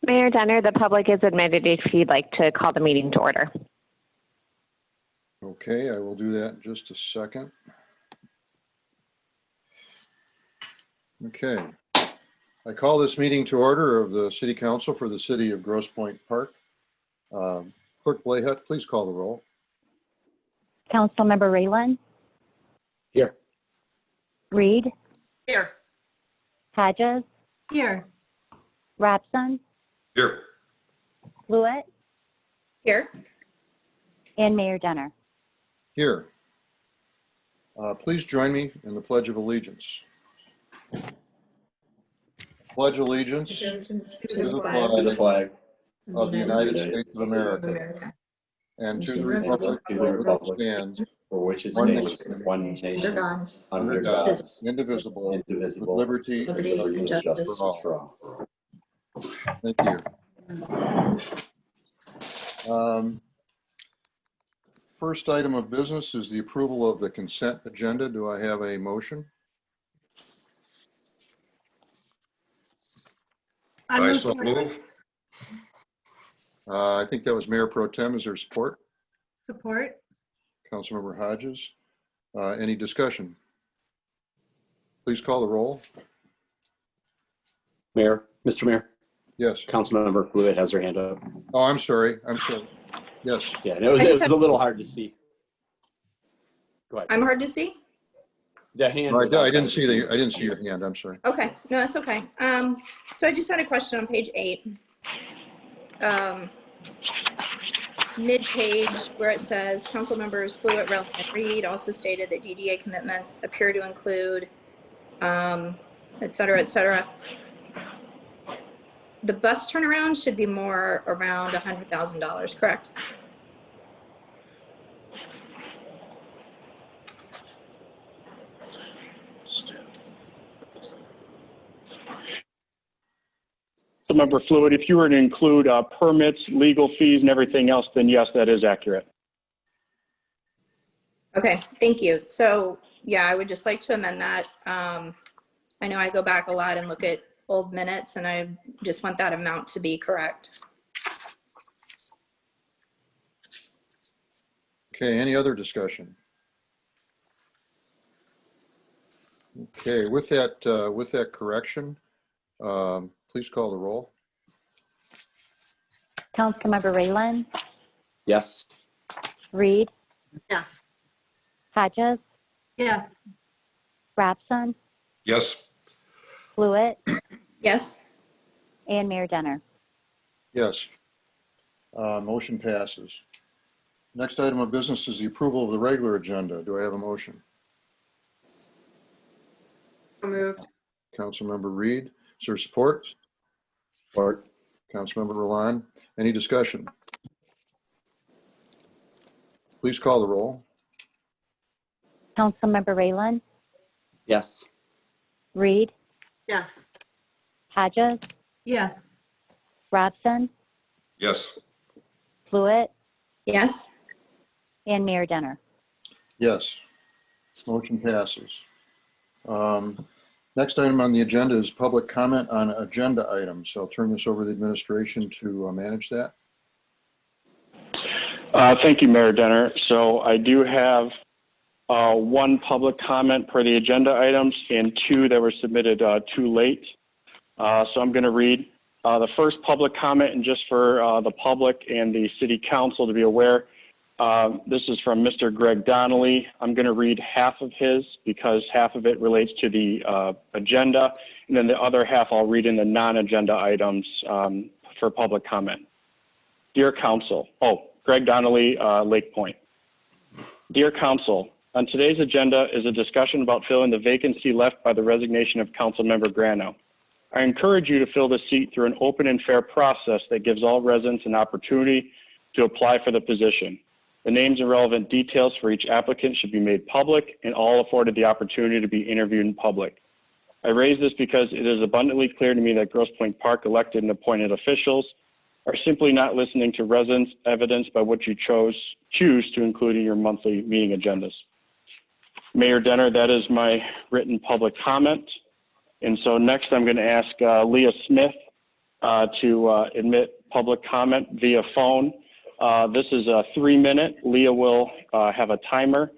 Mayor Denner, the public is admitted if you'd like to call the meeting to order. Okay, I will do that in just a second. Okay. I call this meeting to order of the City Council for the City of Grosse Pointe Park. Clerk Blayhut, please call the roll. Councilmember Raylan. Here. Reed. Here. Hodges. Here. Robson. Here. Blewett. Here. And Mayor Denner. Here. Please join me in the Pledge of Allegiance. Pledge allegiance to the flag of the United States of America and to the republic for which it stands, one nation, under God, indivisible, with liberty and justice for all. Thank you. First item of business is the approval of the consent agenda. Do I have a motion? I so move. I think that was Mayor Pro Tem. Is there support? Support. Councilmember Hodges. Any discussion? Please call the roll. Mayor, Mr. Mayor, Yes. Councilmember Blewett has her hand up. Oh, I'm sorry. Yes. Yeah, and it was a little hard to see. Go ahead. I'm hard to see. The hand. I didn't see your hand. I'm sorry. Okay, no, that's okay. So I just had a question on page 8. Mid-page where it says council members Blewett, Raylan, and Reed also stated that DDA commitments appear to include, et cetera, et cetera. The bus turnaround should be more around $100,000, correct? Member Fluid, if you were to include permits, legal fees, and everything else, then yes, that is accurate. Okay, thank you. So yeah, I would just like to amend that. I know I go back a lot and look at old minutes, and I just want that amount to be correct. Okay, any other discussion? Okay, with that correction, please call the roll. Councilmember Raylan. Yes. Reed. Yeah. Hodges. Yes. Robson. Yes. Blewett. Yes. And Mayor Denner. Yes. Motion passes. Next item of business is the approval of the regular agenda. Do I have a motion? Moved. Councilmember Reed. Is there support? Support. Councilmember Ralon. Any discussion? Please call the roll. Councilmember Raylan. Yes. Reed. Yes. Hodges. Yes. Robson. Yes. Blewett. Yes. And Mayor Denner. Yes. Motion passes. Next item on the agenda is public comment on agenda items. So I'll turn this over to the administration to manage that. Thank you, Mayor Denner. So I do have one public comment per the agenda items and 2 that were submitted too late. So I'm going to read the first public comment, and just for the public and the City Council to be aware, this is from Mr. Greg Donnelly. I'm going to read half of his because half of it relates to the agenda, and then the other half I'll read in the non-agenda items for public comment. Dear Council, Greg Donnelly, Lake Point. Dear Council, on today's agenda is a discussion about filling the vacancy left by the resignation of Councilmember Grano. I encourage you to fill the seat through an open and fair process that gives all residents an opportunity to apply for the position. The names and relevant details for each applicant should be made public, and all afforded the opportunity to be interviewed in public. I raise this because it is abundantly clear to me that Grosse Pointe Park elected and appointed officials are simply not listening to residents, evidenced by what you choose to include in your monthly meeting agendas. Mayor Denner, that is my written public comment. And so next I'm going to ask Leah Smith to admit public comment via phone. This is a 3-minute. Leah will have a timer.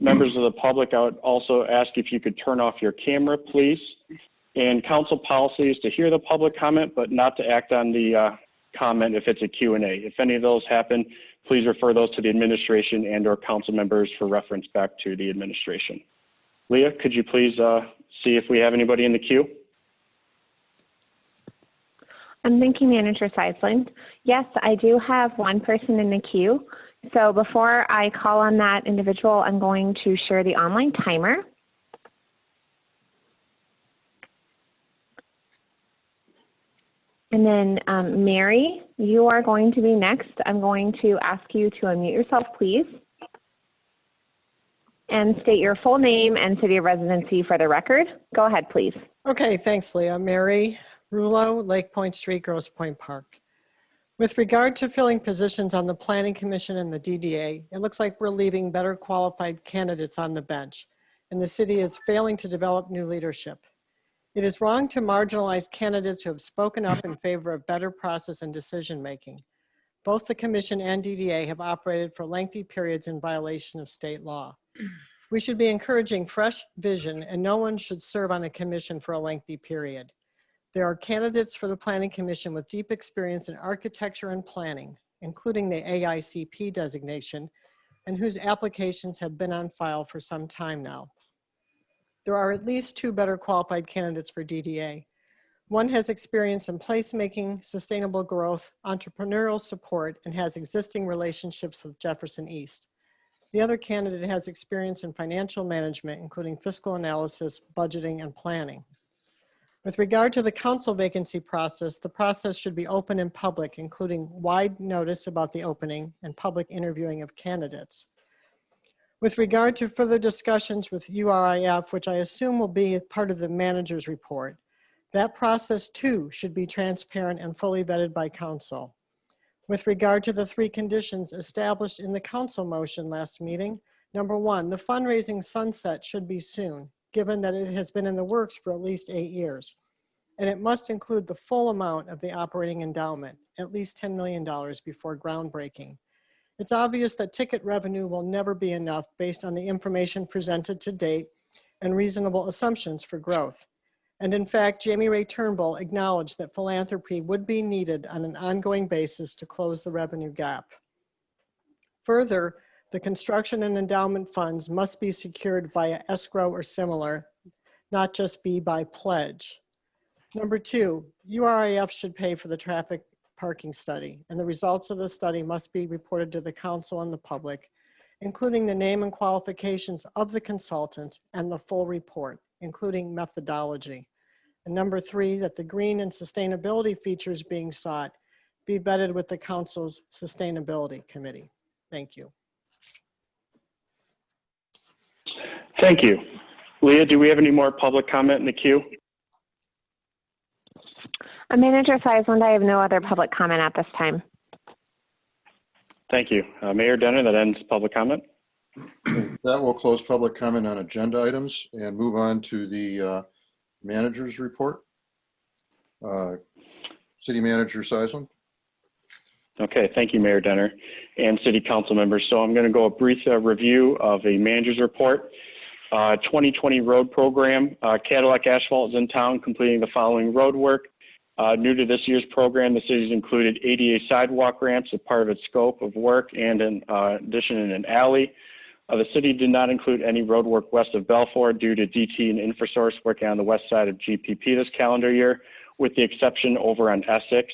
Members of the public, I would also ask if you could turn off your camera, please. And council policy is to hear the public comment, but not to act on the comment if it's a Q&A. If any of those happen, please refer those to the administration and or council members for reference back to the administration. Leah, could you please see if we have anybody in the queue? I'm thanking Manager Seisland. Yes, I do have one person in the queue. So before I call on that individual, I'm going to share the online timer. And then Mary, you are going to be next. I'm going to ask you to unmute yourself, please. And state your full name and city of residency for the record. Go ahead, please. Okay, thanks, Leah. Mary Rulo, Lake Point Street, Grosse Pointe Park. With regard to filling positions on the Planning Commission and the DDA, it looks like we're leaving better qualified candidates on the bench, and the city is failing to develop new leadership. It is wrong to marginalize candidates who have spoken up in favor of better process and decision-making. Both the Commission and DDA have operated for lengthy periods in violation of state law. We should be encouraging fresh vision, and no one should serve on a commission for a lengthy period. There are candidates for the Planning Commission with deep experience in architecture and planning, including the AICP designation, and whose applications have been on file for some time now. There are at least 2 better qualified candidates for DDA. One has experience in placemaking, sustainable growth, entrepreneurial support, and has existing relationships with Jefferson East. The other candidate has experience in financial management, including fiscal analysis, budgeting, and planning. With regard to the council vacancy process, the process should be open and public, including wide notice about the opening and public interviewing of candidates. With regard to further discussions with URIF, which I assume will be part of the manager's report, that process too should be transparent and fully vetted by council. With regard to the 3 conditions established in the council motion last meeting, number 1, the fundraising sunset should be soon, given that it has been in the works for at least 8 years. And it must include the full amount of the operating endowment, at least $10 million before groundbreaking. It's obvious that ticket revenue will never be enough based on the information presented to date and reasonable assumptions for growth. And in fact, Jamie Ray Turnbull acknowledged that philanthropy would be needed on an ongoing basis to close the revenue gap. Further, the construction and endowment funds must be secured via escrow or similar, not just be by pledge. Number 2, URIF should pay for the traffic parking study, and the results of the study must be reported to the council and the public, including the name and qualifications of the consultant and the full report, including methodology. And number 3, that the green and sustainability features being sought be vetted with the council's sustainability committee. Thank you. Thank you. Leah, do we have any more public comment in the queue? Manager Seisland, I have no other public comment at this time. Thank you. Mayor Denner, that ends public comment. That will close public comment on agenda items and move on to the manager's report. City Manager Seisland. Okay, thank you, Mayor Denner and City Council members. So I'm going to go a brief review of a manager's report. 2020 road program. Cadillac Asphalt is in town completing the following road work. New to this year's program, the city's included ADA sidewalk ramps as part of its scope of work and in addition in an alley. The city did not include any road work west of Belfort due to DT and InfoSource working on the west side of GPP this calendar year, with the exception over on Essex.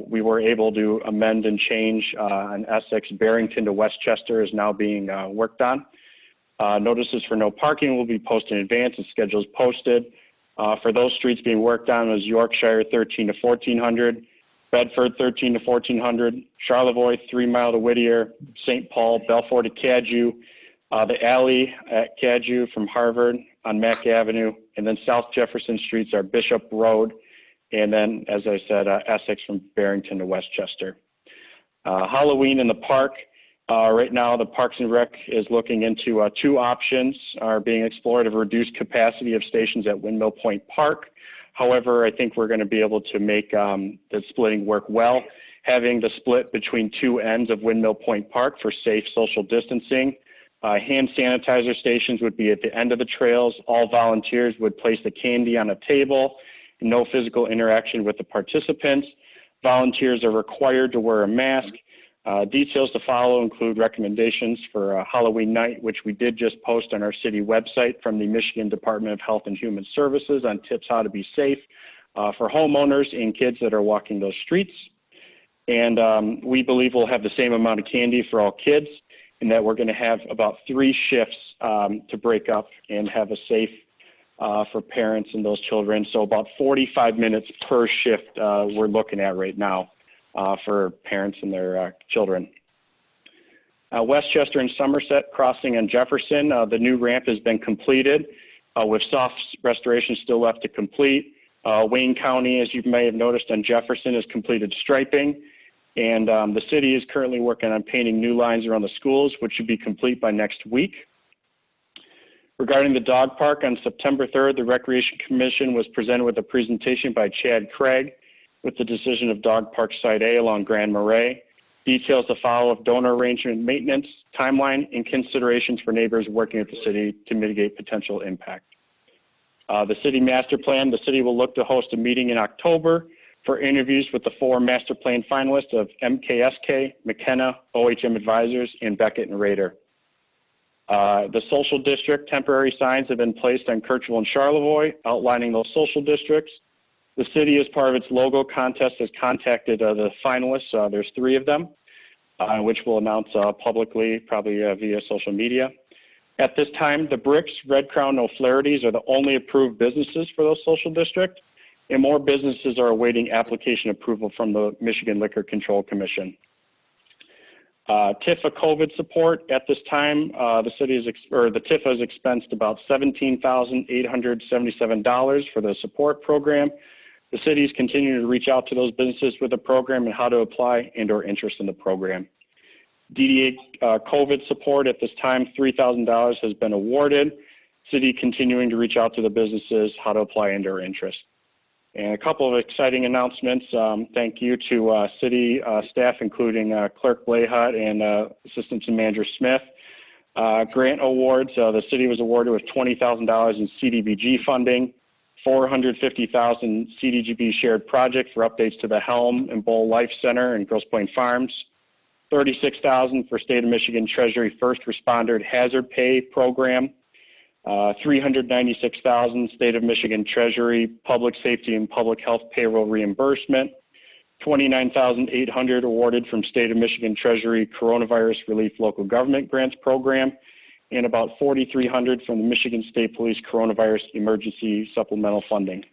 We were able to amend and change on Essex. Barrington to Westchester is now being worked on. Notices for no parking will be posted in advance and schedules posted. For those streets being worked on was Yorkshire 13 to 1400, Bedford 13 to 1400, Charlevoix 3 Mile to Whittier, St. Paul, Belfort to Cadju, the alley at Cadju from Harvard on Mack Avenue, and then South Jefferson streets are Bishop Road, and then, as I said, Essex from Barrington to Westchester. Halloween in the park. Right now, the Parks and Rec is looking into 2 options are being explored of reduced capacity of stations at Windmill Point Park. However, I think we're going to be able to make the splitting work well, having the split between 2 ends of Windmill Point Park for safe social distancing. Hand sanitizer stations would be at the end of the trails. All volunteers would place the candy on a table. No physical interaction with the participants. Volunteers are required to wear a mask. Details to follow include recommendations for Halloween night, which we did just post on our city website from the Michigan Department of Health and Human Services on tips how to be safe for homeowners and kids that are walking those streets. And we believe we'll have the same amount of candy for all kids, and that we're going to have about 3 shifts to break up and have a safe for parents and those children. So about 45 minutes per shift we're looking at right now for parents and their children. Westchester and Somerset crossing on Jefferson, the new ramp has been completed with soft restoration still left to complete. Wayne County, as you may have noticed on Jefferson, has completed striping. And the city is currently working on painting new lines around the schools, which should be complete by next week. Regarding the dog park, on September 3rd, the Recreation Commission was presented with a presentation by Chad Craig with the decision of Dog Park Site A along Grand Marais. Details to follow of donor arrangement maintenance, timeline, and considerations for neighbors working with the city to mitigate potential impact. The city master plan, the city will look to host a meeting in October for interviews with the 4 master plan finalists of MKSK, McKenna, OHM Advisors, and Beckett and Rader. The social district temporary signs have been placed on Kirchville and Charlevoix outlining those social districts. The city, as part of its logo contest, has contacted the finalists. There's 3 of them, which we'll announce publicly, probably via social media. At this time, the Bricks, Red Crown, O'Flaherty's are the only approved businesses for those social districts, and more businesses are awaiting application approval from the Michigan Liquor Control Commission. TIFA COVID support at this time, the TIFA has expensed about $17,877 for the support program. The city is continuing to reach out to those businesses with the program and how to apply and/or interest in the program. DDA COVID support at this time, $3,000 has been awarded. City continuing to reach out to the businesses, how to apply and/or interest. And a couple of exciting announcements. Thank you to city staff, including Clerk Blayhut and Assistant Manager Smith. Grant awards, the city was awarded with $20,000 in CDBG funding, $450,000 CDGB shared project for updates to the Helm and Bowl Life Center and Grosse Pointe Farms, $36,000 for State of Michigan Treasury First Responder Hazard Pay Program, $396,000 State of Michigan Treasury Public Safety and Public Health Payroll Reimbursement, $29,800 awarded from State of Michigan Treasury Coronavirus Relief Local Government Grants Program, and about $4,300 from the Michigan State Police Coronavirus Emergency Supplemental Funding.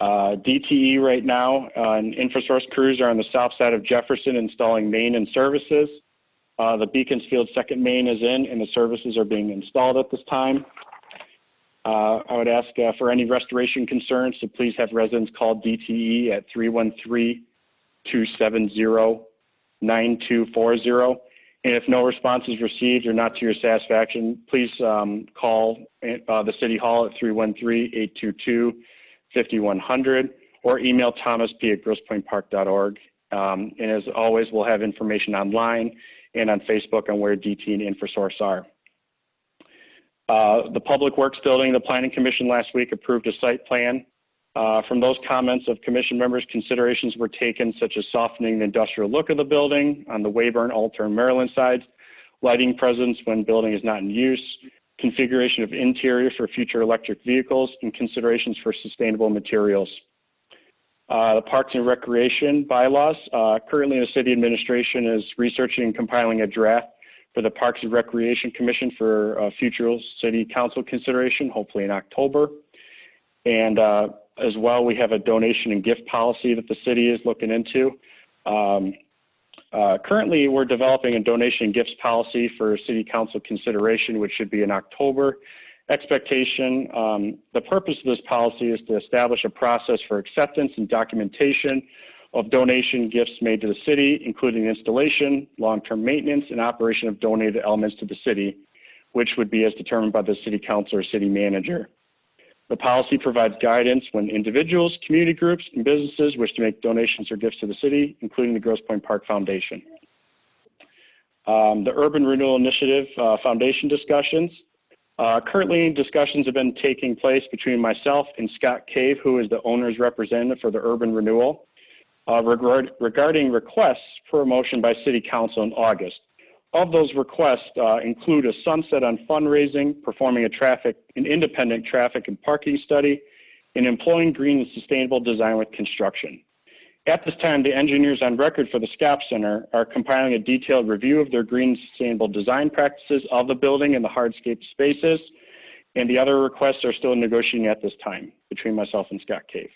DTE right now, and InfoSource crews are on the south side of Jefferson installing main and services. The Beaconsfield second main is in and the services are being installed at this time. I would ask for any restoration concerns to please have residents call DTE at 313-270-9240. And if no response is received or not to your satisfaction, please call the City Hall at 313-822-5100 or email thomasp@grossepointpark.org. And as always, we'll have information online and on Facebook on where DT and InfoSource are. The Public Works Building, the Planning Commission last week approved a site plan. From those comments of commission members, considerations were taken such as softening the industrial look of the building on the Weyburn, Alter, and Maryland sides, lighting presence when building is not in use, configuration of interior for future electric vehicles, and considerations for sustainable materials. The Parks and Recreation bylaws. Currently, the city administration is researching and compiling a draft for the Parks and Recreation Commission for future city council consideration, hopefully in October. And as well, we have a donation and gift policy that the city is looking into. Currently, we're developing a donation and gifts policy for city council consideration, which should be in October. Expectation, the purpose of this policy is to establish a process for acceptance and documentation of donation gifts made to the city, including installation, long-term maintenance, and operation of donated elements to the city, which would be as determined by the city council or city manager. The policy provides guidance when individuals, community groups, and businesses wish to make donations or gifts to the city, including the Grosse Pointe Park Foundation. The Urban Renewal Initiative Foundation discussions. Currently, discussions have been taking place between myself and Scott Cave, who is the owner's representative for the Urban Renewal, regarding requests for a motion by City Council in August. Of those requests include a sunset on fundraising, performing an independent traffic and parking study, and employing green and sustainable design with construction. At this time, the engineers on record for the SCAP Center are compiling a detailed review of their green and sustainable design practices of the building and the hardscape spaces, and the other requests are still negotiating at this time between myself and Scott Cave.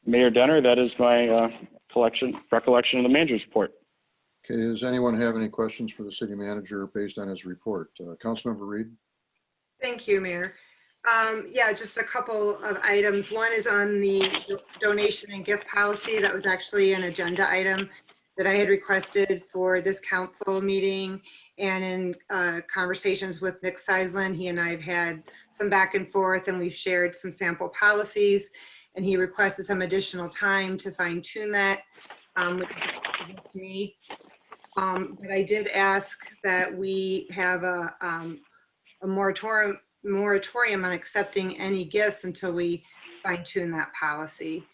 Mayor Denner, that is my recollection of the manager's report. Okay, does anyone have any questions for the city manager based on his report? Councilmember Reed? Thank you, Mayor. Yeah, just a couple of items. One is on the donation and gift policy. That was actually an agenda item that I had requested for this council meeting. And in conversations with Nick Seislin, he and I have had some back and forth, and we've shared some sample policies. And he requested some additional time to fine tune that, which is to me. But I did ask that we have a moratorium on accepting any gifts until we fine tune that policy.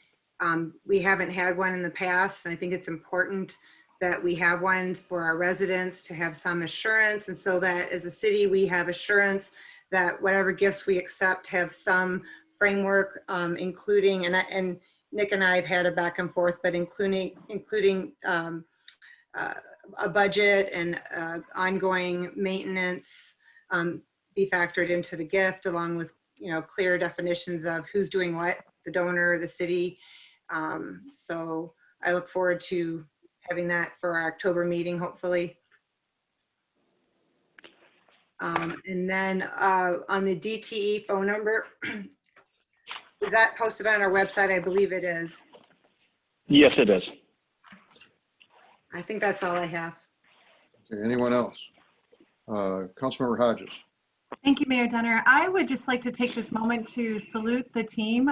We haven't had one in the past, and I think it's important that we have one for our residents to have some assurance, and so that as a city we have assurance that whatever gifts we accept have some framework, including, and Nick and I have had a back and forth, but including a budget and ongoing maintenance be factored into the gift, along with, you know, clear definitions of who's doing what, the donor, the city. So I look forward to having that for our October meeting, hopefully. And then on the DTE phone number, is that posted on our website? I believe it is. Yes, it is. I think that's all I have. Okay, anyone else? Councilmember Hodges? Thank you, Mayor Denner. I would just like to take this moment to salute the team,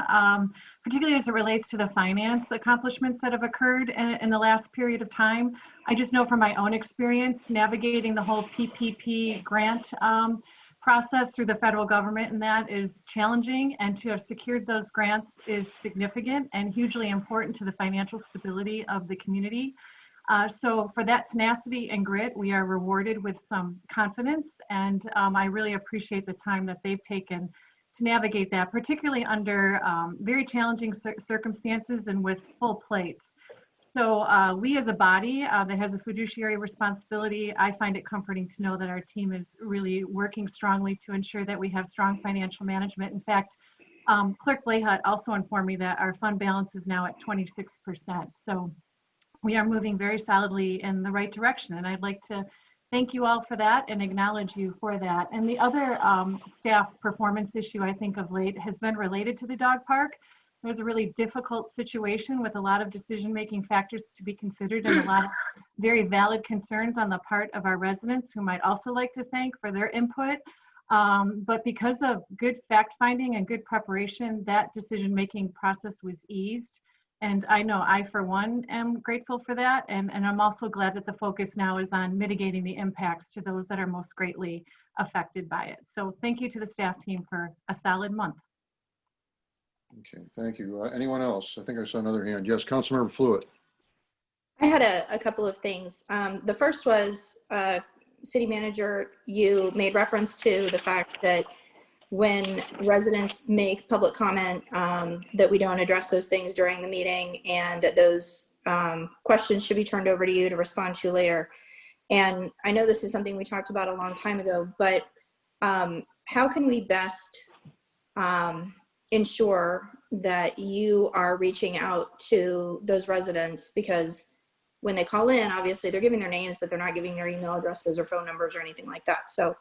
particularly as it relates to the finance accomplishments that have occurred in the last period of time. I just know from my own experience navigating the whole PPP grant process through the federal government, and that is challenging, and to have secured those grants is significant and hugely important to the financial stability of the community. So for that tenacity and grit, we are rewarded with some confidence, and I really appreciate the time that they've taken to navigate that, particularly under very challenging circumstances and with full plates. So we as a body that has a fiduciary responsibility, I find it comforting to know that our team is really working strongly to ensure that we have strong financial management. In fact, Clerk Blayhut also informed me that our fund balance is now at 26%. So we are moving very solidly in the right direction, and I'd like to thank you all for that and acknowledge you for that. And the other staff performance issue I think of late has been related to the dog park. It was a really difficult situation with a lot of decision-making factors to be considered and a lot of very valid concerns on the part of our residents, whom I'd also like to thank for their input. But because of good fact-finding and good preparation, that decision-making process was eased. And I know I, for one, am grateful for that. And I'm also glad that the focus now is on mitigating the impacts to those that are most greatly affected by it. So thank you to the staff team for a solid month. Okay, thank you. Anyone else? I think I saw another hand. Yes, Councilmember Fluid. I had a couple of things. The first was, City Manager, you made reference to the fact that when residents make public comment, that we don't address those things during the meeting, and that those questions should be turned over to you to respond to later. And I know this is something we talked about a long time ago, but how can we best ensure that you are reaching out to those residents? Because when they call in, obviously they're giving their names, but they're not giving their email addresses or phone numbers or anything like that. So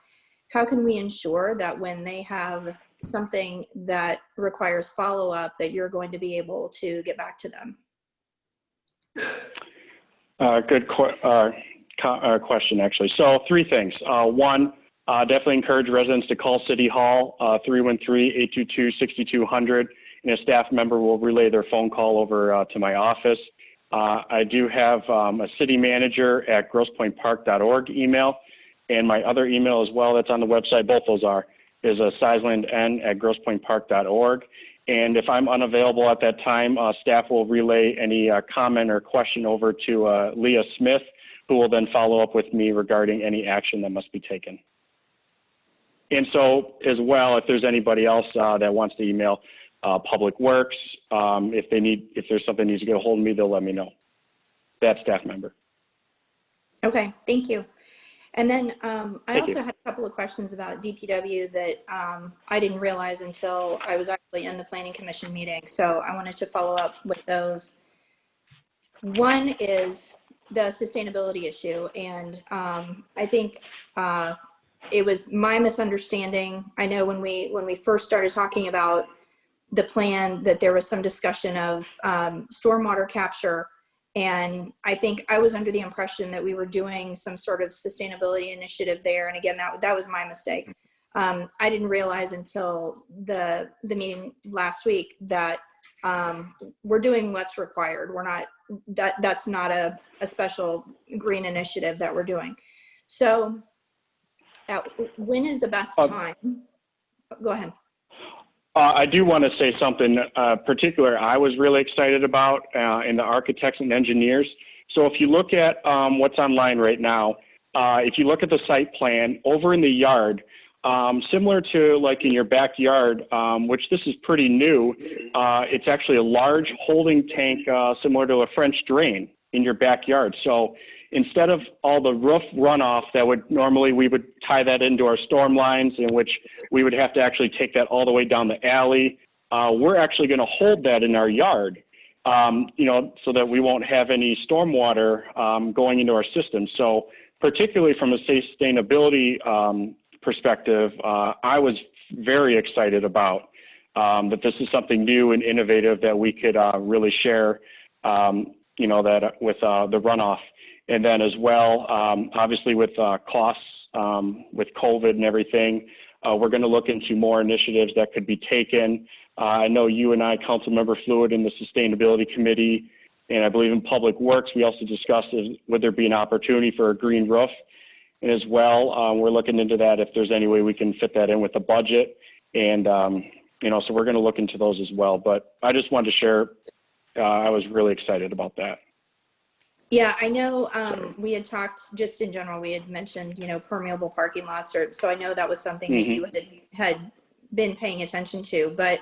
how can we ensure that when they have something that requires follow-up, that you're going to be able to get back to them? Good question, actually. So 3 things. One, definitely encourage residents to call City Hall, 313-822-6200, and a staff member will relay their phone call over to my office. I do have a city manager at grossepointpark.org email, and my other email as well that's on the website, both those is sizelandn@grossepointpark.org. And if I'm unavailable at that time, staff will relay any comment or question over to Leah Smith, who will then follow up with me regarding any action that must be taken. And so as well, if there's anybody else that wants to email Public Works, if there's something that needs to get a hold of me, they'll let me know. That staff member. Okay, thank you. And then I also had a couple of questions about DPW that I didn't realize until I was actually in the Planning Commission meeting. So I wanted to follow up with those. One is the sustainability issue. And I think it was my misunderstanding. I know when we first started talking about the plan that there was some discussion of stormwater capture. And I think I was under the impression that we were doing some sort of sustainability initiative there. And again, that was my mistake. I didn't realize until the meeting last week that we're doing what's required. We're not, that's not a special green initiative that we're doing. So when is the best time? Go ahead. I do want to say something particular I was really excited about in the architects and engineers. So if you look at what's online right now, if you look at the site plan over in the yard, similar to like in your backyard, which this is pretty new, it's actually a large holding tank similar to a French drain in your backyard. So instead of all the roof runoff that would normally, we would tie that into our storm lines, in which we would have to actually take that all the way down the alley. We're actually going to hold that in our yard, so that we won't have any stormwater going into our system. So particularly from a safe-sustainability perspective, I was very excited about that this is something new and innovative that we could really share, that with the runoff. And then as well, obviously with costs, with COVID and everything, we're going to look into more initiatives that could be taken. I know you and I, Councilmember Fluid, in the Sustainability Committee, and I believe in Public Works, we also discussed would there be an opportunity for a green roof. And as well, we're looking into that if there's any way we can fit that in with the budget. And, so we're going to look into those as well. But I just wanted to share, I was really excited about that. Yeah, I know we had talked just in general, we had mentioned, permeable parking lots, so I know that was something that you had been paying attention to, but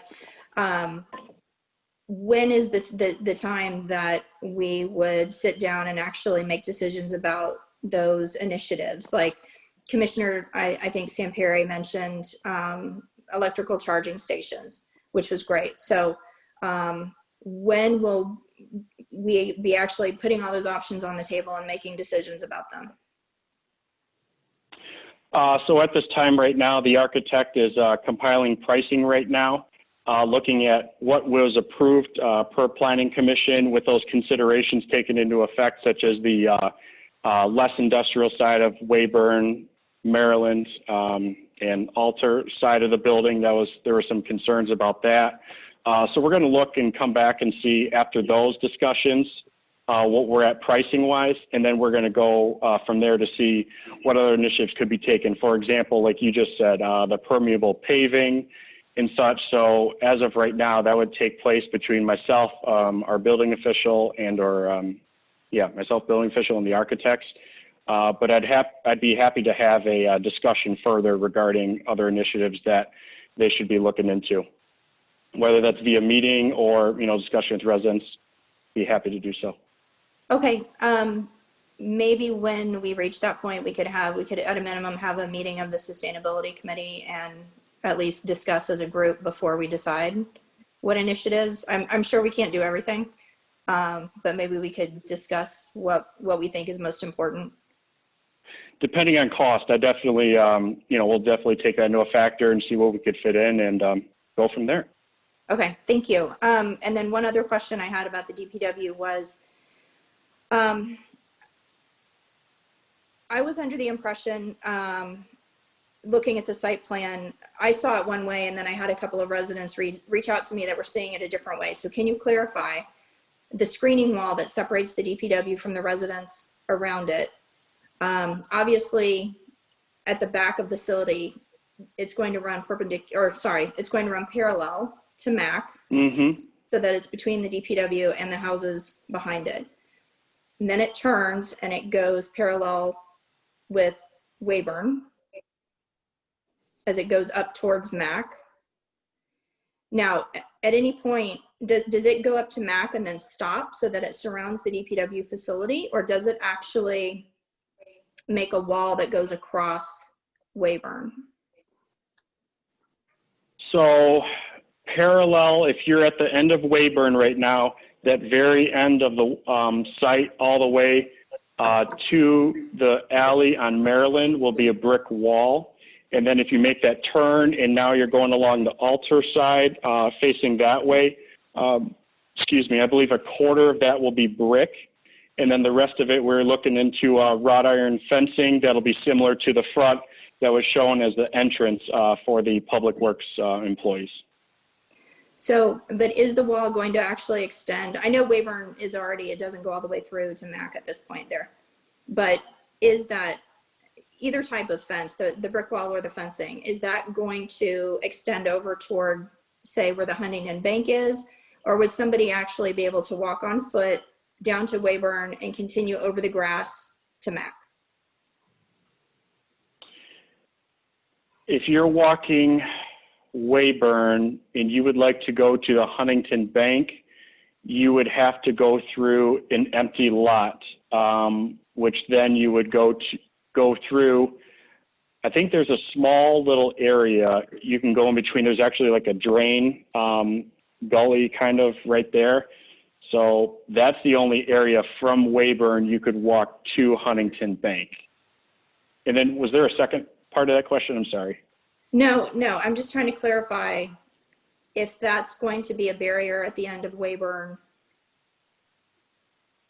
when is the time that we would sit down and actually make decisions about those initiatives? Like Commissioner, I think Samperi mentioned electrical charging stations, which was great. So when will we be actually putting all those options on the table and making decisions about them? So at this time right now, the architect is compiling pricing right now, looking at what was approved per Planning Commission with those considerations taken into effect, such as the less industrial side of Weyburn, Maryland, and Alter side of the building. There were some concerns about that. So we're going to look and come back and see after those discussions what we're at pricing wise, and then we're going to go from there to see what other initiatives could be taken. For example, like you just said, the permeable paving and such. So as of right now, that would take place between myself, our building official, and myself, building official, and the architects. But I'd be happy to have a discussion further regarding other initiatives that they should be looking into. Whether that's via meeting or, discussion with residents, be happy to do so. Okay. Maybe when we reach that point, we could at a minimum have a meeting of the Sustainability Committee and at least discuss as a group before we decide what initiatives. I'm sure we can't do everything, but maybe we could discuss what we think is most important. depending on cost, I definitely, we'll definitely take that into a factor and see what we could fit in and go from there. Okay, thank you. And then one other question I had about the DPW was, I was under the impression, looking at the site plan, I saw it one way, and then I had a couple of residents reach out to me that were seeing it a different way. So can you clarify the screening wall that separates the DPW from the residents around it? Obviously, at the back of the facility, it's going to run it's going to run parallel to MAC, so that it's between the DPW and the houses behind it. And then it turns and it goes parallel with Weyburn as it goes up towards MAC. Now, at any point, does it go up to MAC and then stop so that it surrounds the DPW facility, or does it actually make a wall that goes across Weyburn? So parallel, if you're at the end of Weyburn right now, that very end of the site all the way to the alley on Maryland will be a brick wall. And then if you make that turn and now you're going along the altar side facing that way, I believe a quarter of that will be brick. And then the rest of it, we're looking into wrought iron fencing that'll be similar to the front that was shown as the entrance for the Public Works employees. So, but is the wall going to actually extend? I know Weyburn is already, it doesn't go all the way through to MAC at this point there, but is that either type of fence, the brick wall or the fencing, is that going to extend over toward, say, where the Huntington Bank is? Or would somebody actually be able to walk on foot down to Weyburn and continue over the grass to MAC? If you're walking Weyburn and you would like to go to the Huntington Bank, you would have to go through an empty lot, which then you would go through. I think there's a small little area you can go in between. There's actually like a drain gully kind of right there. So that's the only area from Weyburn you could walk to Huntington Bank. And then was there a second part of that question? I'm sorry. No, I'm just trying to clarify if that's going to be a barrier at the end of Weyburn,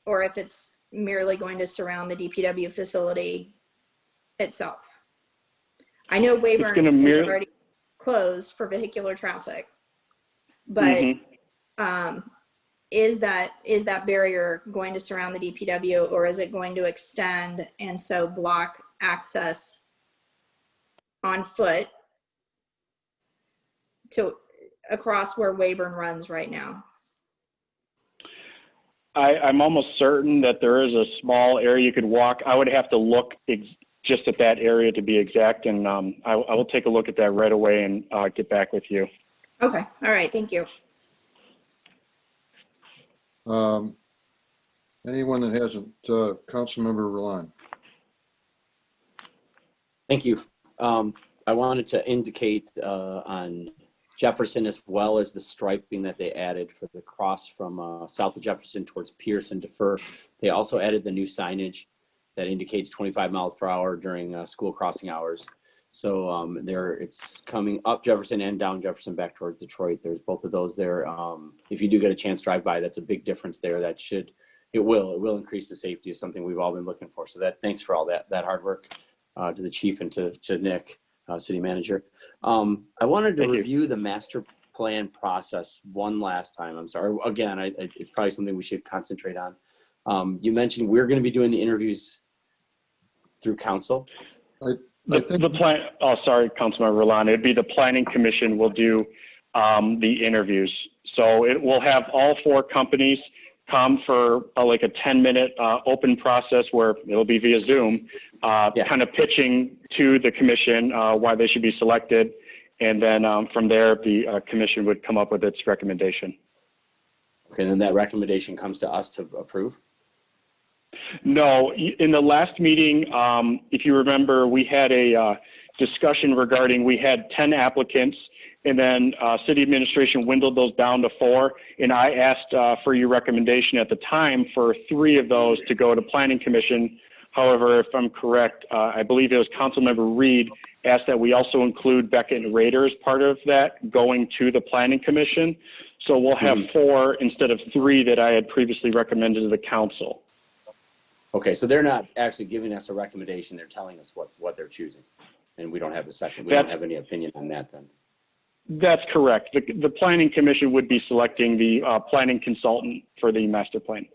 or if it's merely going to surround the DPW facility itself. I know Weyburn is already closed for vehicular traffic, but is that barrier going to surround the DPW, or is it going to extend and so block access on foot to across where Weyburn runs right now? I'm almost certain that there is a small area you could walk. I would have to look just at that area to be exact, and I will take a look at that right away and get back with you. Okay, all right, thank you. Anyone that hasn't, Councilmember Roland. Thank you. I wanted to indicate on Jefferson, as well as the striping that they added for the cross from south of Jefferson towards Pierce and Defer. They also added the new signage that indicates 25 miles per hour during school crossing hours. So it's coming up Jefferson and down Jefferson back towards Detroit. There's both of those there. If you do get a chance to drive by, that's a big difference there. It will increase the safety, is something we've all been looking for. So thanks for all that hard work to the chief and to Nick, city manager. I wanted to review the master plan process one last time. I'm sorry. Again, it's probably something we should concentrate on. You mentioned we're going to be doing the interviews through council. The plan. Oh, sorry, Councilmember Roland. It'd be the Planning Commission will do the interviews. So it will have all four companies come for like a 10-minute open process where it'll be via Zoom, kind of pitching to the commission why they should be selected. And then from there, the commission would come up with its recommendation. Okay, then that recommendation comes to us to approve? No, in the last meeting, if you remember, we had a discussion regarding, we had 10 applicants, and then city administration dwindled those down to 4. And I asked for your recommendation at the time for 3 of those to go to Planning Commission However, if I'm correct, I believe it was Councilmember Reed asked that we also include Beckett and Rader as part of that going to the Planning Commission. So we'll have 4 instead of 3 that I had previously recommended to the council. Okay, so they're not actually giving us a recommendation. They're telling us what they're choosing. And we don't have we don't have any opinion on that then. That's correct. The Planning Commission would be selecting the planning consultant for the master plan.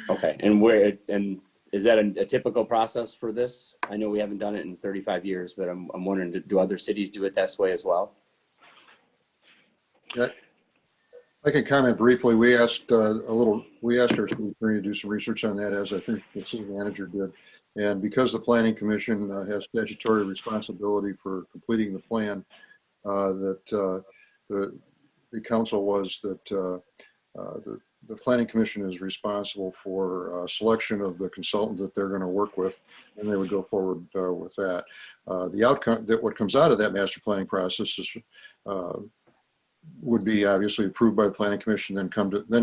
Okay, and is that a typical process for this? I know we haven't done it in 35 years, but I'm wondering, do other cities do it that way as well? Yeah, I can comment briefly. We asked our city attorney to do some research on that, as I think the city manager did. And because the Planning Commission has statutory responsibility for completing the plan, the council was that the Planning Commission is responsible for selection of the consultant that they're going to work with, and they would go forward with that. The outcome, that what comes out of that master planning process is would be obviously approved by the Planning Commission, then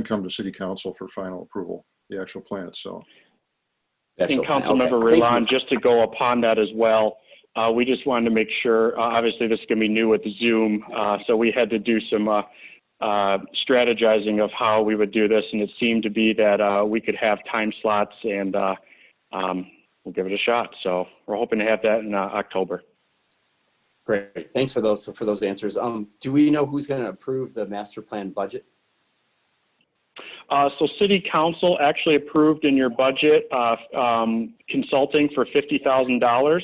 come to City Council for final approval, the actual plan itself. And Councilmember Raylan, just to go upon that as well, we just wanted to make sure, obviously this is going to be new with Zoom, so we had to do some strategizing of how we would do this, and it seemed to be that we could have time slots, and we'll give it a shot. So we're hoping to have that in October. Great, thanks for those answers. Do we know who's going to approve the master plan budget? So City Council actually approved in your budget consulting for $50,000.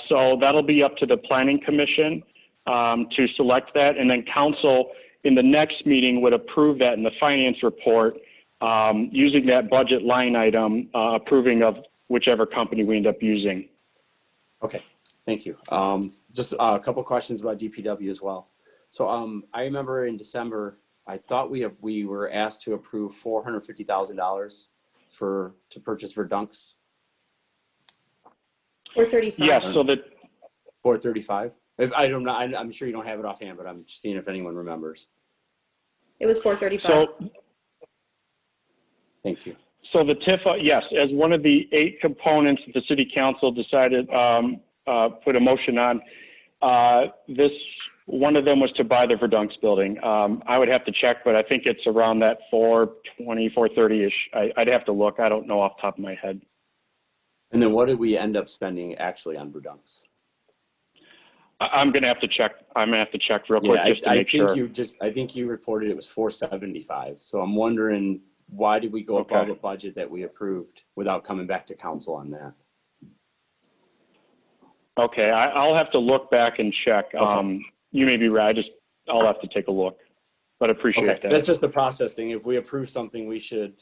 So that'll be up to the Planning Commission to select that, and then Council in the next meeting would approve that in the finance report using that budget line item, approving of whichever company we end up using. Okay, thank you. Just a couple questions about DPW as well. So I remember in December, I thought we were asked to approve $450,000 to purchase Verdunks. 435. Yes, so that 435. I don't know. I'm sure you don't have it offhand, but I'm just seeing if anyone remembers. It was 435. So, thank you. So the TIF, yes, as one of the 8 components that the City Council decided put a motion on, one of them was to buy the Verdunks building. I would have to check, but I think it's around that 420, 430-ish. I'd have to look. I don't know off the top of my head. And then what did we end up spending actually on Verdunks? I'm going to have to check. I'm going to have to check real quick just to make sure. I think you reported it was 475. So I'm wondering, why did we go above a budget that we approved without coming back to council on that? Okay, I'll have to look back and check. Okay. You may be right. I'll have to take a look, but appreciate that. That's just the process thing. If we approve something, we should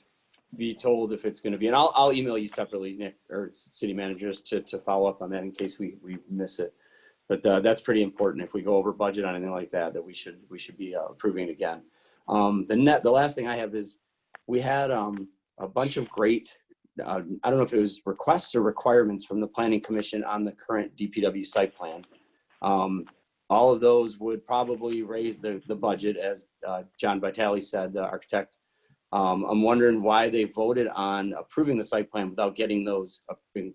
be told if it's going to be, and I'll email you separately, Nick, or city managers, to follow up on that in case we miss it. But that's pretty important. If we go over budget on anything like that, we should be approving it again. The last thing I have is we had a bunch of great, I don't know if it was requests or requirements from the Planning Commission on the current DPW site plan. All of those would probably raise the budget, as John Vitale said, the architect. I'm wondering why they voted on approving the site plan without getting those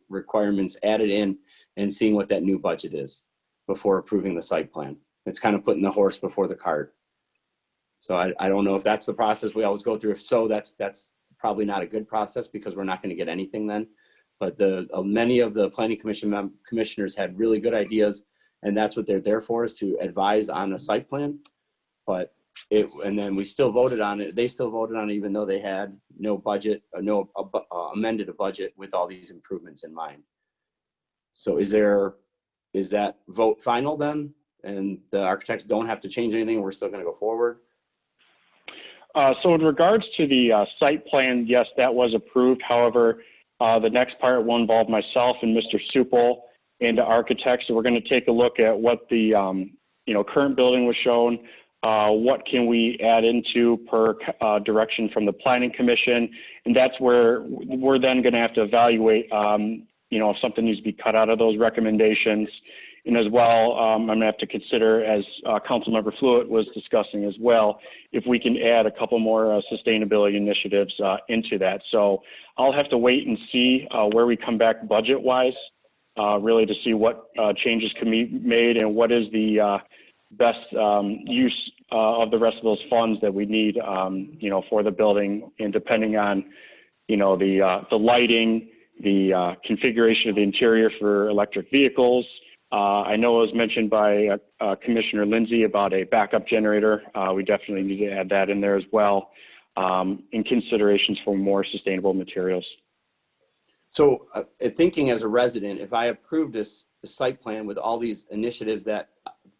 requirements added in and seeing what that new budget is before approving the site plan. It's kind of putting the horse before the cart. So I don't know if that's the process we always go through. If so, that's probably not a good process, because we're not going to get anything then. But many of the Planning Commission commissioners had really good ideas, and that's what they're there for, is to advise on a site plan. But and then we still voted on it. They still voted on it, even though they had no budget, amended a budget with all these improvements in mind. So is that vote final then? And the architects don't have to change anything? We're still going to go forward? So in regards to the site plan, yes, that was approved. However, the next part will involve myself and Mr. Supel and the architects. So we're going to take a look at what the current building was shown. What can we add into per direction from the Planning Commission, and that's where we're then going to have to evaluate, if something needs to be cut out of those recommendations, And as well, I'm going to have to consider, as Councilmember Fluitt was discussing as well, if we can add a couple more sustainability initiatives into that. So I'll have to wait and see where we come back budget-wise, really to see what changes can be made and what is the best use of the rest of those funds that we need, for the building, and depending on, the lighting, the configuration of the interior for electric vehicles. I know it was mentioned by Commissioner Lindsay about a backup generator. We definitely need to add that in there as well, in considerations for more sustainable materials. So thinking as a resident, if I approved this site plan with all these initiatives that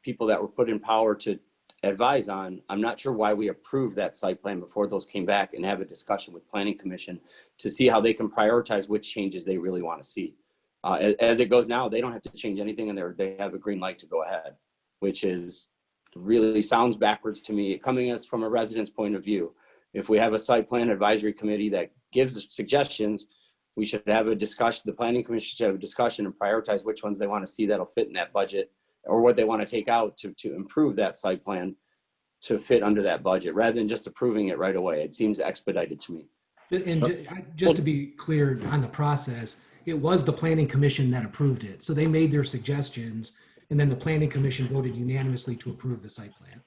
people that were put in power to advise on, I'm not sure why we approved that site plan before those came back and have a discussion with Planning Commission to see how they can prioritize which changes they really want to see. As it goes now, they don't have to change anything, and they have a green light to go ahead, which is really sounds backwards to me, coming as from a resident's point of view. If we have a site plan advisory committee that gives suggestions, we should have a discussion. The Planning Commission should have a discussion and prioritize which ones they want to see that'll fit in that budget, or what they want to take out to improve that site plan to fit under that budget, rather than just approving it right away. It seems expedited to me. And just to be clear on the process, it was the Planning Commission that approved it. So they made their suggestions, and then the Planning Commission voted unanimously to approve the site plan.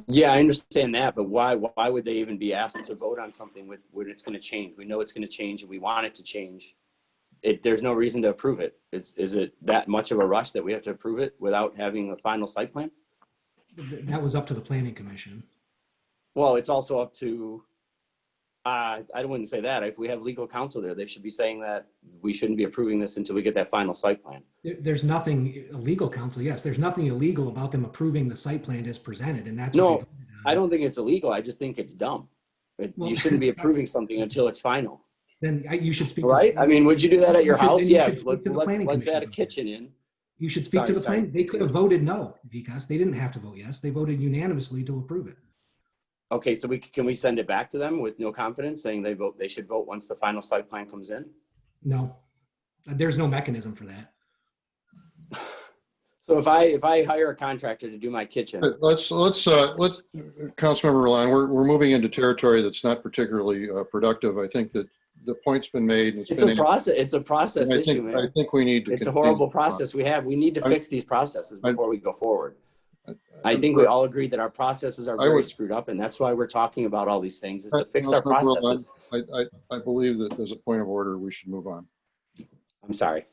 Yeah, I understand that, but why would they even be asked to vote on something when it's going to change? We know it's going to change, and we want it to change. There's no reason to approve it. Is it that much of a rush that we have to approve it without having a final site plan? That was up to the Planning Commission. Well, it's also up to, I wouldn't say that. If we have legal counsel there, they should be saying that we shouldn't be approving this until we get that final site plan. There's nothing illegal, counsel. Yes, there's nothing illegal about them approving the site plan as presented, and that's no. I don't think it's illegal. I just think it's dumb. You shouldn't be approving something until it's final. Then you should speak. Right? I mean, would you do that at your house? Yeah. Let's add a kitchen in. You should speak to the plan. They could have voted no, Vikas. They didn't have to vote yes. They voted unanimously to approve it. Okay, so can we send it back to them with no confidence, saying they should vote once the final site plan comes in? No, there's no mechanism for that. So if I hire a contractor to do my kitchen, let's Councilmember Roland, we're moving into territory that's not particularly productive. I think that the point's been made. It's a process issue, man. I think we need to. It's a horrible process we have. We need to fix these processes before we go forward. I think we all agree that our processes are very screwed up, and that's why we're talking about all these things, is to fix our processes. I believe that as a point of order, we should move on. I'm sorry.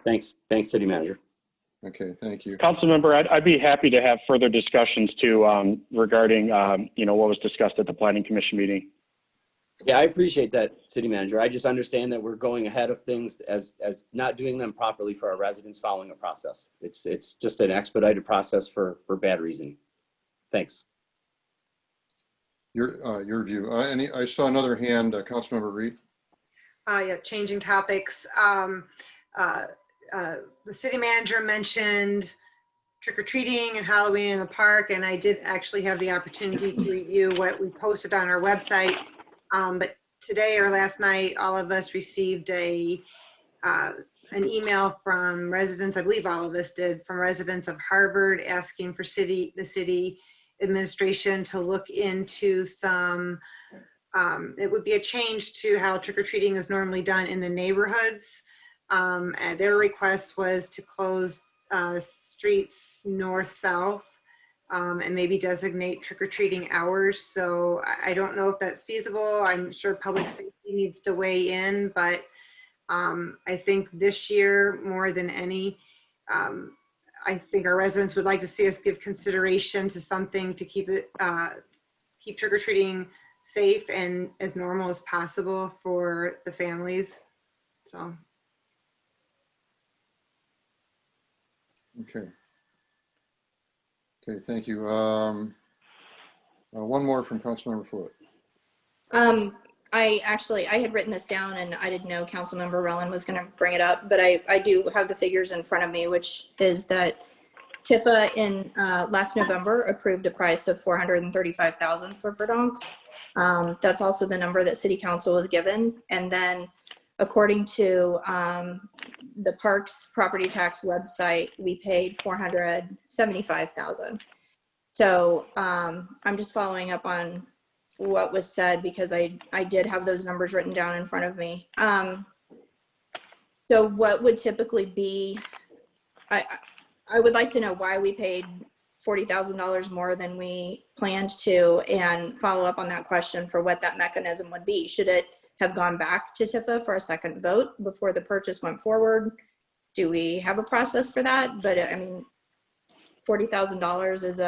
Thanks, City Manager. Okay, thank you. Councilmember, I'd be happy to have further discussions too regarding what was discussed at the Planning Commission meeting. Yeah, I appreciate that, City Manager. I just understand that we're going ahead of things as not doing them properly for our residents following a process. It's just an expedited process for bad reason. Thanks. Your view. I saw another hand, Councilmember Reed. Yeah, changing topics. The city manager mentioned trick-or-treating and Halloween in the park, and I did actually have the opportunity to review what we posted on our website. But today or last night, all of us received an email from residents, I believe all of us did, from residents of Harvard asking for the city administration to look into some, it would be a change to how trick-or-treating is normally done in the neighborhoods. And their request was to close streets north-south and maybe designate trick-or-treating hours. So I don't know if that's feasible. I'm sure public safety needs to weigh in, but I think this year more than any, I think our residents would like to see us give consideration to something to keep trick-or-treating safe and as normal as possible for the families. So. Okay, thank you. One more from Councilmember Fluitt. I had written this down and I didn't know Councilmember Rowland was going to bring it up, but I do have the figures in front of me, which is that Tifa in last November approved a price of $435,000 for Verdonks. That's also the number that City Council was given. And then according to the Parks property tax website, we paid $475,000. So I'm just following up on what was said because I did have those numbers written down in front of me. So what would typically be, I would like to know why we paid $40,000 more than we planned to, and follow up on that question for what that mechanism would be. Should it have gone back to Tifa for a second vote before the purchase went forward? Do we have a process for that? But I mean, $40,000 is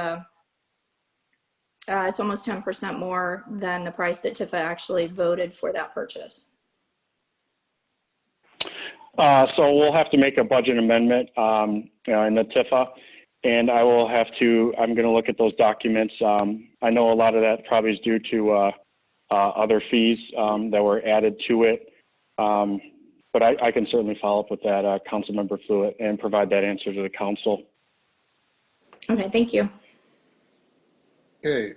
it's almost 10% more than the price that Tifa actually voted for that purchase. So we'll have to make a budget amendment in the TIFA, and I will have to, I'm going to look at those documents. I know a lot of that probably is due to other fees that were added to it, but I can certainly follow up with that, Councilmember Fluid, and provide that answer to the council. Okay, thank you. Okay,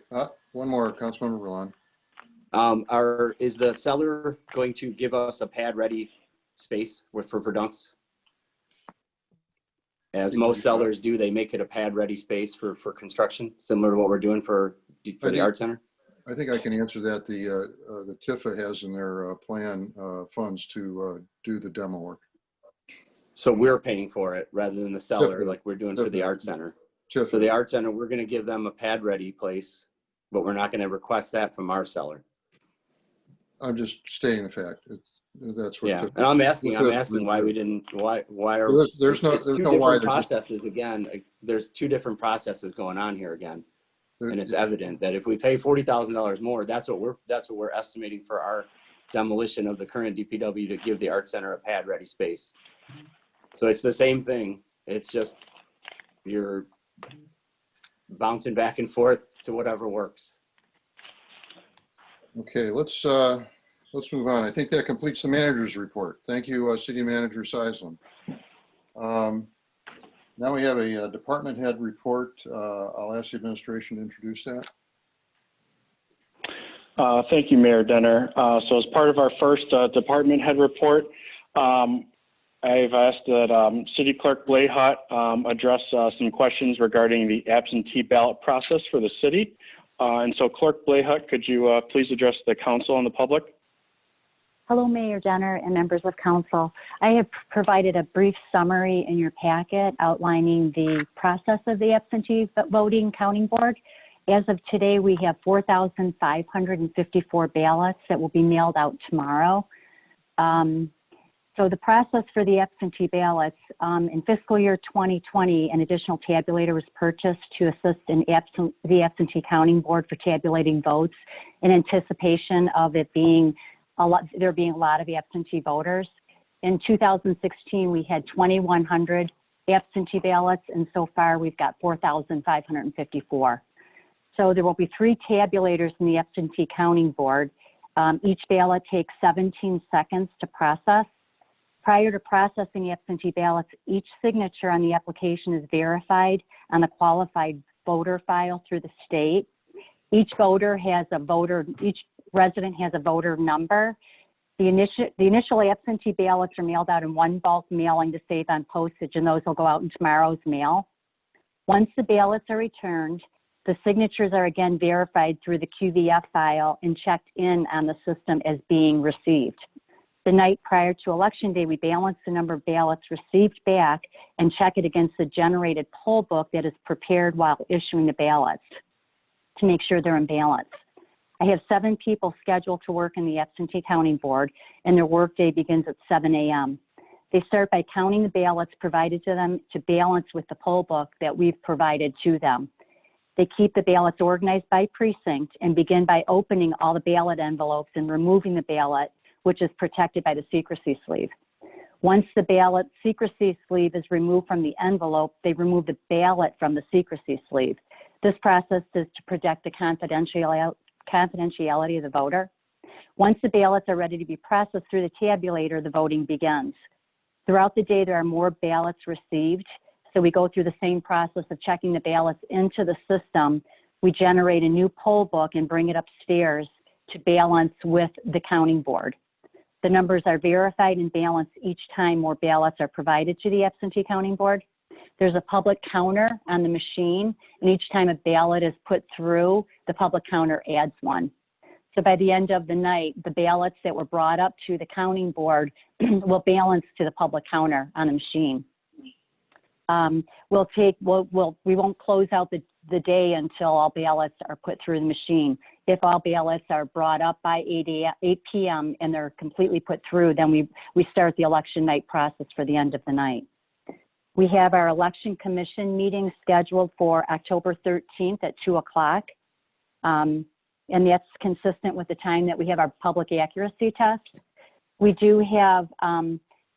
one more, Councilmember Roland. Is the seller going to give us a pad-ready space for dunks? As most sellers do, they make it a pad-ready space for construction, similar to what we're doing for the Art Center. I think I can answer that. The TIFA has in their plan funds to do the demo work. So we're paying for it rather than the seller, TIFA. like we're doing for the Art Center. TIFA. So the Art Center, we're going to give them a pad-ready place, but we're not going to request that from our seller. I'm just stating the fact. That's what. Yeah, and I'm asking why we didn't. Why are there's no why. Processes again. There's two different processes going on here again, and it's evident that if we pay $40,000 more, that's what we're estimating for our demolition of the current DPW to give the Art Center a pad-ready space. So it's the same thing. It's just you're bouncing back and forth to whatever works. Okay, let's move on. I think that completes the manager's report. Thank you, City Manager Seisland. Now we have a department head report. I'll ask the administration to introduce that. Thank you, Mayor Denner. So as part of our first department head report, I've asked that City Clerk Blayhut address some questions regarding the absentee ballot process for the city. And so Clerk Blayhut, could you please address the council and the public? Hello, Mayor Denner and members of council. I have provided a brief summary in your packet outlining the process of the absentee voting counting board. As of today, we have 4,554 ballots that will be mailed out tomorrow. So the process for the absentee ballots, in fiscal year 2020, an additional tabulator was purchased to assist in the absentee counting board for tabulating votes in anticipation of it being there being a lot of absentee voters. In 2016, we had 2,100 absentee ballots, and so far we've got 4,554. So there will be 3 tabulators in the absentee counting board. Each ballot takes 17 seconds to process. Prior to processing the absentee ballots, each signature on the application is verified on the qualified voter file through the state. Each resident has a voter number. The initial absentee ballots are mailed out in one bulk mailing to save on postage, and those will go out in tomorrow's mail. Once the ballots are returned, the signatures are again verified through the QVF file and checked in on the system as being received. The night prior to Election Day, we balance the number of ballots received back and check it against the generated poll book that is prepared while issuing the ballots to make sure they're in balance. I have 7 people scheduled to work in the absentee counting board, and their workday begins at 7 a.m. They start by counting the ballots provided to them to balance with the poll book that we've provided to them. They keep the ballots organized by precinct and begin by opening all the ballot envelopes and removing the ballot, which is protected by the secrecy sleeve. Once the ballot secrecy sleeve is removed from the envelope, they remove the ballot from the secrecy sleeve. This process is to protect the confidentiality of the voter. Once the ballots are ready to be processed through the tabulator, the voting begins. Throughout the day, there are more ballots received. So we go through the same process of checking the ballots into the system. We generate a new poll book and bring it upstairs to balance with the counting board. The numbers are verified and balanced each time more ballots are provided to the absentee counting board. There's a public counter on the machine, and each time a ballot is put through, the public counter adds one. So by the end of the night, the ballots that were brought up to the counting board will balance to the public counter on the machine. We won't close out the day until all ballots are put through the machine. If all ballots are brought up by 8 p.m. and they're completely put through, then we start the election night process for the end of the night. We have our election commission meeting scheduled for October 13th at 2 o'clock. And that's consistent with the time that we have our public accuracy test. We do have,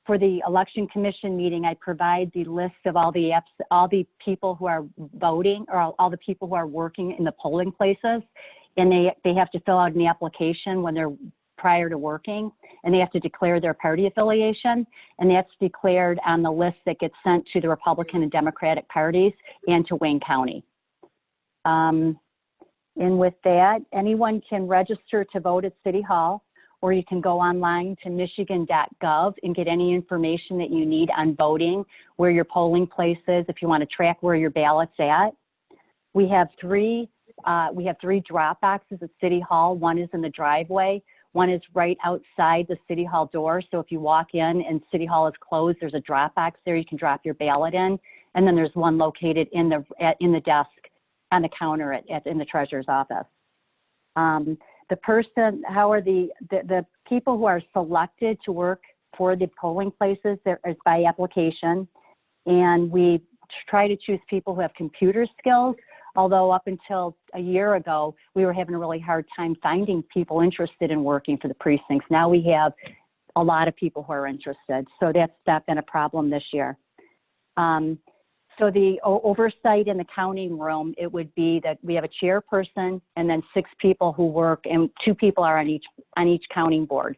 for the election commission meeting, I provide the list of all the people who are voting, or all the people who are working in the polling places. And they have to fill out an application when they're prior to working, and they have to declare their party affiliation, and that's declared on the list that gets sent to the Republican and Democratic parties and to Wayne County. And with that, anyone can register to vote at City Hall, or you can go online to michigan.gov and get any information that you need on voting, where your polling place is, if you want to track where your ballot's at. We have three drop boxes at City Hall. One is in the driveway. One is right outside the City Hall door. So if you walk in and City Hall is closed, there's a drop box there you can drop your ballot in. And then there's one located in the desk on the counter in the treasurer's office. The people who are selected to work for the polling places, there is by application. And we try to choose people who have computer skills. Although up until a year ago, we were having a really hard time finding people interested in working for the precincts. Now we have a lot of people who are interested. So that's not been a problem this year. So the oversight in the counting room, it would be that we have a chairperson and then 6 people who work, and 2 people are on each counting board.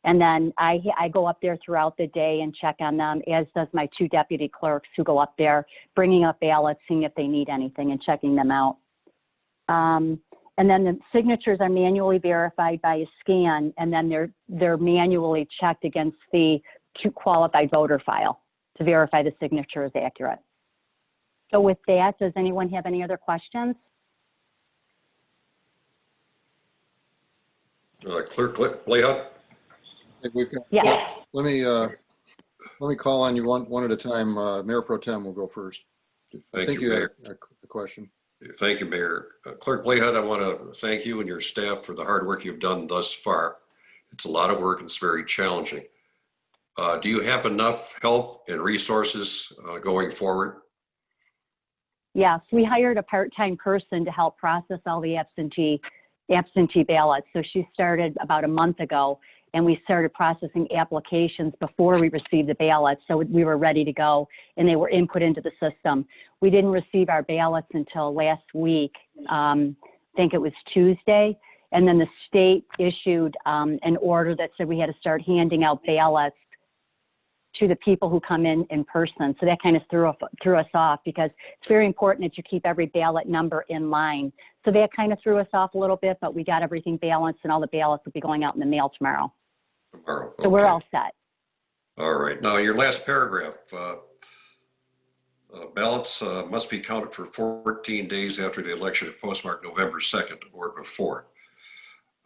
And then I go up there throughout the day and check on them, as does my 2 deputy clerks who go up there, bringing up ballots, seeing if they need anything and checking them out. And then the signatures are manually verified by a scan, and then they're manually checked against the qualified voter file to verify the signature is accurate. So with that, does anyone have any other questions? Clerk Blayhut? Yes. Let me call on you one at a time. Mayor Pro Tem will go first. I think you had a question. Thank you, Mayor. Clerk Blayhut, I want to thank you and your staff for the hard work you've done thus far. It's a lot of work and it's very challenging. Do you have enough help and resources going forward? Yes, we hired a part-time person to help process all the absentee ballots. So she started about a month ago, and we started processing applications before we received the ballots. So we were ready to go, and they were input into the system. We didn't receive our ballots until last week. I think it was Tuesday. And then the state issued an order that said we had to start handing out ballots to the people who come in person. So that kind of threw us off, because it's very important that you keep every ballot number in line. So that kind of threw us off a little bit, but we got everything balanced, and all the ballots will be going out in the mail tomorrow. Tomorrow. Okay. So we're all set. All right. Now, your last paragraph, ballots must be counted for 14 days after the election if postmarked November 2nd or before.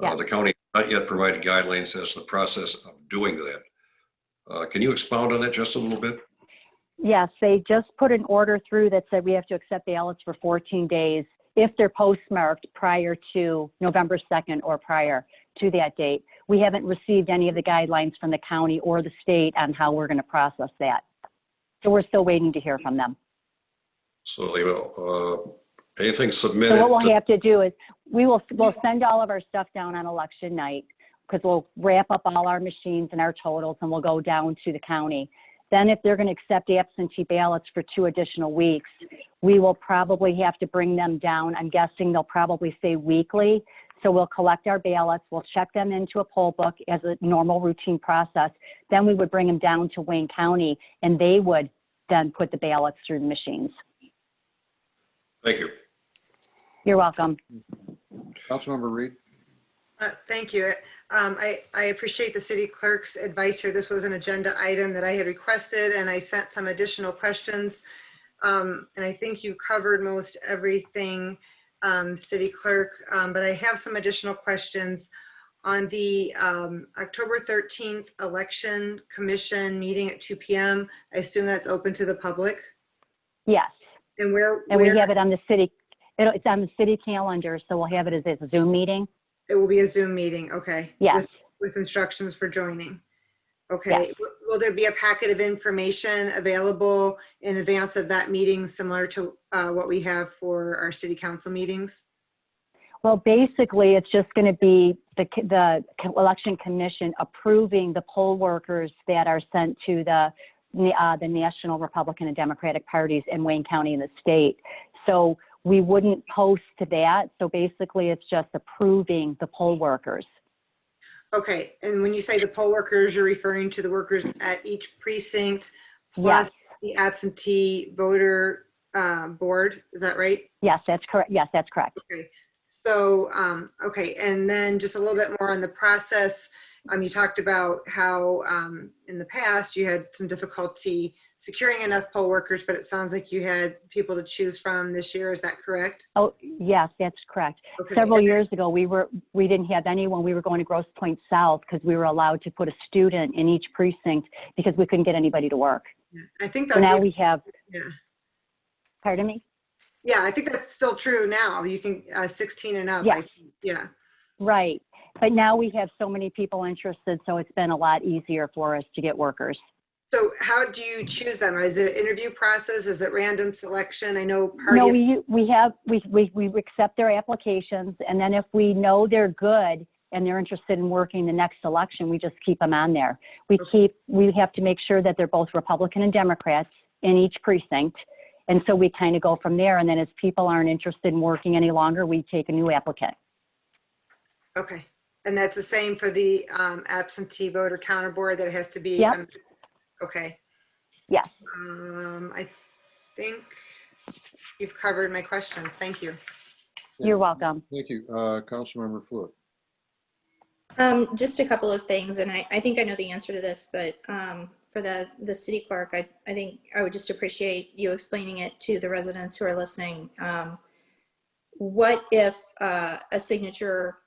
Yeah. The county has not yet provided guidelines as to the process of doing that. Can you expound on that just a little bit? Yes, they just put an order through that said we have to accept ballots for 14 days if they're postmarked prior to November 2nd or prior to that date. We haven't received any of the guidelines from the county or the state on how we're going to process that. So we're still waiting to hear from them. So they will, anything submitted? So what we'll have to do is we'll send all of our stuff down on election night, because we'll wrap up all our machines and our totals, and we'll go down to the county. Then if they're going to accept absentee ballots for 2 additional weeks, we will probably have to bring them down. I'm guessing they'll probably say weekly. So we'll collect our ballots, we'll check them into a poll book as a normal routine process. Then we would bring them down to Wayne County, and they would then put the ballots through the machines. Thank you. You're welcome. Councilmember Reed. Thank you. I appreciate the city clerk's advice here. This was an agenda item that I had requested, and I sent some additional questions. And I think you covered most everything, city clerk, but I have some additional questions on the October 13th election commission meeting at 2 p.m. I assume that's open to the public. Yes. And where we have it on the city, it's on the city calendar, so we'll have it as a Zoom meeting. It will be a Zoom meeting, okay. Yes. With instructions for joining. Okay. Yes. Will there be a packet of information available in advance of that meeting, similar to what we have for our city council meetings? Well, basically, it's just going to be the election commission approving the poll workers that are sent to the national Republican and Democratic parties in Wayne County and the state. So we wouldn't post to that. So basically, it's just approving the poll workers. Okay. And when you say the poll workers, you're referring to the workers at each precinct plus Yes. the absentee voter board. Is that right? Yes, that's correct. Yes, that's correct. Okay. So, okay. And then just a little bit more on the process. You talked about how in the past you had some difficulty securing enough poll workers, but it sounds like you had people to choose from this year. Is that correct? Oh, yes, that's correct. Okay. Several years ago, we didn't have anyone. We were going to Grosse Pointe South because we were allowed to put a student in each precinct because we couldn't get anybody to work. Yeah, I think So that's now we have, yeah. pardon me? Yeah, I think that's still true now. You can 16 and up. Yes. Yeah. Right. But now we have so many people interested, so it's been a lot easier for us to get workers. So how do you choose them? Is it an interview process? Is it random selection? I know No, we accept their applications, and then if we know they're good and they're interested in working the next election, we just keep them on there. We have to make sure that they're both Republican and Democrats in each precinct. And so we kind of go from there. And then as people aren't interested in working any longer, we take a new applicant. Okay. And that's the same for the absentee voter counter board, that it has to be. Yep. Okay. Yes. I think you've covered my questions. Thank you. You're welcome. Thank you. Councilmember Fluid. Just a couple of things, and I think I know the answer to this, but for the city clerk, I think I would just appreciate you explaining it to the residents who are listening. What if a signature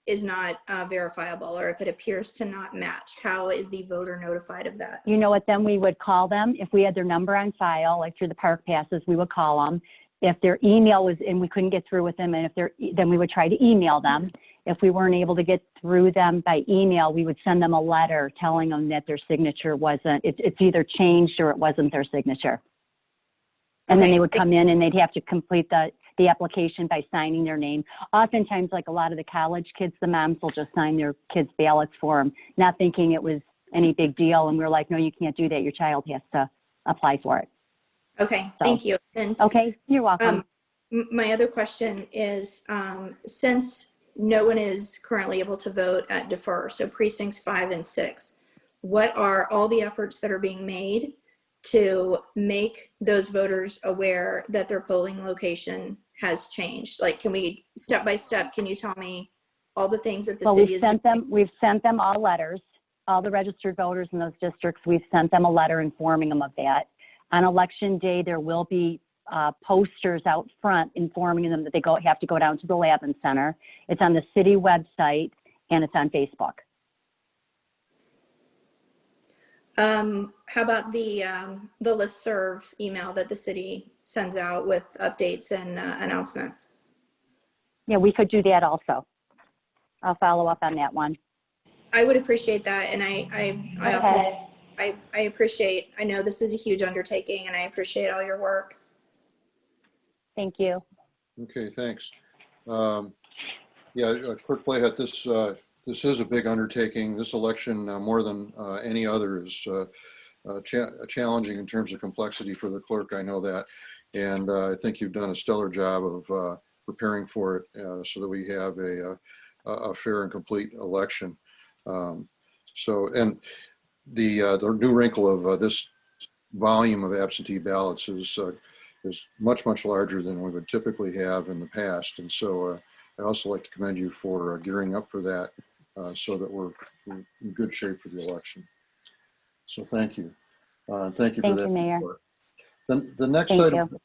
is not verifiable, or if it appears to not match? How is the voter notified of that? You know what, then we would call them. If we had their number on file, like through the park passes, we would call them. If their email was in, we couldn't get through with them, and then we would try to email them. If we weren't able to get through them by email, we would send them a letter telling them that their signature wasn't, it's either changed or it wasn't their signature. And then they would come in and they'd have to complete the application by signing their name. Oftentimes, like a lot of the college kids, the moms will just sign their kids' ballots for them, not thinking it was any big deal. And we're like, no, you can't do that. Your child has to apply for it. Okay, thank you. And okay, you're welcome. My other question is, since no one is currently able to vote at defer, so precincts 5 and 6, what are all the efforts that are being made to make those voters aware that their polling location has changed? Like, can we, step by step, can you tell me all the things that the city is doing? We've sent them all letters, all the registered voters in those districts. We've sent them a letter informing them of that. On election day, there will be posters out front informing them that they have to go down to the Lab-in Center. It's on the city website and it's on Facebook. How about the listserv email that the city sends out with updates and announcements? Yeah, we could do that also. I'll follow up on that one. I would appreciate that, and I also I appreciate. I know this is a huge undertaking, and I appreciate all your work. Thank you. Okay, thanks. Yeah, Clerk Playhat, this is a big undertaking. This election, more than any other, is challenging in terms of complexity for the clerk. I know that. And I think you've done a stellar job of preparing for it so that we have a fair and complete election. And the new wrinkle of this volume of absentee ballots is much, much larger than we would typically have in the past. And so I also like to commend you for gearing up for that so that we're in good shape for the election. So thank you. Thank you for that. Thank you, Mayor. report. The next Thank item. you.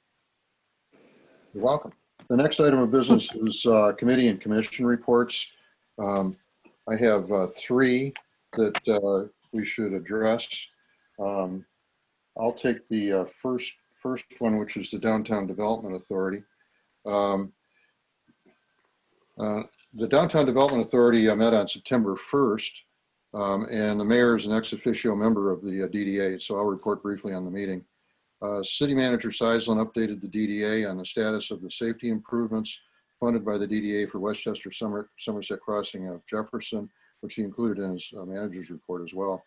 You're welcome. The next item of business is committee and commission reports. I have three that we should address. I'll take the first one, which is the Downtown Development Authority. The Downtown Development Authority met on September 1st, and the mayor is an ex officio member of the DDA, so I'll report briefly on the meeting. City Manager Seisland updated the DDA on the status of the safety improvements funded by the DDA for Westchester Somerset Crossing of Jefferson, which he included in his manager's report as well.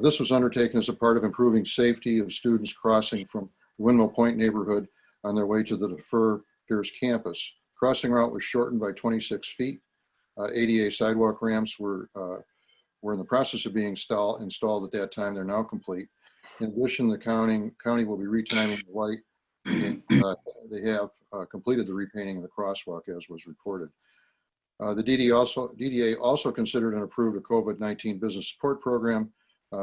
This was undertaken as a part of improving safety of students crossing from the Windmill Point neighborhood on their way to the Defer Pierce campus. Crossing route was shortened by 26 feet. ADA sidewalk ramps were in the process of being installed at that time. They're now complete. In addition, the county will be retiming the light. And, they have completed the repainting of the crosswalk as was reported. The DDA also considered and approved a COVID-19 business support program.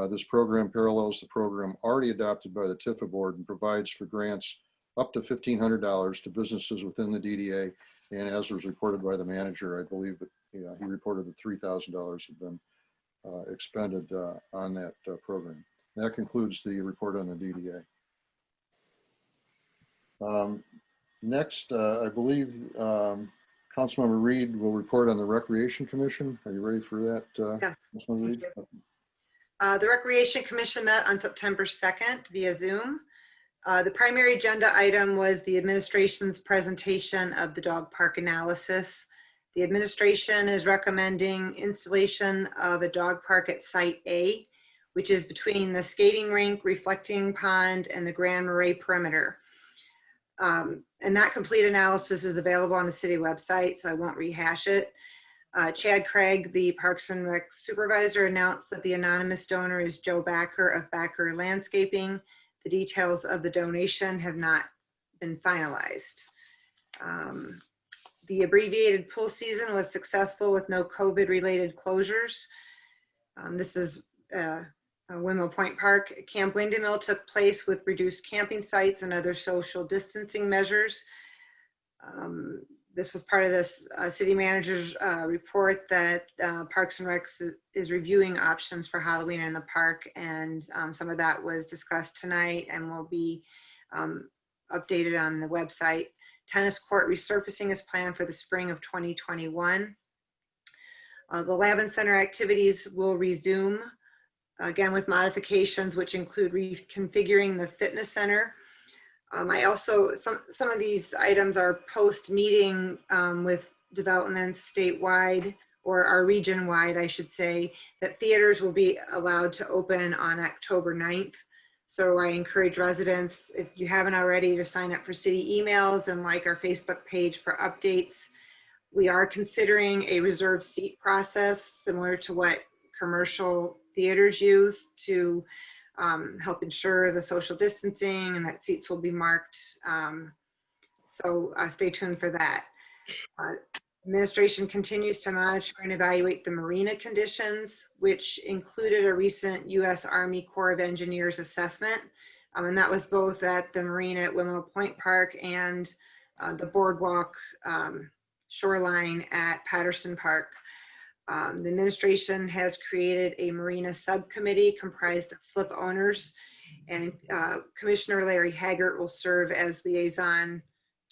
This program parallels the program already adopted by the TIFA board and provides for grants up to $1,500 to businesses within the DDA. And as was reported by the manager, I believe that he reported that $3,000 had been expended on that program. That concludes the report on the DDA. Next, I believe Councilmember Reed will report on the Recreation Commission. Are you ready for that, Yeah. Councilmember Reed? The Recreation Commission met on September 2nd via Zoom. The primary agenda item was the administration's presentation of the dog park analysis. The administration is recommending installation of a dog park at Site A, which is between the skating rink, reflecting pond, and the Grand Marais perimeter. And that complete analysis is available on the city website, so I won't rehash it. Chad Craig, the Parks and Rec supervisor, announced that the anonymous donor is Joe Backer of Backer Landscaping. The details of the donation have not been finalized. The abbreviated pool season was successful with no COVID-related closures. This is Windmill Point Park. Camp Windmill took place with reduced camping sites and other social distancing measures. This was part of this city manager's report that Parks and Rec is reviewing options for Halloween in the park, and some of that was discussed tonight and will be updated on the website. Tennis court resurfacing is planned for the spring of 2021. The Lab and Center activities will resume, again with modifications which include reconfiguring the fitness center. I also, some of these items are post-meeting with developments statewide, or our region-wide, I should say, that theaters will be allowed to open on October 9th. So I encourage residents, if you haven't already, to sign up for city emails and like our Facebook page for updates. We are considering a reserved seat process similar to what commercial theaters use to help ensure the social distancing and that seats will be marked. So stay tuned for that. Administration continues to monitor and evaluate the marina conditions, which included a recent U.S. Army Corps of Engineers assessment. And that was both at the marina at Windmill Point Park and the boardwalk shoreline at Patterson Park. The administration has created a marina subcommittee comprised of slip owners, and Commissioner Larry Haggart will serve as liaison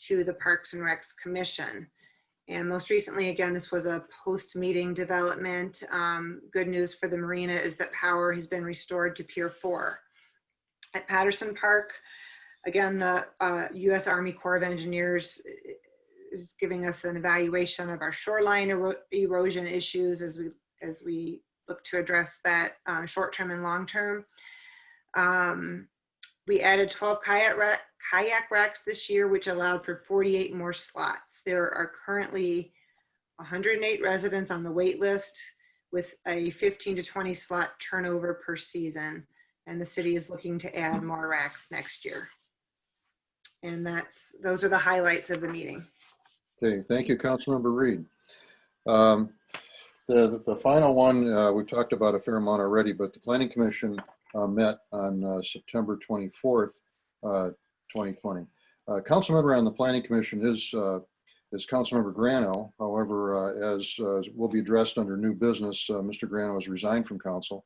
to the Parks and Recs Commission. And most recently, again, this was a post-meeting development. Good news for the marina is that power has been restored to Pier 4. At Patterson Park, again, the U.S. Army Corps of Engineers is giving us an evaluation of our shoreline erosion issues as we look to address that short-term and long-term. We added 12 kayak racks this year, which allowed for 48 more slots. There are currently 108 residents on the wait list with a 15 to 20 slot turnover per season. And the city is looking to add more racks next year. And those are the highlights of the meeting. Okay, thank you, Councilmember Reed. The final one, we've talked about a fair amount already, but the Planning Commission met on September 24th, 2020. Council member on the Planning Commission is Councilmember Grano. However, as will be addressed under new business, Mr. Grano has resigned from council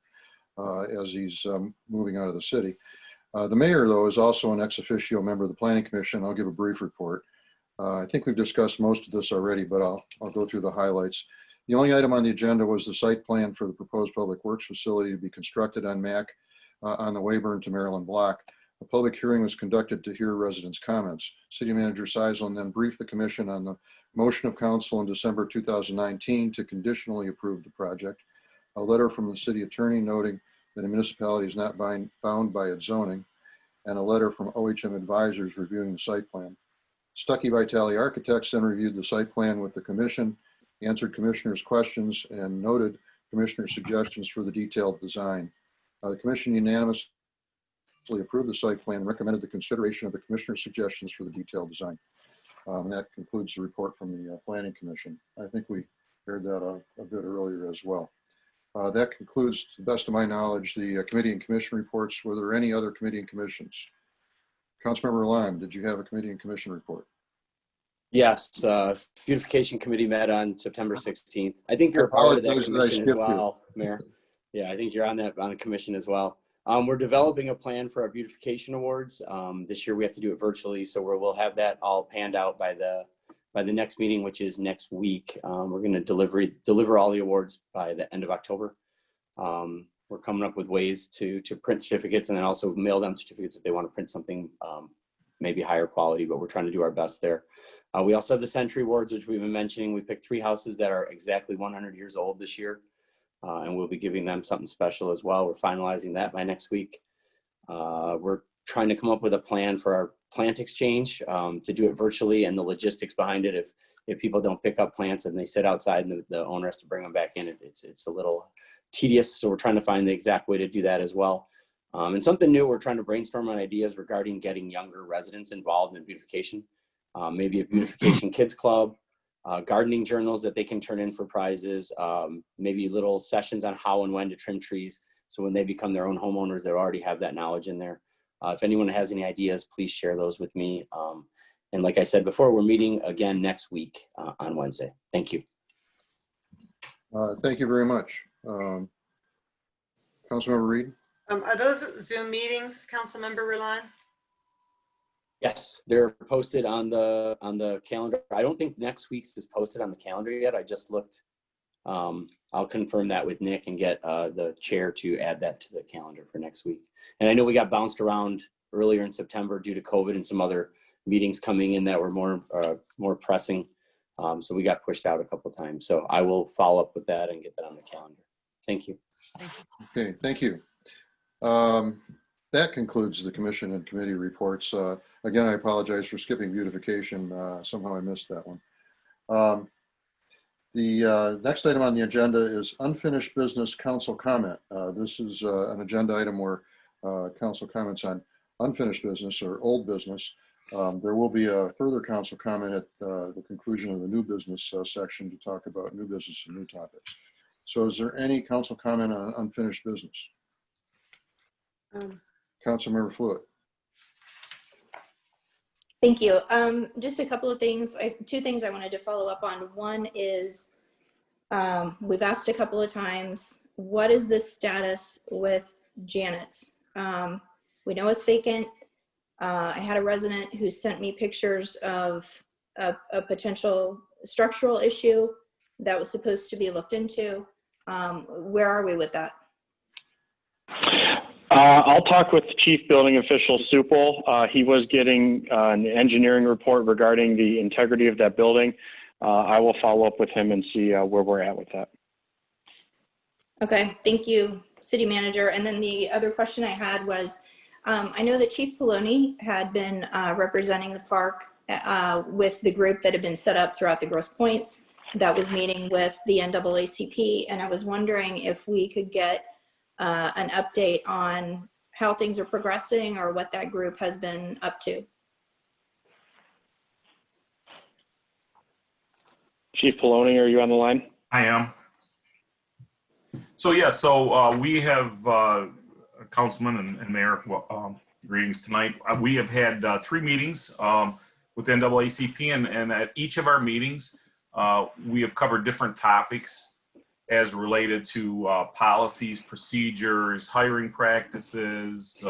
as he's moving out of the city. The mayor, though, is also an ex officio member of the Planning Commission. I'll give a brief report. I think we've discussed most of this already, but I'll go through the highlights. The only item on the agenda was the site plan for the proposed public works facility to be constructed on MAC on the Weyburn to Maryland block. A public hearing was conducted to hear residents' comments. City Manager Seisland then briefed the commission on the motion of council in December 2019 to conditionally approve the project. A letter from the city attorney noting that a municipality is not bound by its zoning, and a letter from OHM advisors reviewing the site plan. Stuckey Vitale Architects then reviewed the site plan with the commission, answered commissioners' questions, and noted commissioners' suggestions for the detailed design. The commission unanimously approved the site plan and recommended the consideration of the commissioners' suggestions for the detailed design. That concludes the report from the Planning Commission. I think we heard that a bit earlier as well. That concludes, to the best of my knowledge, the committee and commission reports. Were there any other committee and commissions? Councilmember Lime, did you have a committee and commission report? Yes, Beautification Committee met on September 16th. I think you're a part of that commission as well, Mayor. Yeah, I think you're on the commission as well. We're developing a plan for our beautification awards. This year we have to do it virtually, so we'll have that all panned out by the next meeting, which is next week. We're going to deliver all the awards by the end of October. We're coming up with ways to print certificates and then also mail them certificates if they want to print something maybe higher quality, but we're trying to do our best there. We also have the Century Awards, which we've been mentioning. We picked 3 houses that are exactly 100 years old this year, and we'll be giving them something special as well. We're finalizing that by next week. We're trying to come up with a plan for our plant exchange to do it virtually, and the logistics behind it. If people don't pick up plants and they sit outside and the owner has to bring them back in, it's a little tedious. So we're trying to find the exact way to do that as well. And something new, we're trying to brainstorm on ideas regarding getting younger residents involved in beautification. Maybe a beautification kids club, gardening journals that they can turn in for prizes, maybe little sessions on how and when to trim trees. So when they become their own homeowners, they already have that knowledge in there. If anyone has any ideas, please share those with me. And like I said before, we're meeting again next week on Wednesday. Thank you. Thank you very much. Councilmember Reed? Are those Zoom meetings, Councilmember Roulon? Yes, they're posted on the calendar. I don't think next week's is posted on the calendar yet. I just looked. I'll confirm that with Nick and get the chair to add that to the calendar for next week. And I know we got bounced around earlier in September due to COVID and some other meetings coming in that were more pressing. So we got pushed out a couple of times. So I will follow up with that and get that on the calendar. Thank you. Okay, thank you. That concludes the commission and committee reports. Again, I apologize for skipping beautification. Somehow I missed that one. The next item on the agenda is unfinished business council comment. This is an agenda item where council comments on unfinished business or old business. There will be a further council comment at the conclusion of the new business section to talk about new business and new topics. So is there any council comment on unfinished business? Councilmember Fluid. Thank you. Just a couple of things, 2 things I wanted to follow up on. One is we've asked a couple of times, what is the status with Janet's? We know it's vacant. I had a resident who sent me pictures of a potential structural issue that was supposed to be looked into. Where are we with that? I'll talk with Chief Building Official Supel. He was getting an engineering report regarding the integrity of that building. I will follow up with him and see where we're at with that. Okay, thank you, City Manager. And then the other question I had was, I know that Chief Poloni had been representing the park with the group that had been set up throughout the Grosse Pointes that was meeting with the NAACP, and I was wondering if we could get an update on how things are progressing or what that group has been up to. Chief Poloni, are you on the line? I am. So we have Councilman and Mayor. Greetings tonight. We have had 3 meetings with NAACP, and at each of our meetings, we have covered different topics as related to policies, procedures, hiring practices,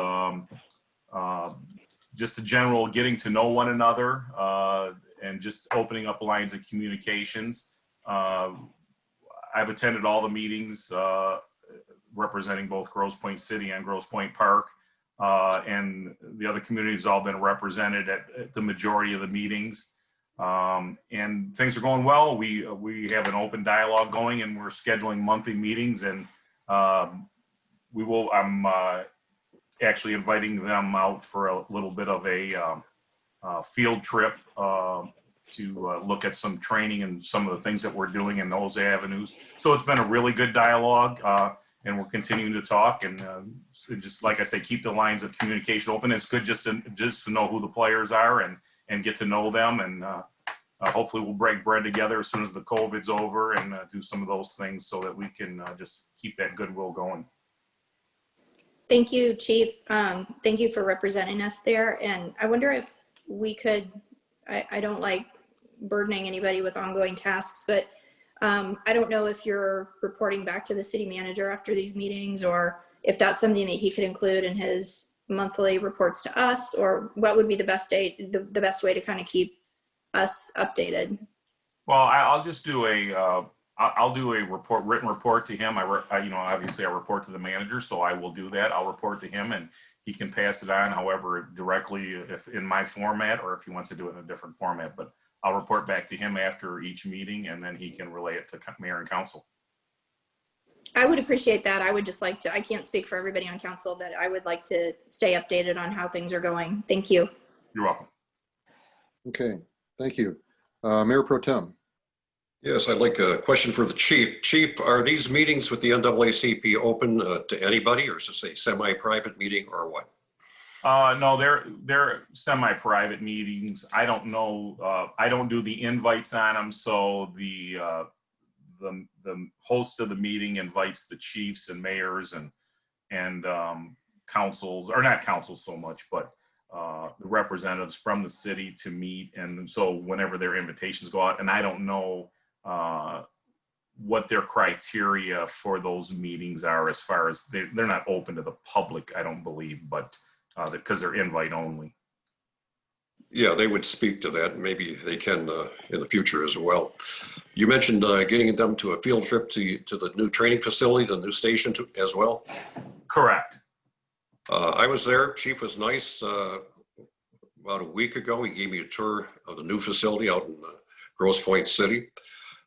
just a general getting to know one another, and just opening up lines of communications. I've attended all the meetings representing both Grosse Pointe City and Grosse Pointe Park, and the other communities all been represented at the majority of the meetings. And things are going well. We have an open dialogue going, and we're scheduling monthly meetings, and I'm actually inviting them out for a little bit of a field trip to look at some training and some of the things that we're doing in those avenues. So it's been a really good dialogue, and we're continuing to talk, and just like I say, keep the lines of communication open. It's good just to know who the players are and get to know them, and hopefully we'll break bread together as soon as the COVID's over and do some of those things so that we can just keep that goodwill going. Thank you, Chief. Thank you for representing us there. And I wonder if we could, I don't like burdening anybody with ongoing tasks, but I don't know if you're reporting back to the city manager after these meetings, or if that's something that he could include in his monthly reports to us, or what would be the best way to kind of keep us updated. Well, I'll just do I'll do a written report to him. Obviously I report to the manager, so I will do that. I'll report to him, and he can pass it on, however, directly, if in my format, or if he wants to do it in a different format. But I'll report back to him after each meeting, and then he can relay it to mayor and council. I would appreciate that. I would just like to, I can't speak for everybody on council, but I would like to stay updated on how things are going. Thank you. You're welcome. Okay, thank you. Mayor Pro Tem. Yes, I'd like a question for the chief. Chief, are these meetings with the NAACP open to anybody, or is this a semi-private meeting, or what? No, they're semi-private meetings. I don't know. I don't do the invites on them, so the host of the meeting invites the chiefs and mayors and councils, or not councils so much, but the representatives from the city to meet. And so whenever their invitations go out, and I don't know what their criteria for those meetings are, as far as they're not open to the public, I don't believe, but because they're invite only. Yeah, they would speak to that. Maybe they can in the future as well. You mentioned getting them to a field trip to the new training facility, the new station as well. Correct. I was there. Chief was nice. About a week ago, he gave me a tour of the new facility out in Grosse Pointe City.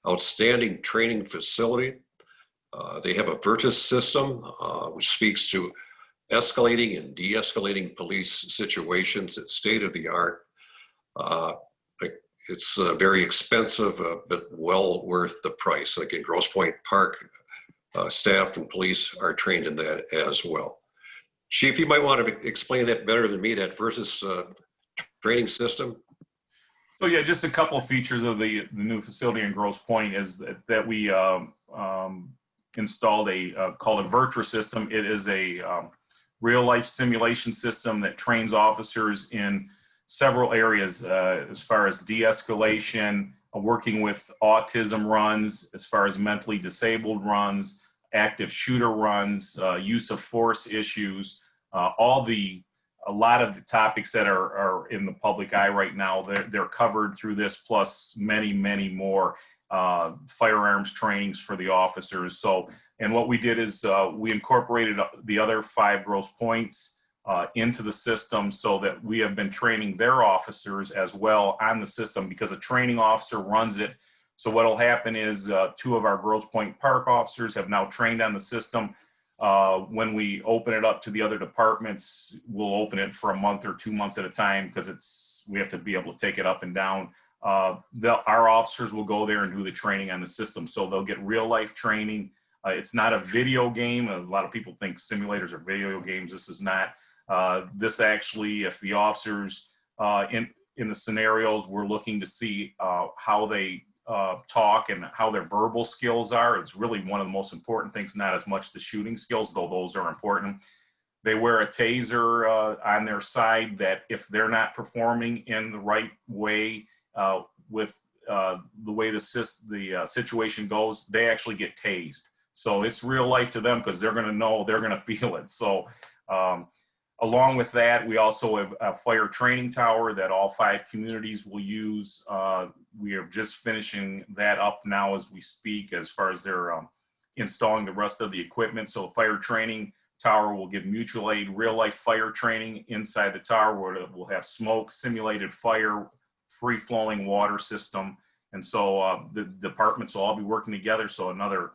Outstanding training facility. They have a Virtus system, which speaks to escalating and de-escalating police situations. It's state of the art. It's very expensive, but well worth the price. Like in Grosse Pointe Park, staff and police are trained in that as well. Chief, you might want to explain that better than me, that Virtus training system. So yeah, just a couple of features of the new facility in Grosse Pointe is that we installed called a Virtus system. It is a real life simulation system that trains officers in several areas, as far as de-escalation, working with autism runs, as far as mentally disabled runs, active shooter runs, use of force issues, a lot of the topics that are in the public eye right now, they're covered through this, plus many, many more firearms trainings for the officers. So, and what we did is we incorporated the other 5 Grosse Pointes into the system, so that we have been training their officers as well on the system, because a training officer runs it. So what will happen is 2 of our Grosse Pointe Park officers have now trained on the system. When we open it up to the other departments, we'll open it for a month or 2 months at a time, because we have to be able to take it up and down. Our officers will go there and do the training on the system, so they'll get real life training. It's not a video game. A lot of people think simulators are video games. This is not. This actually, if the officers in the scenarios, we're looking to see how they talk and how their verbal skills are. It's really one of the most important things, not as much the shooting skills, though those are important. They wear a taser on their side that if they're not performing in the right way with the way the situation goes, they actually get tased. So it's real life to them because they're going to know, they're going to feel it. So along with that, we also have a fire training tower that all 5 communities will use. We are just finishing that up now as we speak, as far as they're installing the rest of the equipment. So fire training tower will give mutual aid real life fire training inside the tower, where it will have smoke, simulated fire, free flowing water system. And so the departments will all be working together. So another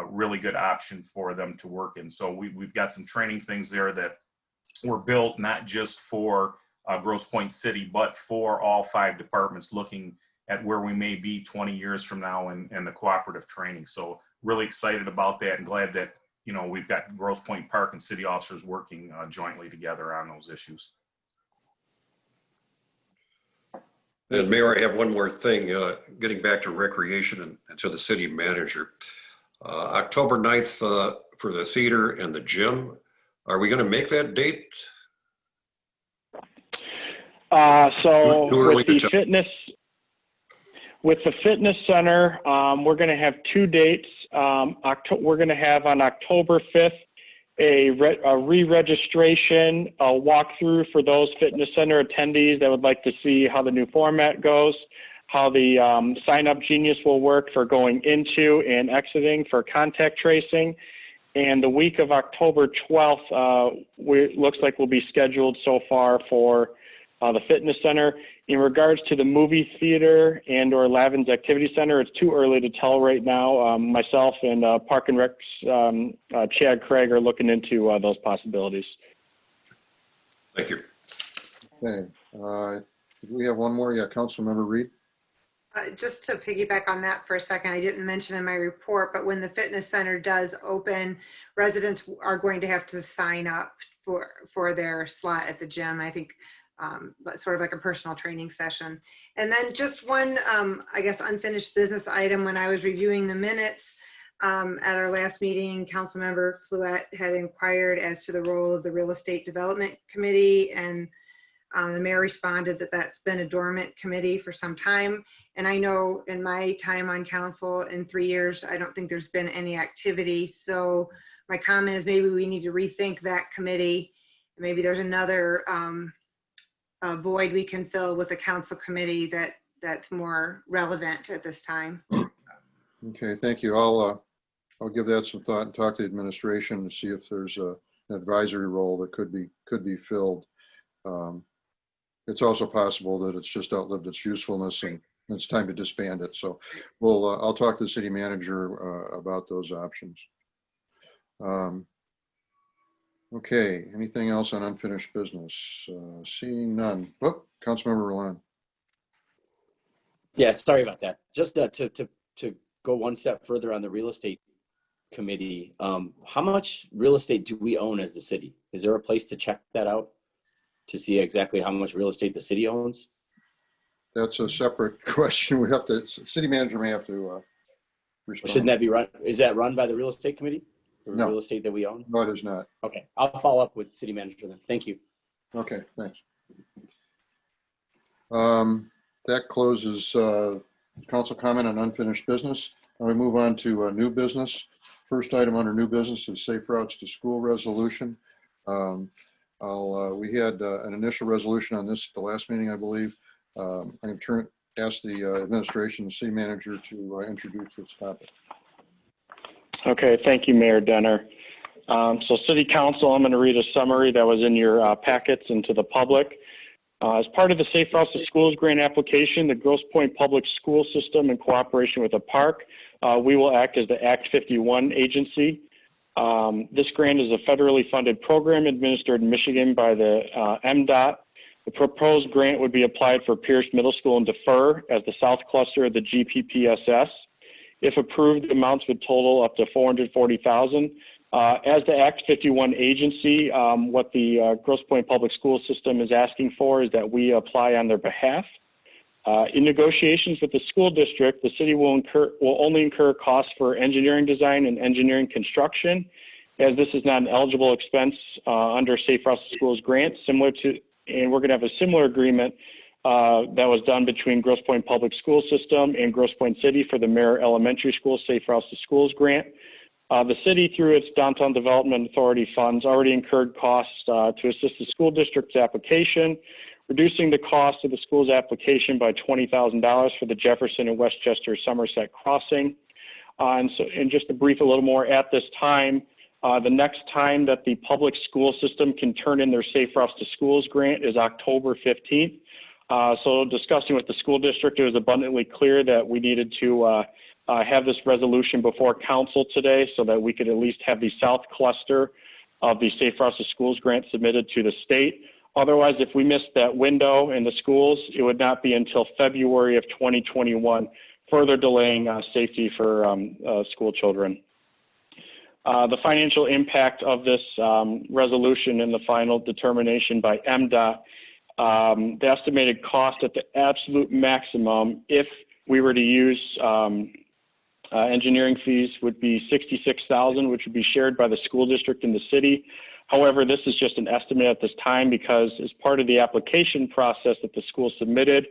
really good option for them to work in. So we've got some training things there that were built not just for Grosse Pointe City, but for all 5 departments, looking at where we may be 20 years from now and the cooperative training. So really excited about that and glad that, you know, we've got Grosse Pointe Park and city officers working jointly together on those issues. And Mayor, I have one more thing, getting back to recreation and to the city manager. October 9th for the theater and the gym. Are we going to make that date? So Too early with to the tell. fitness center, we're going to have 2 dates. We're going to have on October 5th a re-registration, a walkthrough for those fitness center attendees that would like to see how the new format goes, how the Sign Up Genius will work for going into and exiting for contact tracing. And the week of October 12th, looks like we'll be scheduled so far for the fitness center. In regards to the movie theater and or Lavin's Activity Center, it's too early to tell right now. Myself and Park and Rec's Chad Craig are looking into those possibilities. Thank you. Okay. We have one more. Yeah, Councilmember Reed. Just to piggyback on that for a second, I didn't mention in my report, but when the fitness center does open, residents are going to have to sign up for their slot at the gym. I think sort of like a personal training session. And then just one, I guess, unfinished business item. When I was reviewing the minutes at our last meeting, Councilmember Fluette had inquired as to the role of the Real Estate Development Committee, and the mayor responded that that's been a dormant committee for some time. And I know in my time on council in 3 years, I don't think there's been any activity. So my comment is maybe we need to rethink that committee. Maybe there's another void we can fill with a council committee that's more relevant at this time. Okay, thank you. I'll give that some thought and talk to the administration to see if there's an advisory role that could be filled. It's also possible that it's just outlived its usefulness and it's time to disband it. So I'll talk to the city manager about those options. Okay, anything else on unfinished business? Seeing none. Oh, Councilmember Roland. Yeah, sorry about that. Just to go one step further on the real estate committee, how much real estate do we own as the city? Is there a place to check that out to see exactly how much real estate the city owns? That's a separate question. City manager may have to respond. Shouldn't that be run? Is that run by the real estate committee? The No. real estate that we own? No, it is not. Okay, I'll follow up with city manager then. Thank you. Okay, thanks. That closes council comment on unfinished business. Now we move on to new business. First item under new business is Safe Routes to School resolution. We had an initial resolution on this at the last meeting, I believe. I'm going to ask the administration, the city manager, to introduce this topic. Okay, thank you, Mayor Denner. So City Council, I'm going to read a summary that was in your packets and to the public. As part of the Safe Routes to Schools grant application, the Grosse Pointe Public School System, in cooperation with the park, we will act as the Act 51 agency. This grant is a federally funded program administered in Michigan by the MDOT. The proposed grant would be applied for Pierce Middle School and Defer as the south cluster of the GPPSS. If approved, the amounts would total up to $440,000. As the Act 51 agency, what the Grosse Pointe Public School System is asking for is that we apply on their behalf. In negotiations with the school district, the city will only incur costs for engineering design and engineering construction, as this is not an eligible expense under Safe Routes to Schools grant, and we're going to have a similar agreement that was done between Grosse Pointe Public School System and Grosse Pointe City for the Mare Elementary School Safe Routes to Schools grant. The city, through its Downtown Development Authority funds, already incurred costs to assist the school district's application, reducing the cost of the school's application by $20,000 for the Jefferson and Westchester Somerset crossing. And just to brief a little more, at this time, the next time that the public school system can turn in their Safe Routes to Schools grant is October 15th. So discussing with the school district, it was abundantly clear that we needed to have this resolution before council today so that we could at least have the south cluster of the Safe Routes to Schools grant submitted to the state. Otherwise, if we missed that window in the schools, it would not be until February of 2021, further delaying safety for school children. The financial impact of this resolution and the final determination by MDOT, the estimated cost at the absolute maximum, if we were to use engineering fees, would be $66,000, which would be shared by the school district and the city. However, this is just an estimate at this time because as part of the application process that the school submitted,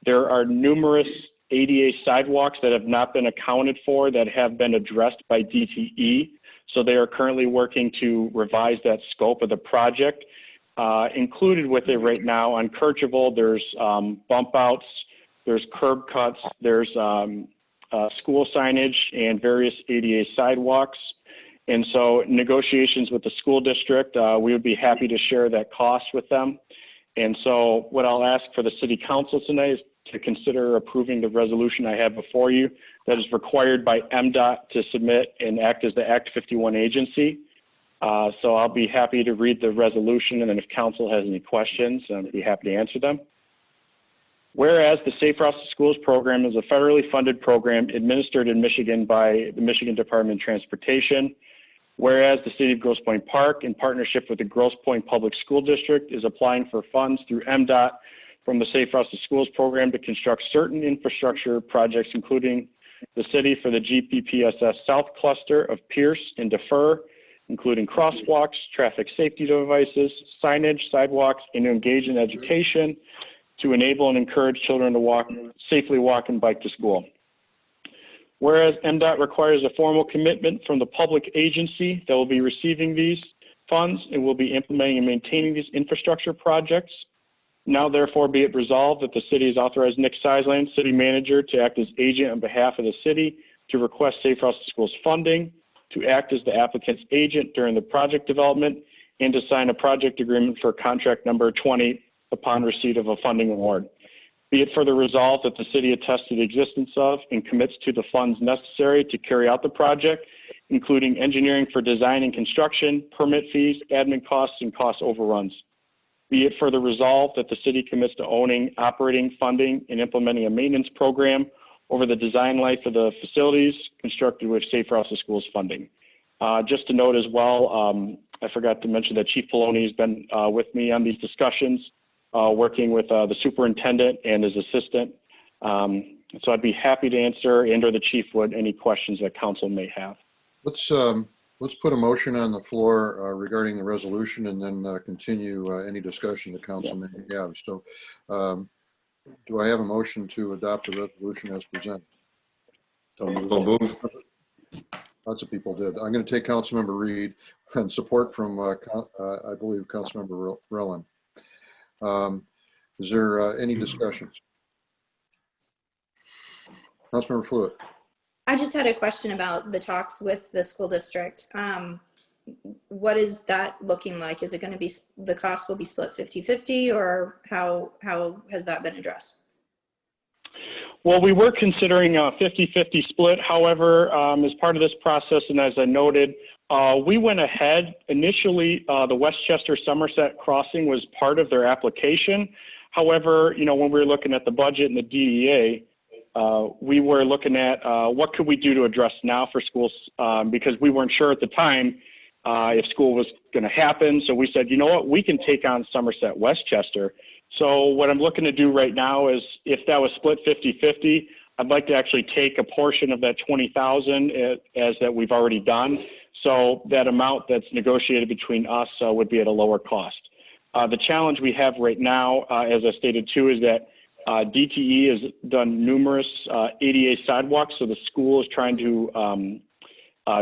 there are numerous ADA sidewalks that have not been accounted for that have been addressed by DTE. So they are currently working to revise that scope of the project. Included with it right now on Kercheval, there's bump outs, there's curb cuts, there's school signage and various ADA sidewalks. And so negotiations with the school district, we would be happy to share that cost with them. And so what I'll ask for the city council tonight is to consider approving the resolution I have before you that is required by MDOT to submit and act as the Act 51 agency. So I'll be happy to read the resolution, and then if council has any questions, I'd be happy to answer them. Whereas the Safe Routes to Schools program is a federally funded program administered in Michigan by the Michigan Department of Transportation. Whereas the City of Grosse Pointe Park, in partnership with the Grosse Pointe Public School District, is applying for funds through MDOT from the Safe Routes to Schools program to construct certain infrastructure projects, including the city for the GPPSS South Cluster of Pierce and Defer, including crosswalks, traffic safety devices, signage, sidewalks, and to engage in education to enable and encourage children to safely walk and bike to school. Whereas MDOT requires a formal commitment from the public agency that will be receiving these funds and will be implementing and maintaining these infrastructure projects. Now, therefore, be it resolved that the city has authorized Nick Seisland, city manager, to act as agent on behalf of the city to request Safe Routes to Schools funding, to act as the applicant's agent during the project development, and to sign a project agreement for contract number 20 upon receipt of a funding award. Be it further resolved that the city attests to the existence of and commits to the funds necessary to carry out the project, including engineering for design and construction, permit fees, admin costs, and cost overruns. Be it further resolved that the city commits to owning, operating, funding, and implementing a maintenance program over the design life of the facilities constructed with Safe Routes to Schools funding. Just to note as well, I forgot to mention that Chief Poloni has been with me on these discussions, working with the superintendent and his assistant. So I'd be happy to answer, and or the chief would, any questions that council may have. Let's put a motion on the floor regarding the resolution, and then continue any discussion the council may have. So do I have a motion to adopt the resolution as presented? So move. Lots of people did. I'm going to take Councilmember Reed and support from, I believe, Councilmember Rellin. Is there any discussion? Councilmember Fluid. I just had a question about the talks with the school district. What is that looking like? Is it going to be, the cost will be split 50-50, or how has that been addressed? Well, we were considering a 50-50 split. However, as part of this process, and as I noted, we went ahead. Initially, the Westchester Somerset crossing was part of their application. However, you know, when we were looking at the budget and the DEA, we were looking at what could we do to address now for schools, because we weren't sure at the time if school was going to happen. So we said, you know what, we can take on Somerset Westchester. So what I'm looking to do right now is, if that was split 50-50, I'd like to actually take a portion of that 20,000 as that we've already done. So that amount that's negotiated between us would be at a lower cost. The challenge we have right now, as I stated too, is that DTE has done numerous ADA sidewalks. So the school is trying to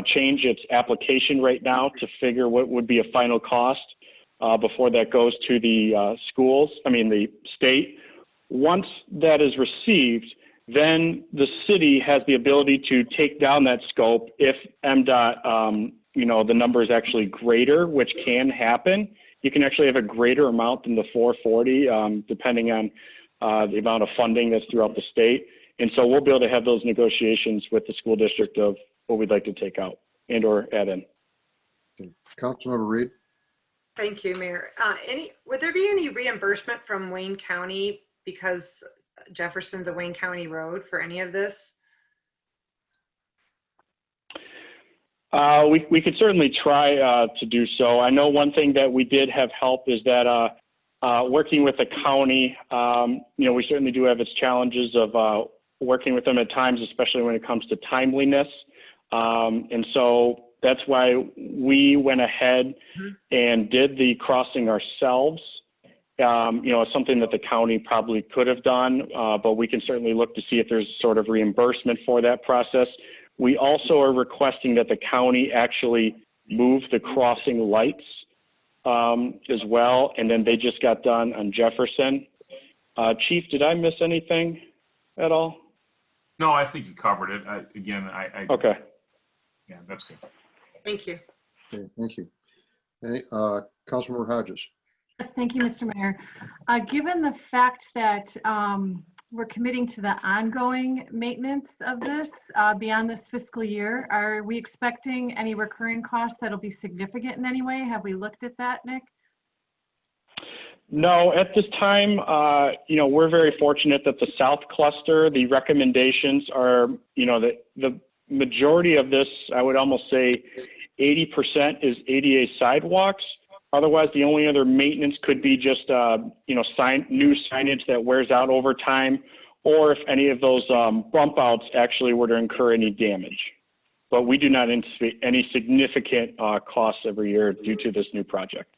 change its application right now to figure what would be a final cost before that goes to the the state. Once that is received, then the city has the ability to take down that scope if MDOT, the number is actually greater, which can happen. You can actually have a greater amount than the 440, depending on the amount of funding that's throughout the state. And so we'll be able to have those negotiations with the school district of what we'd like to take out and or add in. Okay. Councilmember Reed. Thank you, Mayor. Would there be any reimbursement from Wayne County because Jefferson's a Wayne County road for any of this? We could certainly try to do so. I know one thing that we did have help is that working with the county, we certainly do have its challenges of working with them at times, especially when it comes to timeliness. And so that's why we went ahead and did the crossing ourselves. Something that the county probably could have done, but we can certainly look to see if there's sort of reimbursement for that process. We also are requesting that the county actually move the crossing lights as well, and then they just got done on Jefferson. Chief, did I miss anything at all? No, I think you covered it. Okay. Yeah, that's good. Thank you. Okay, thank you. Any, Councilmember Hodges. Yes, thank you, Mr. Mayor. Given the fact that we're committing to the ongoing maintenance of this beyond this fiscal year, are we expecting any recurring costs that'll be significant in any way? Have we looked at that, Nick? No, at this time, we're very fortunate that the South Cluster, the recommendations are, the majority of this, I would almost say 80% is ADA sidewalks. Otherwise, the only other maintenance could be just, new signage that wears out over time, or if any of those bump outs actually were to incur any damage. But we do not anticipate any significant costs every year due to this new project.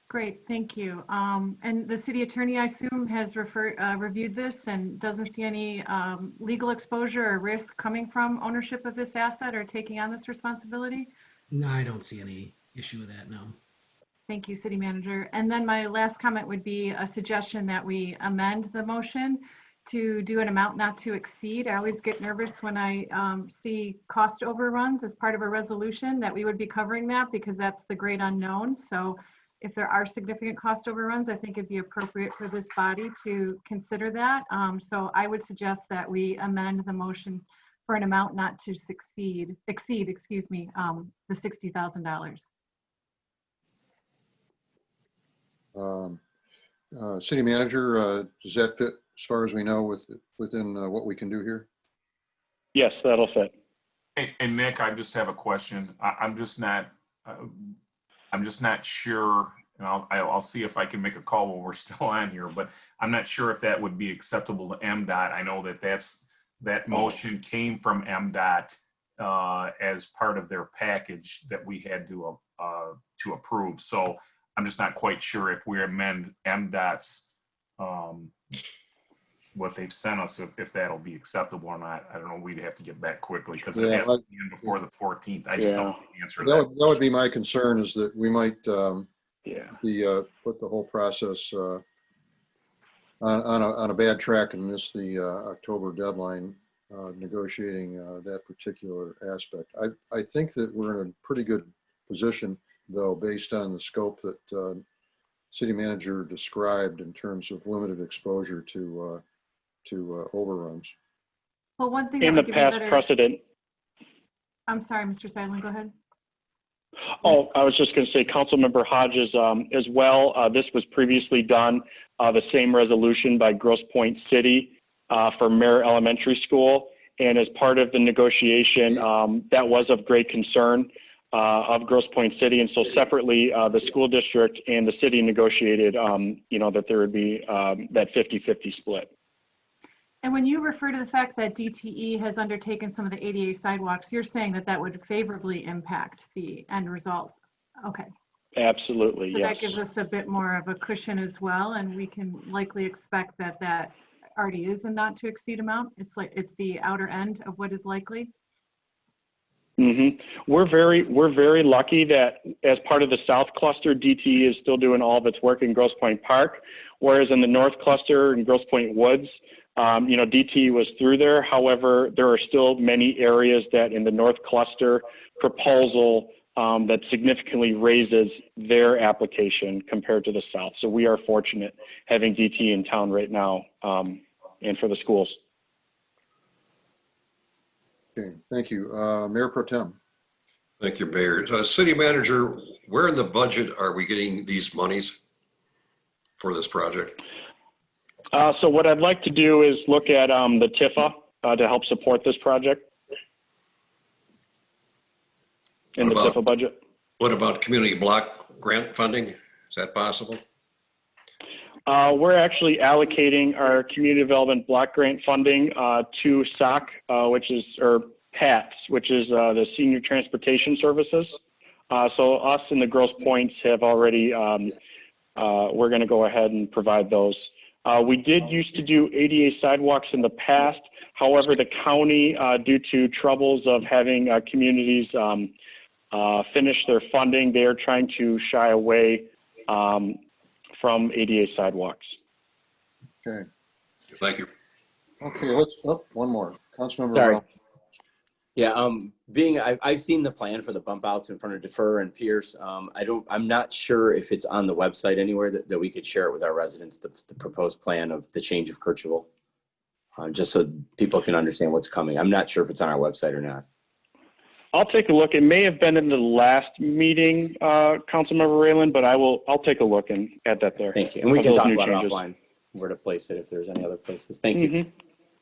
Great, thank you. And the city attorney, I assume, has reviewed this and doesn't see any legal exposure or risk coming from ownership of this asset or taking on this responsibility? No, I don't see any issue with that, no. Thank you, City Manager. And then my last comment would be a suggestion that we amend the motion to do an amount not to exceed. I always get nervous when I see cost overruns as part of a resolution, that we would be covering that because that's the great unknown. So if there are significant cost overruns, I think it'd be appropriate for this body to consider that. So I would suggest that we amend the motion for an amount not to exceed the $60,000. City Manager, does that fit as far as we know within what we can do here? Yes, that'll fit. Hey, Nick, I just have a question. I'm just not sure, and I'll see if I can make a call while we're still on here, but I'm not sure if that would be acceptable to MDOT. I know that motion came from MDOT as part of their package that we had to approve. So I'm just not quite sure if we amend MDOT's what they've sent us, if that'll be acceptable or not. I don't know. We'd have to get back quickly because it has to be in before the 14th. I just don't know the answer to that. That would be my concern, is that we might put the whole process on a bad track and miss the October deadline negotiating that particular aspect. I think that we're in a pretty good position, though, based on the scope that City Manager described in terms of limited exposure to overruns. Well, one thing in the past precedent. I'm sorry, Mr. Seidlin, go ahead. Oh, I was just going to say, Councilmember Hodges as well. This was previously done, the same resolution by Grosse Pointe City for Mare Elementary School. And as part of the negotiation, that was of great concern. of Grosse Pointe City. And so separately, the school district and the city negotiated, that there would be that 50-50 split. And when you refer to the fact that DTE has undertaken some of the ADA sidewalks, you're saying that that would favorably impact the end result. Okay. Absolutely, So yes. that gives us a bit more of a cushion as well, and we can likely expect that that already is a not to exceed amount. It's the outer end of what is likely. We're very lucky that as part of the South Cluster, DTE is still doing all of its work in Grosse Pointe Park, whereas in the North Cluster in Grosse Pointe Woods, DTE was through there. However, there are still many areas that in the North Cluster proposal that significantly raises their application compared to the South. So we are fortunate having DTE in town right now and for the schools. Okay, thank you. Mayor Pro Tem. Thank you, Mayor. City Manager, where in the budget are we getting these monies for this project? So what I'd like to do is look at the TIFA to help support this project in the TIFA budget. What about community block grant funding? Is that possible? We're actually allocating our community development block grant funding to SOC, or PATS, which is the Senior Transportation Services. So us and the Grosse Pointes have already, we're going to go ahead and provide those. We did used to do ADA sidewalks in the past. However, the county, due to troubles of having communities finish their funding, they are trying to shy away from ADA sidewalks. Okay. Thank you. Okay, let's, one more. Councilmember. Sorry. Ralph. Yeah, I've seen the plan for the bump outs in front of Defer and Pierce. I'm not sure if it's on the website anywhere that we could share it with our residents, the proposed plan of the change of Kirchhoff, just so people can understand what's coming. I'm not sure if it's on our website or not. I'll take a look. It may have been in the last meeting, Councilmember Rayland, but I'll take a look and add that there. Thank you. And we can talk about it offline, where to place it if there's any other places. Thank you.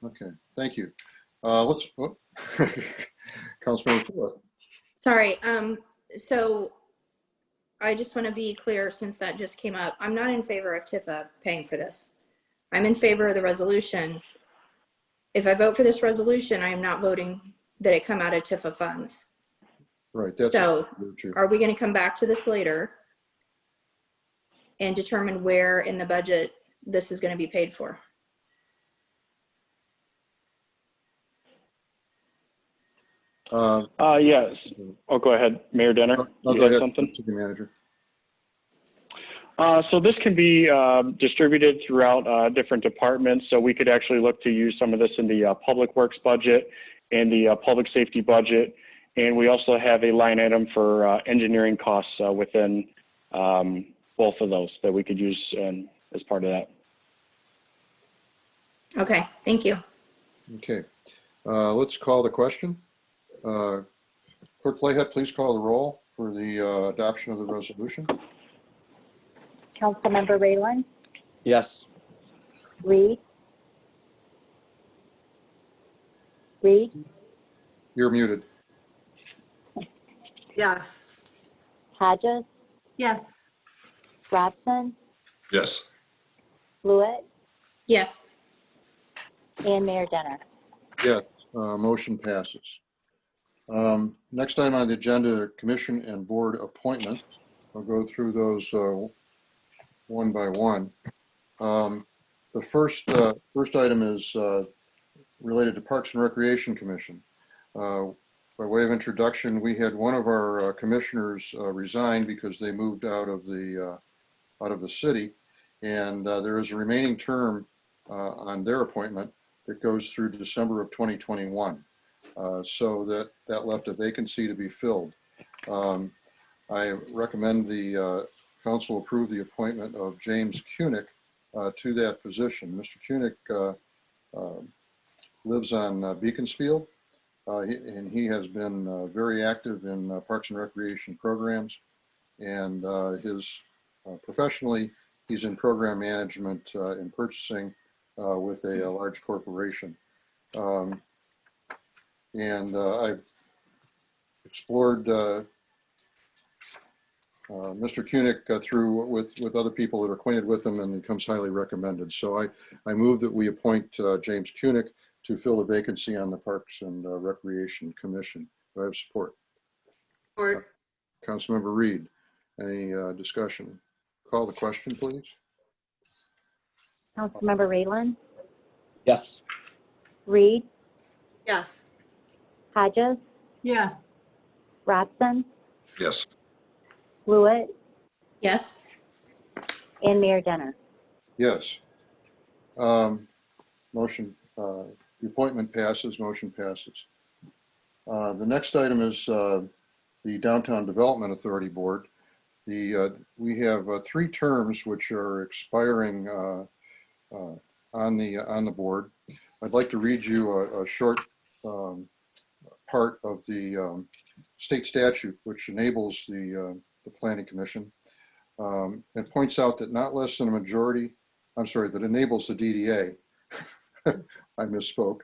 Okay, thank you. Let's, Councilmember Fuller. Sorry. So I just want to be clear, since that just came up, I'm not in favor of TIFA paying for this. I'm in favor of the resolution. If I vote for this resolution, I am not voting that it come out of TIFA funds. Right. That's so are we going to come back to this later and determine where in the budget this is going to be paid for? Yes. Oh, go ahead, Mayor Denner. Go ahead, something? City Manager. So this can be distributed throughout different departments. So we could actually look to use some of this in the public works budget and the public safety budget. And we also have a line item for engineering costs within both of those that we could use as part of that. Okay, thank you. Okay, let's call the question. Clerk Playhead, please call the roll for the adoption of the resolution. Councilmember Rayland? Yes. Reed? Reed? You're muted. Yes. Hodges? Yes. Robson? Yes. Blewett? Yes. And Mayor Denner. Yes, motion passes. Next item on the agenda, commission and board appointments. I'll go through those one by one. The first item is related to Parks and Recreation Commission. By way of introduction, we had one of our commissioners resign because they moved out of the city, and there is a remaining term on their appointment that goes through December of 2021. So that left a vacancy to be filled. I recommend the council approve the appointment of James Kunick to that position. Mr. Kunick lives on Beaconsfield, and he has been very active in Parks and Recreation programs, and professionally, he's in program management and purchasing with a large corporation. And I've explored Mr. Koenig through with other people that are acquainted with him and becomes highly recommended. So I move that we appoint James Koenig to fill the vacancy on the Parks and Recreation Commission. Do I have support? Support. Councilmember Reed, any discussion? Call the question, please. Councilmember Rayland, Yes. Reed, Yes. Hodges, Yes. Robson, Yes. Blewett, Yes. and Mayor Denner. Yes. Motion, the appointment passes, motion passes. The next item is the Downtown Development Authority Board. We have 3 terms which are expiring on the board. I'd like to read you a short part of the state statute which enables the Planning Commission. It points out that not less than a majority, that enables the DDA. I misspoke.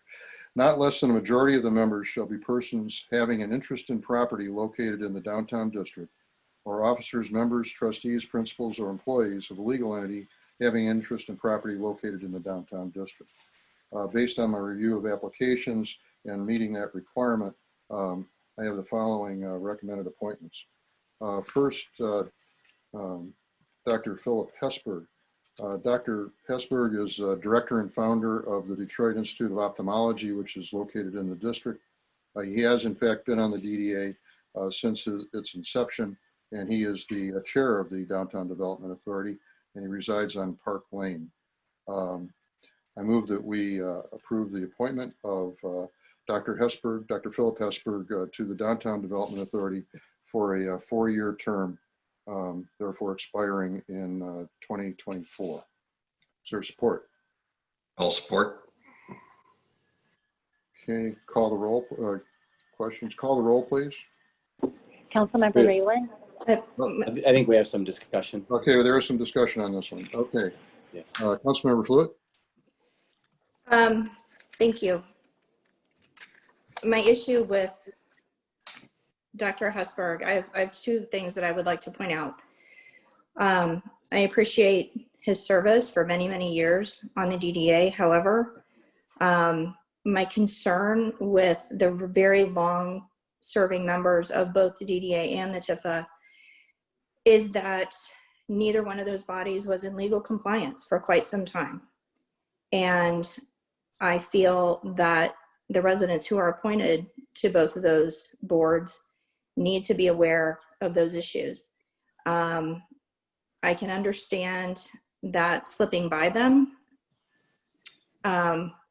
Not less than a majority of the members shall be persons having an interest in property located in the downtown district, or officers, members, trustees, principals, or employees of a legal entity having interest in property located in the downtown district. Based on my review of applications and meeting that requirement, I have the following recommended appointments. First, Dr. Philip Hesberg. Dr. Hesberg is director and founder of the Detroit Institute of Ophthalmology, which is located in the district. He has, in fact, been on the DDA since its inception, and he is the chair of the Downtown Development Authority, and he resides on Park Lane. I move that we approve the appointment of Dr. Philip Hesberg, to the Downtown Development Authority for a 4-year term, therefore expiring in 2024. Is there support? I'll support. Okay, call the roll. Questions? Call the roll, please. Councilmember Yes. Rayland, I think we have some discussion. Okay, well, there is some discussion on this one. Okay. Yeah. Councilmember Fluid? Thank you. My issue with Dr. Hesberg, I have 2 things that I would like to point out. I appreciate his service for many, many years on the DDA. However, my concern with the very long serving members of both the DDA and the TIFA is that neither one of those bodies was in legal compliance for quite some time. And I feel that the residents who are appointed to both of those boards need to be aware of those issues. I can understand that slipping by them,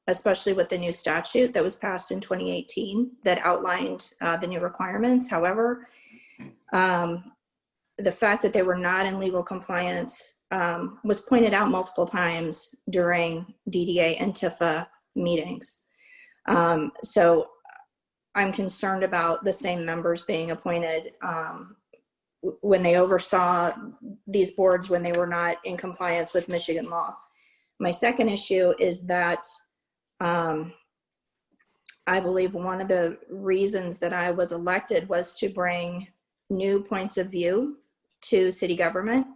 especially with the new statute that was passed in 2018 that outlined the new requirements. However, the fact that they were not in legal compliance was pointed out multiple times during DDA and TIFA meetings. So I'm concerned about the same members being appointed when they oversaw these boards when they were not in compliance with Michigan law. My second issue is that I believe one of the reasons that I was elected was to bring new points of view to city government,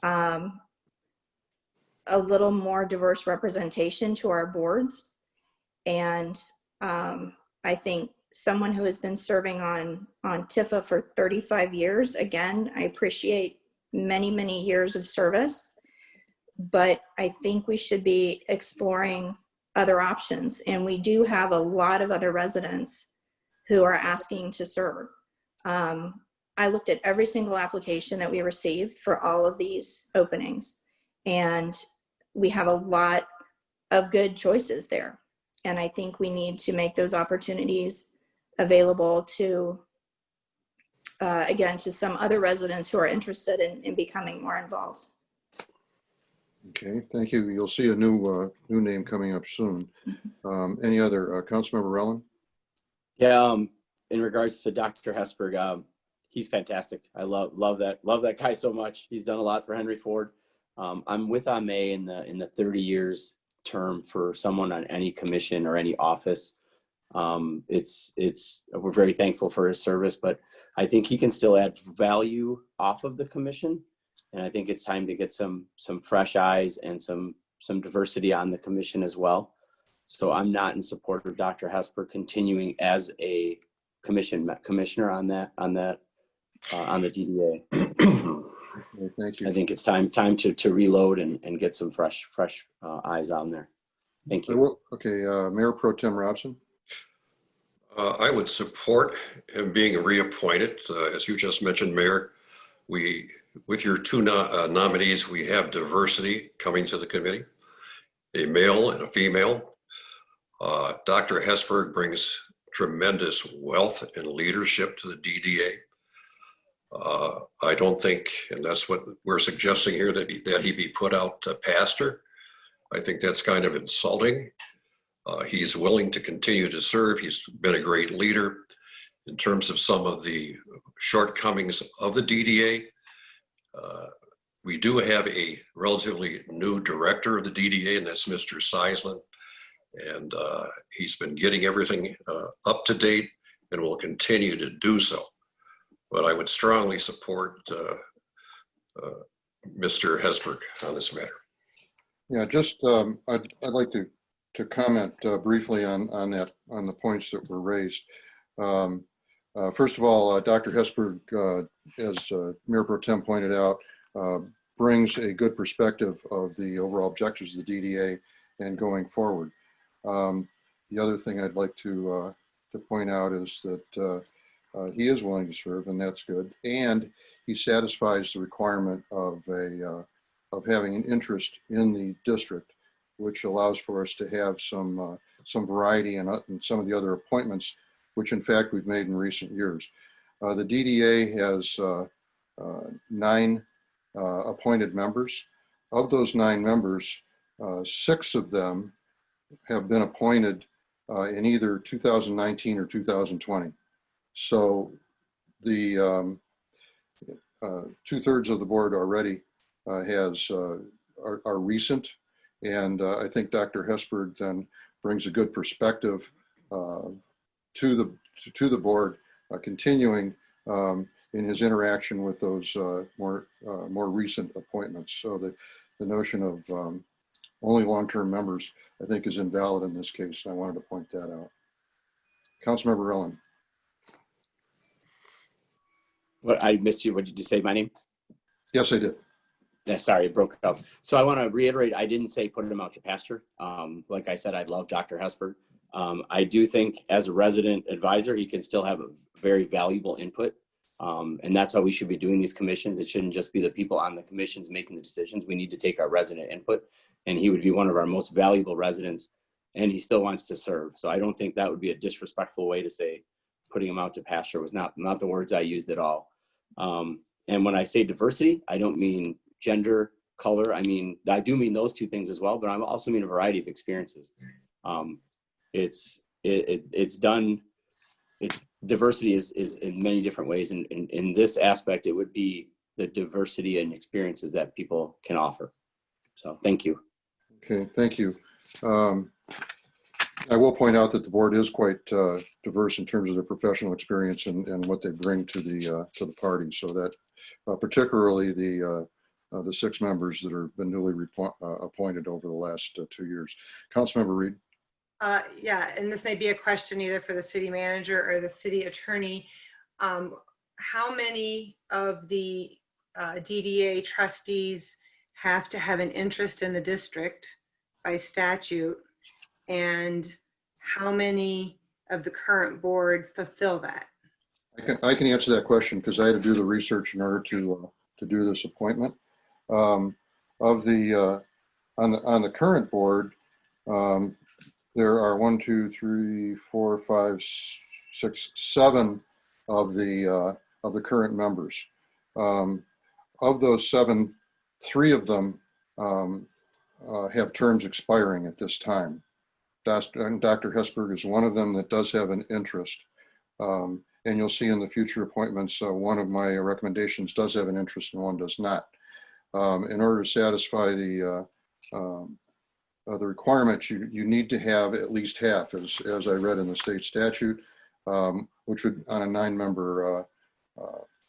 a little more diverse representation to our boards. And I think someone who has been serving on TIFA for 35 years, again, I appreciate many, many years of service, but I think we should be exploring other options. And we do have a lot of other residents who are asking to serve. I looked at every single application that we received for all of these openings, and we have a lot of good choices there. And I think we need to make those opportunities available to, again, to some other residents who are interested in becoming more involved. Okay, thank you. You'll see a new name coming up soon. Any other, Councilmember Rellin? Yeah, in regards to Dr. Hesberg, he's fantastic. I love that guy so much. He's done a lot for Henry Ford. I'm with May in the 30 years term for someone on any commission or any office. We're very thankful for his service, but I think he can still add value off of the commission. And I think it's time to get some fresh eyes and some diversity on the commission as well. So I'm not in support of Dr. Hesper continuing as a commissioner on the DDA. Okay, thank you. I think it's time to reload and get some fresh eyes on there. Thank you. Okay, Mayor Pro Tem Robson. I would support him being reappointed. As you just mentioned, Mayor, with your two nominees, we have diversity coming to the committee, a male and a female. Dr. Hesberg brings tremendous wealth and leadership to the DDA. I don't think, and that's what we're suggesting here, that he be put out to pasture. I think that's kind of insulting. He's willing to continue to serve. He's been a great leader. In terms of some of the shortcomings of the DDA, we do have a relatively new director of the DDA, and that's Mr. Seisland. And he's been getting everything up to date and will continue to do so. But I would strongly support Mr. Hesberg on this matter. Yeah, just I'd like to comment briefly on the points that were raised. First of all, Dr. Hesberg, as Mayor Pro Tem pointed out, brings a good perspective of the overall objectives of the DDA and going forward. The other thing I'd like to point out is that he is willing to serve, and that's good. And he satisfies the requirement of having an interest in the district, which allows for us to have some variety in some of the other appointments, which in fact we've made in recent years. The DDA has 9 appointed members. Of those 9 members, 6 of them have been appointed in either 2019 or 2020. So the 2/3 of the board already are recent, and I think Dr. Hesberg then brings a good perspective to the board, continuing in his interaction with those more recent appointments. So the notion of only long-term members, I think, is invalid in this case, and I wanted to point that out. Councilmember Ellen. What, I missed you. What did you say, my name? Yes, I did. Yeah, sorry, it broke up. So I want to reiterate, I didn't say put him out to pasture. Like I said, I love Dr. Hesberg. I do think as a resident advisor, he can still have a very valuable input. And that's how we should be doing these commissions. It shouldn't just be the people on the commissions making the decisions. We need to take our resident input, and he would be one of our most valuable residents, and he still wants to serve. So I don't think that would be a disrespectful way to say putting him out to pasture. Was not the words I used at all. And when I say diversity, I don't mean gender, color. I do mean those two things as well, but I also mean a variety of experiences. Diversity is in many different ways. And in this aspect, it would be the diversity and experiences that people can offer. So thank you. Okay, thank you. I will point out that the board is quite diverse in terms of their professional experience and what they bring to the party. So that particularly the 6 members that have been newly appointed over the last 2 years. Councilmember Reed. Yeah, and this may be a question either for the city manager or the city attorney. How many of the DDA trustees have to have an interest in the district by statute? And how many of the current board fulfill that? I can answer that question because I had to do the research in order to do this appointment. On the current board, there are 1, 2, 3, 4, 5, 6, 7 of the current members. Of those 7, 3 of them have terms expiring at this time. Dr. Hesberg is one of them that does have an interest. And you'll see in the future appointments, one of my recommendations does have an interest and one does not. In order to satisfy the the requirement, you need to have at least half, as I read in the state statute, which would, on a 9-member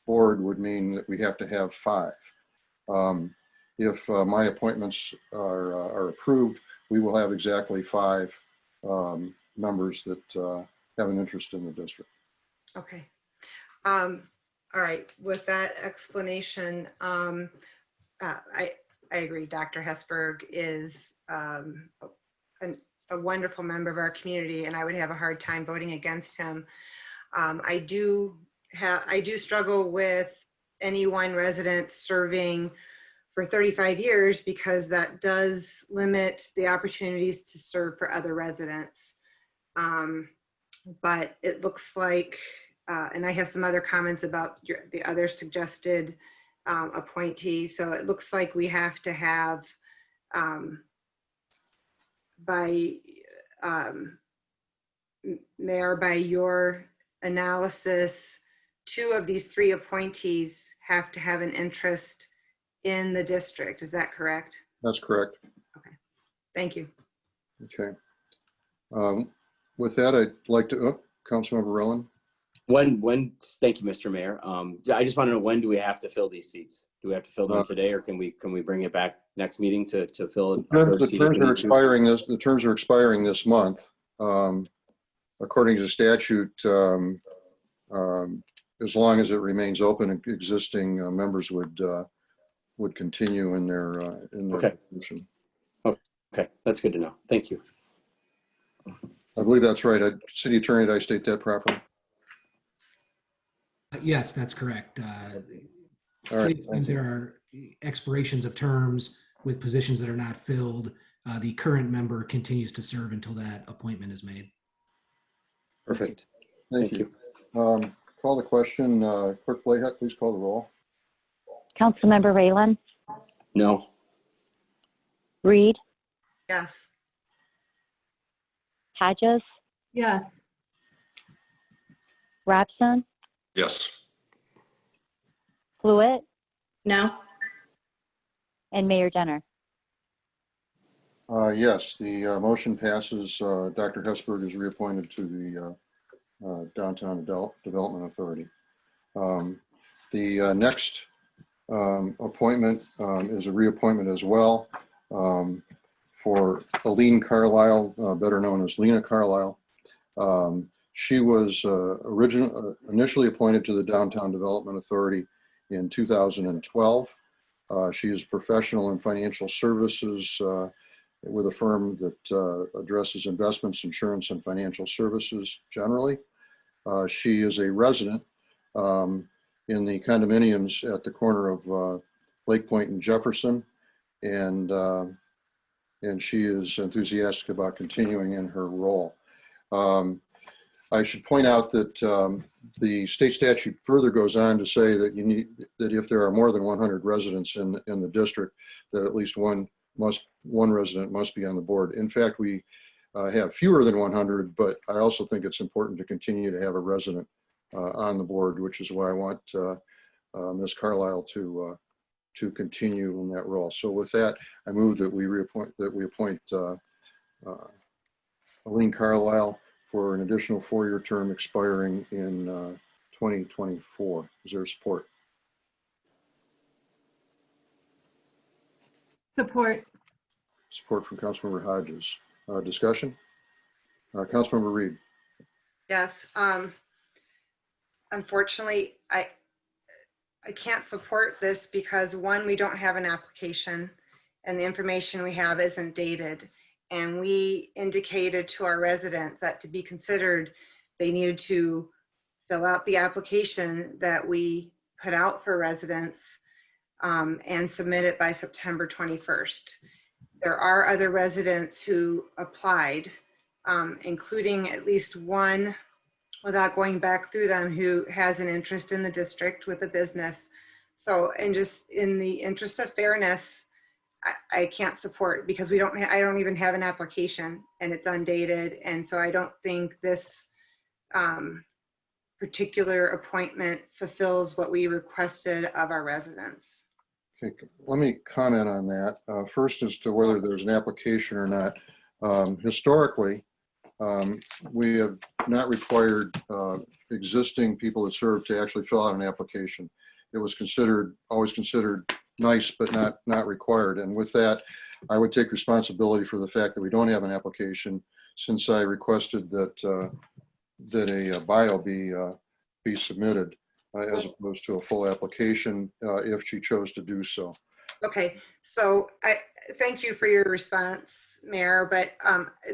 board, would mean that we have to have 5. If my appointments are approved, we will have exactly 5 members that have an interest in the district. Okay. All right. With that explanation, I agree. Dr. Hesberg is a wonderful member of our community, and I would have a hard time voting against him. I do struggle with any one resident serving for 35 years because that does limit the opportunities to serve for other residents. But it looks like, and I have some other comments about the other suggested appointees. So it looks like we have to have, Mayor, by your analysis, 2 of these 3 appointees have to have an interest in the district. Is that correct? That's correct. Okay. Thank you. Okay. With that, I'd like to, Councilmember Rowland. Thank you, Mr. Mayor. I just want to know, when do we have to fill these seats? Do we have to fill them today, or can we bring it back next meeting to fill The terms are expiring this month. According to statute, as long as it remains open, existing members would continue in their position. Okay, that's good to know. Thank you. I believe that's right. City Attorney, did I state that properly? Yes, that's correct. All right. There are expirations of terms with positions that are not filled. The current member continues to serve until that appointment is made. Perfect. Thank you. Call the question. Clerk Blayhut, please call the roll. Councilmember Raylan, No. Reed, Yes. Hodges, Yes. Robson, Yes. Fluid, No. and Mayor Denner. Yes, the motion passes. Dr. Hesberg is reappointed to the Downtown Development Authority. The next appointment is a reappointment as well for Aline Carlisle, better known as Lena Carlisle. She was initially appointed to the Downtown Development Authority in 2012. She is professional in financial services with a firm that addresses investments, insurance, and financial services generally. She is a resident in the condominiums at the corner of Lake Point and Jefferson, and she is enthusiastic about continuing in her role. I should point out that the state statute further goes on to say that if there are more than 100 residents in the district, that at least one resident must be on the board. In fact, we have fewer than 100, but I also think it's important to continue to have a resident on the board, which is why I want Ms. Carlisle to continue in that role. So with that, I move that we appoint Aline Carlisle for an additional 4-year term expiring in 2024. Is there support? Support. Support from Councilmember Hodges. Discussion? Councilmember Reed. Yes. Unfortunately, I can't support this because, one, we don't have an application and the information we have isn't dated. And we indicated to our residents that to be considered, they needed to fill out the application that we put out for residents and submit it by September 21st. There are other residents who applied, including at least one, without going back through them, who has an interest in the district with a business. So, and just in the interest of fairness, I can't support, because I don't even have an application and it's undated. And so I don't think this particular appointment fulfills what we requested of our residents. Okay, let me comment on that. First, as to whether there's an application or not. Historically, we have not required existing people that serve to actually fill out an application. It was always considered nice, but not required. And with that, I would take responsibility for the fact that we don't have an application, since I requested that that a bio be submitted as opposed to a full application if she chose to do so. Okay, so I thank you for your response, Mayor, but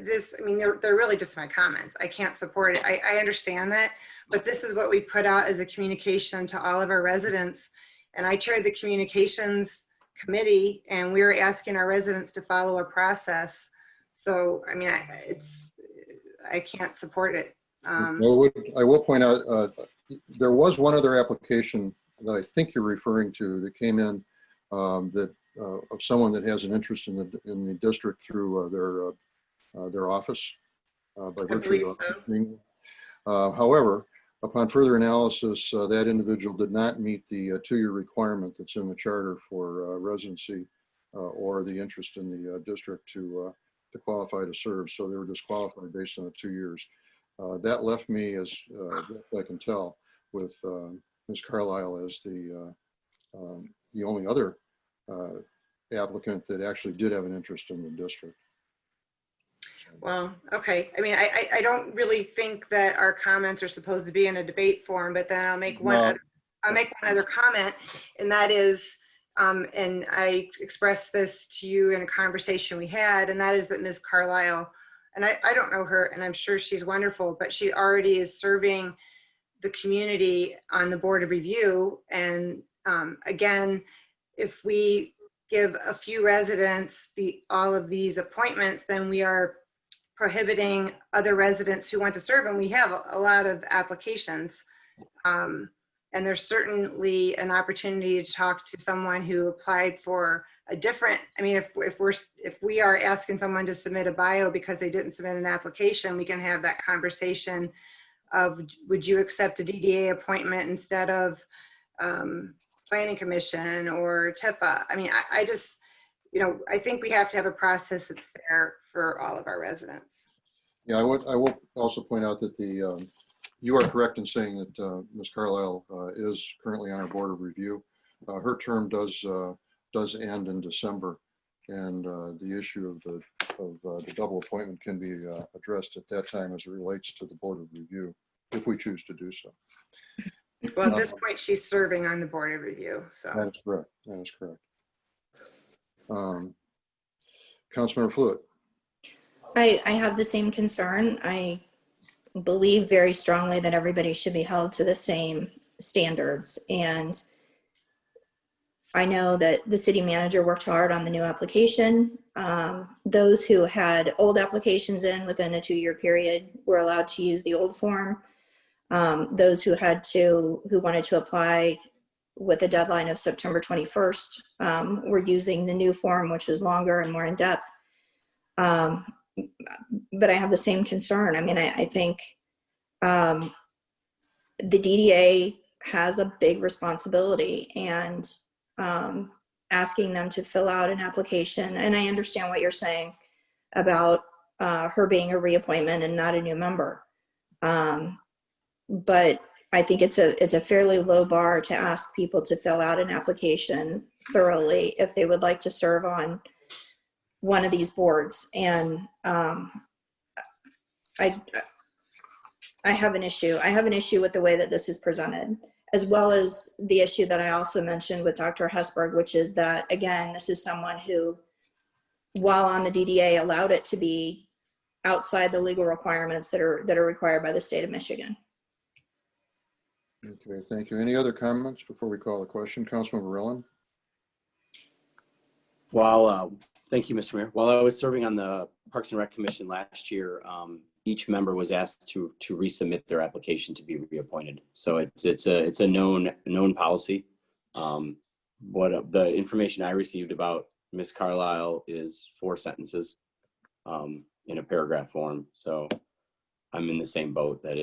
they're really just my comments. I can't support it. I understand that, but this is what we put out as a communication to all of our residents. And I chaired the communications committee, and we were asking our residents to follow a process. So, I mean, I can't support it. I will point out, there was one other application that I think you're referring to that came in of someone that has an interest in the district through their office by virtue of being. However, upon further analysis, that individual did not meet the 2-year requirement that's in the charter for residency or the interest in the district to qualify to serve. So they were disqualified based on the 2 years. That left me, as best I can tell, with Ms. Carlisle as the only other applicant that actually did have an interest in the district. Well, okay. I mean, I don't really think that our comments are supposed to be in a debate form, but then I'll make one other comment, and that is, and I expressed this to you in a conversation we had, and that is that Ms. Carlisle, and I don't know her, and I'm sure she's wonderful, but she already is serving the community on the Board of Review. And again, if we give a few residents all of these appointments, then we are prohibiting other residents who want to serve, and we have a lot of applications. And there's certainly an opportunity to talk to someone who applied for a different, I mean, if we are asking someone to submit a bio because they didn't submit an application, we can have that conversation of, would you accept a DDA appointment instead of Planning Commission or TIFA? I mean, I just, I think we have to have a process that's fair for all of our residents. Yeah, I will also point out that you are correct in saying that Ms. Carlisle is currently on our Board of Review. Her term does end in December, and the issue of the double appointment can be addressed at that time as it relates to the Board of Review, if we choose to do so. Well, at this point, she's serving on the Board of Review. So that is correct. That is correct. Councilmember Fluid. I have the same concern. I believe very strongly that everybody should be held to the same standards. And I know that the city manager worked hard on the new application. Those who had old applications in within a 2-year period were allowed to use the old form. Those who wanted to apply with a deadline of September 21st were using the new form, which was longer and more in depth. But I have the same concern. I mean, I think the DDA has a big responsibility, and asking them to fill out an application, and I understand what you're saying about her being a reappointment and not a new member. But I think it's a fairly low bar to ask people to fill out an application thoroughly if they would like to serve on one of these boards. And I have an issue. I have an issue with the way that this is presented, as well as the issue that I also mentioned with Dr. Hesberg, which is that, again, this is someone who, while on the DDA, allowed it to be outside the legal requirements that are required by the state of Michigan. Okay, thank you. Any other comments before we call the question? Councilmember Rowland. Thank you, Mr. Mayor. While I was serving on the Parks and Rec Commission last year, each member was asked to resubmit their application to be reappointed. So it's a known policy. What the information I received about Ms. Carlisle is 4 sentences in a paragraph form. So I'm in the same boat that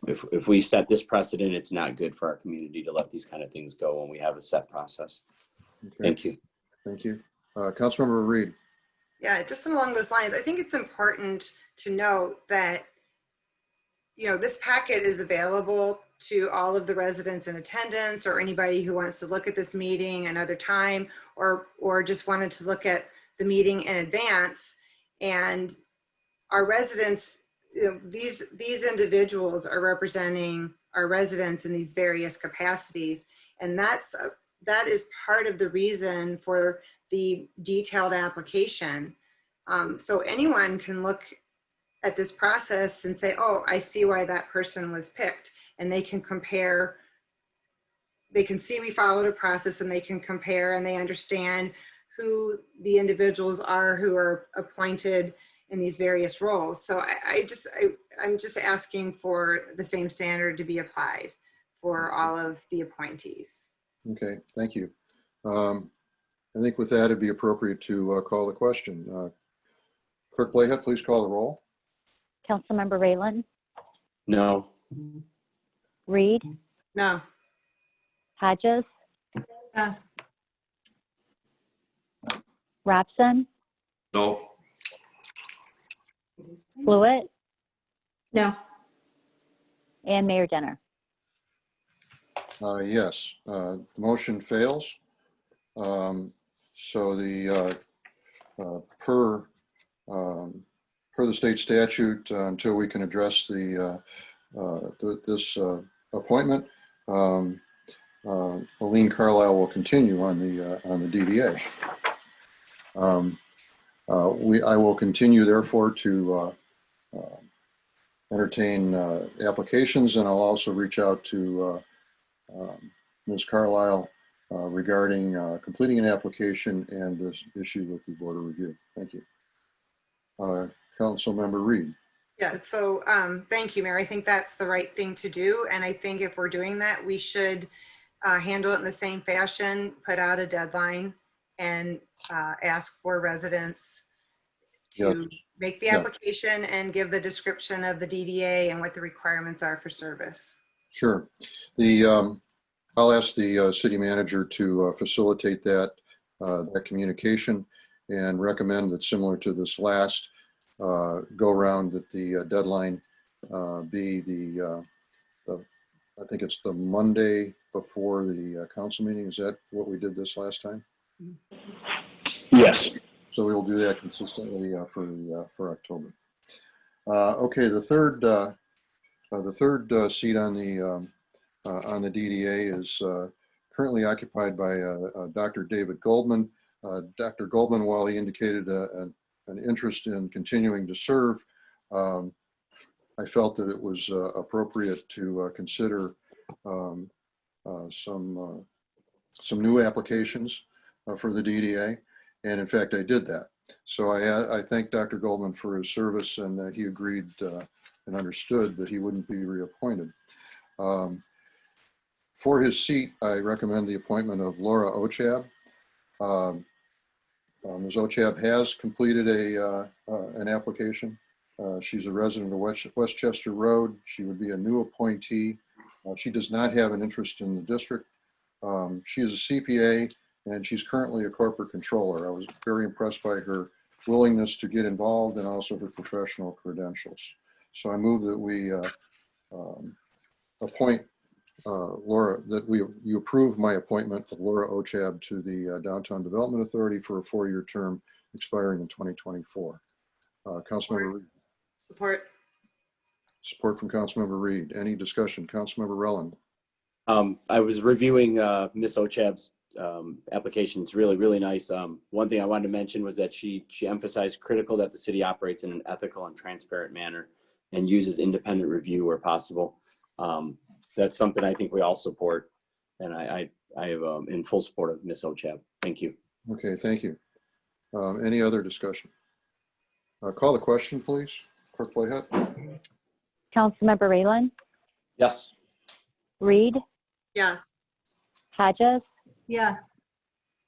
if we set this precedent, it's not good for our community to let these kind of things go when we have a set process. Okay. Thank you. Thank you. Councilmember Reed. Yeah, just along those lines, I think it's important to note that, this packet is available to all of the residents in attendance or anybody who wants to look at this meeting another time or just wanted to look at the meeting in advance. And our residents, these individuals are representing our residents in these various capacities. And that is part of the reason for the detailed application. So anyone can look at this process and say, oh, I see why that person was picked. And they can compare, they can see we followed a process and they can compare and they understand who the individuals are who are appointed in these various roles. So I'm just asking for the same standard to be applied for all of the appointees. Okay, thank you. I think with that, it'd be appropriate to call the question. Clerk Blayhead, please call the roll. Councilmember Rayland, No. Reed, No. Hodges, Yes. Robson, No. Fluid, No. and Mayor Denner. Yes, the motion fails. So the per the state statute, until we can address this appointment, Aline Carlisle will continue on the DDA. I will continue, therefore, to entertain applications, and I'll also reach out to Ms. Carlisle regarding completing an application and this issue with the Board of Review. Thank you. Councilmember Reed. Yeah, so thank you, Mayor. I think that's the right thing to do. And I think if we're doing that, we should handle it in the same fashion, put out a deadline and ask for residents to make the application and give the description of the DDA and what the requirements are for service. Sure. I'll ask the city manager to facilitate that communication and recommend that, similar to this last go around, that the deadline be I think it's the Monday before the council meeting. Is that what we did this last time? Yes. So we will do that consistently for October. Okay, the third seat on the DDA is currently occupied by Dr. David Goldman. Dr. Goldman, while he indicated an interest in continuing to serve, I felt that it was appropriate to consider some new applications for the DDA. And in fact, I did that. So I thank Dr. Goldman for his service, and that he agreed and understood that he wouldn't be reappointed. For his seat, I recommend the appointment of Laura Ochab. Ms. Ochab has completed an application. She's a resident of Westchester Road. She would be a new appointee. She does not have an interest in the district. She is a CPA, and she's currently a corporate controller. I was very impressed by her willingness to get involved and also her professional credentials. So I move that we appoint Laura, that you approve my appointment of Laura Ochab to the Downtown Development Authority for a 4-year term expiring in 2024. Councilmember Reed. Support. Support from Councilmember Reed. Any discussion? Councilmember Relland. I was reviewing Ms. Ochab's application. It's really, really nice. One thing I wanted to mention was that she emphasized critical that the city operates in an ethical and transparent manner and uses independent review where possible. That's something I think we all support, and I am in full support of Ms. Ochab. Thank you. Okay, thank you. Any other discussion? Call the question, please. Clerk Blayhead. Councilmember Rayland, Yes. Reed, Yes. Hodges, Yes.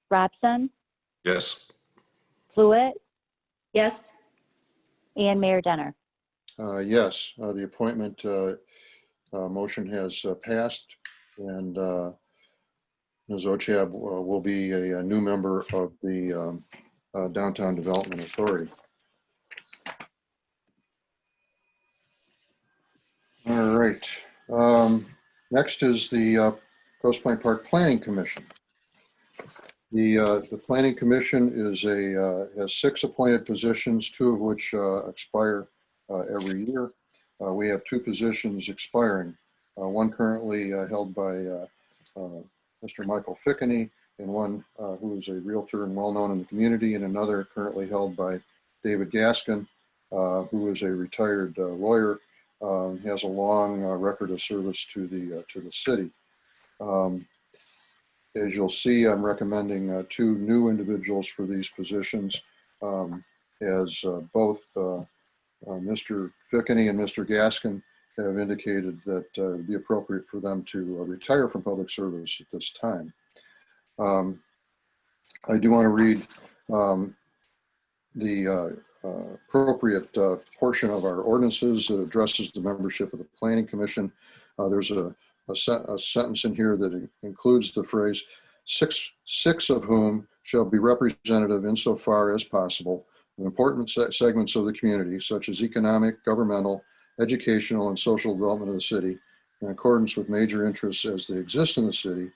Robson, Yes. Fluid, Yes. and Mayor Denner. Yes, the appointment Motion has passed, and Ms. Ochab will be a new member of the Downtown Development Authority. All right. Next is the Grosse Pointe Park Planning Commission. The Planning Commission is has 6 appointed positions, 2 of which expire every year. We have 2 positions expiring, one currently held by Mr. Michael Fickney, and one who is a realtor and well-known in the community, and another currently held by David Gaskin, who is a retired lawyer, has a long record of service to the city. As you'll see, I'm recommending 2 new individuals for these positions, as both Mr. Fickney and Mr. Gaskin have indicated that it would be appropriate for them to retire from public service at this time. I do want to read the appropriate portion of our ordinances that addresses the membership of the Planning Commission. There's a sentence in here that includes the phrase, six of whom shall be representative insofar as possible in important segments of the community, such as economic, governmental, educational, and social development of the city, in accordance with major interests as they exist in the city,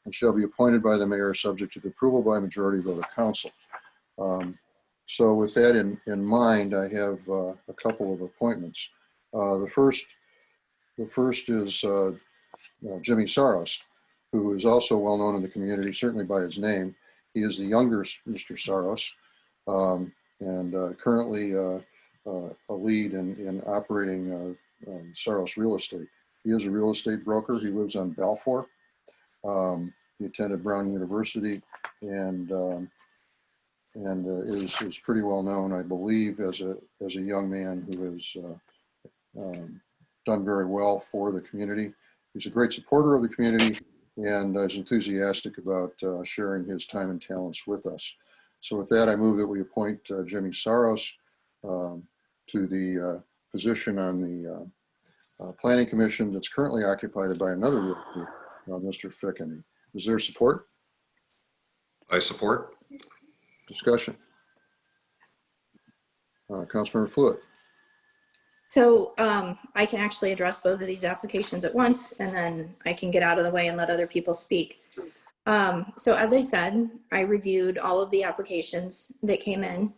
and shall be appointed by the mayor subject to the approval by majority vote of council. So with that in mind, I have a couple of appointments. The first is Jimmy Saros, who is also well known in the community, certainly by his name. He is the younger Mr. Saros, and currently a lead in operating Saros Real Estate. He is a real estate broker. He lives on Balfour. He attended Brown University, and is pretty well known, I believe, as a young man who has done very well for the community. He's a great supporter of the community and is enthusiastic about sharing his time and talents with us. So with that, I move that we appoint Jimmy Saros to the position on the Planning Commission that's currently occupied by another realtor, Mr. Fickney. Is there support? I support. Discussion. Councilmember Fluid. So I can actually address both of these applications at once, and then I can get out of the way and let other people speak. So as I said, I reviewed all of the applications that came in,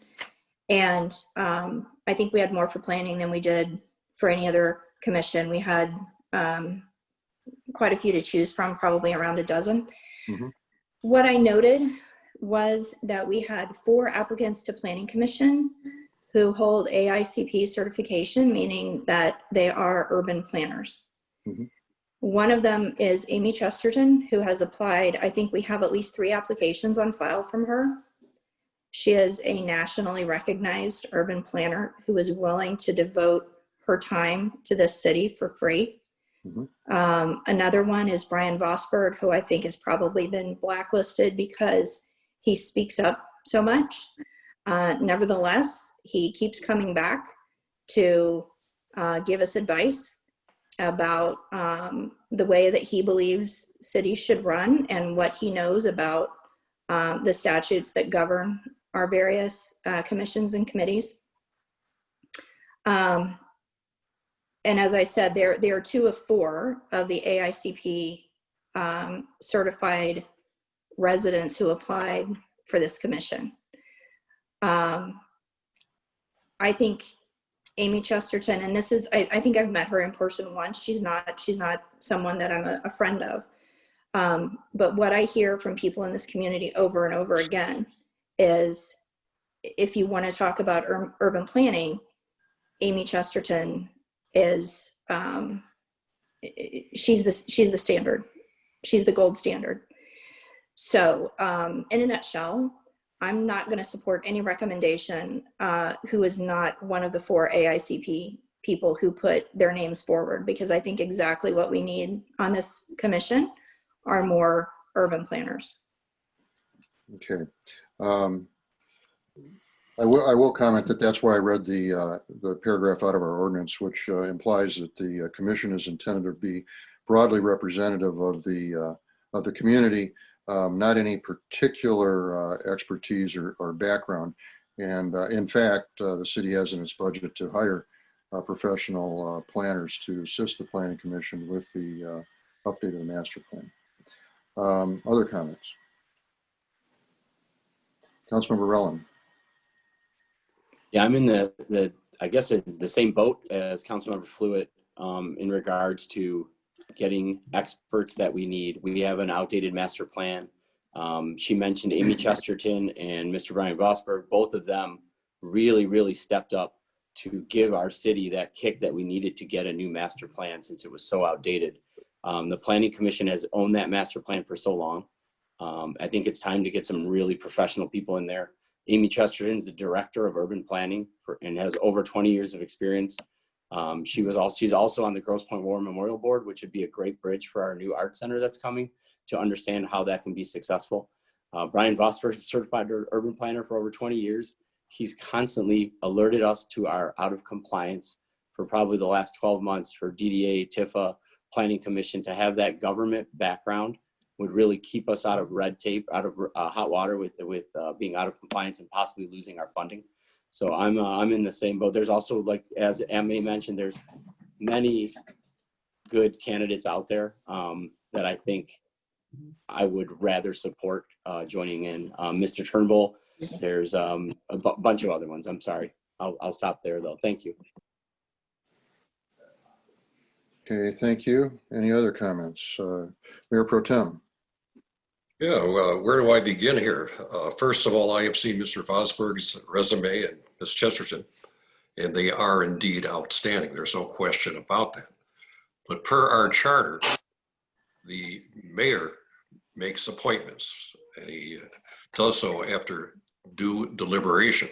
and I think we had more for planning than we did for any other commission. We had quite a few to choose from, probably around a dozen. Mm-hmm. What I noted was that we had 4 applicants to Planning Commission who hold AICP certification, meaning that they are urban planners. Mm-hmm. One of them is Amy Chesterton, who has applied. I think we have at least 3 applications on file from her. She is a nationally recognized urban planner who is willing to devote her time to this city for free. Mm-hmm. Another one is Brian Vosberg, who I think has probably been blacklisted because he speaks up so much. Nevertheless, he keeps coming back to give us advice about the way that he believes cities should run and what he knows about the statutes that govern our various commissions and committees. And as I said, there are 2 of 4 of the AICP certified residents who applied for this commission. I think Amy Chesterton, and this is, I think I've met her in person once. She's not someone that I'm a friend of. But what I hear from people in this community over and over again is, if you want to talk about urban planning, Amy Chesterton is, she's the standard. She's the gold standard. So in a nutshell, I'm not going to support any recommendation who is not one of the 4 AICP people who put their names forward, because I think exactly what we need on this commission are more urban planners. Okay. I will comment that that's why I read the paragraph out of our ordinance, which implies that the commission is intended to be broadly representative of the community, not any particular expertise or background. And in fact, the city has in its budget to hire professional planners to assist the planning commission with the update of the master plan. Other comments? Councilmember Rellin. Yeah, I'm in the I guess in the same boat as Councilmember Fluitt in regards to getting experts that we need. We have an outdated master plan. She mentioned Amy Chesterton and Mr. Brian Vosberg. Both of them really stepped up to give our city that kick that we needed to get a new master plan since it was so outdated. The Planning Commission has owned that master plan for so long. I think it's time to get some really professional people in there. Amy Chesterton is the director of urban planning and has over 20 years of experience. She's also on the Grosse Pointe War Memorial Board, which would be a great bridge for our new art center that's coming to understand how that can be successful. Brian Vosberg is a certified urban planner for over 20 years. He's constantly alerted us to our out of compliance for probably the last 12 months for DDA, TIFA, Planning Commission. To have that government background would really keep us out of red tape, out of hot water with being out of compliance and possibly losing our funding. So I'm in the same boat. There's also, like as Emma mentioned, there's many good candidates out there that I think I would rather support joining in. Mr. Turnbull, there's a bunch of other ones. I'm sorry. I'll stop there though. Thank you. Okay, thank you. Any other comments? Mayor Pro Tem. Yeah, well, where do I begin here? First of all, I have seen Mr. Vosberg's resume and Ms. Chesterton, and they are indeed outstanding. There's no question about that. But per our charter, the mayor makes appointments, and he does so after due deliberation.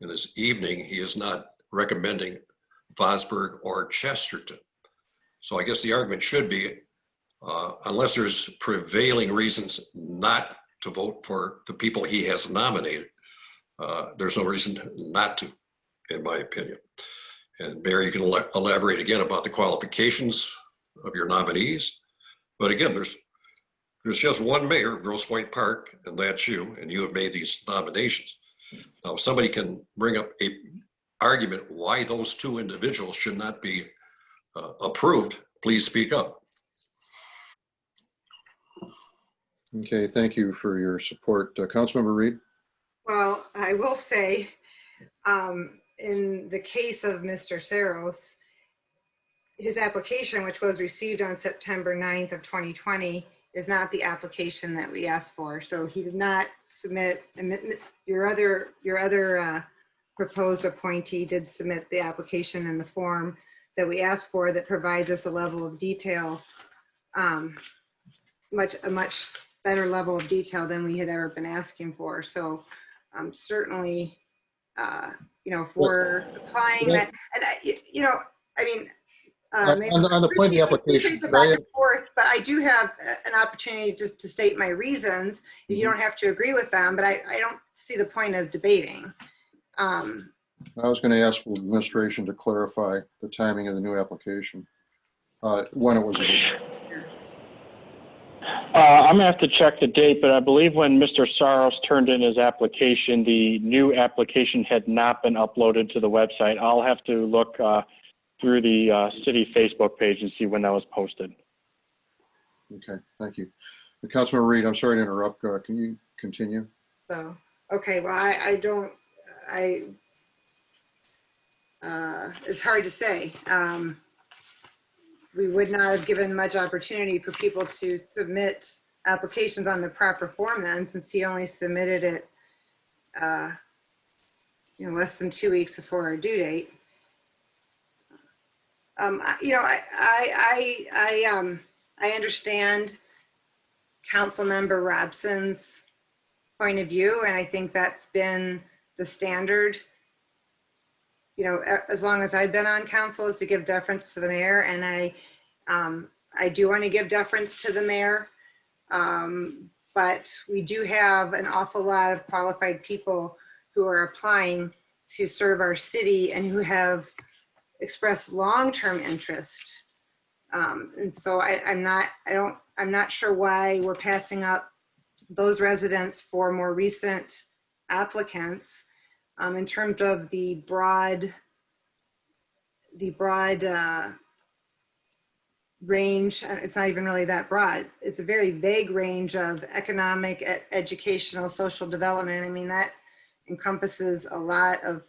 And this evening, he is not recommending Vosberg or Chesterton. So I guess the argument should be, unless there's prevailing reasons not to vote for the people he has nominated, there's no reason not to, in my opinion. And Mayor, you can elaborate again about the qualifications of your nominees. But again, there's just one mayor of Grosse Pointe Park, and that's you, and you have made these nominations. Now, if somebody can bring up a argument why those two individuals should not be approved, please speak up. Okay, thank you for your support. Councilmember Reed. Well, I will say, in the case of Mr. Saros, his application, which was received on September 9th of 2020, is not the application that we asked for. So he did not submit. Your other proposed appointee did submit the application in the form that we asked for that provides us a level of detail, a much better level of detail than we had ever been asking for. So certainly, if we're applying that, and on the point of the application, the back and forth, but I do have an opportunity just to state my reasons. You don't have to agree with them, but I don't see the point of debating. I was going to ask for administration to clarify the timing of the new application, when it was. I'm going to have to check the date, but I believe when Mr. Saros turned in his application, the new application had not been uploaded to the website. I'll have to look through the city Facebook page and see when that was posted. Okay, thank you. Councilman Reed, I'm sorry to interrupt. Can you continue? So, okay, well, it's hard to say. We would not have given much opportunity for people to submit applications on the proper form then, since he only submitted it less than 2 weeks before our due date. I understand Councilmember Robson's point of view, and I think that's been the standard, as long as I've been on council, is to give deference to the mayor, and I do want to give deference to the mayor, but we do have an awful lot of qualified people who are applying to serve our city and who have expressed long-term interest. And so I'm not sure why we're passing up those residents for more recent applicants. In terms of the broad range, it's not even really that broad. It's a very vague range of economic, educational, social development. I mean, that encompasses a lot of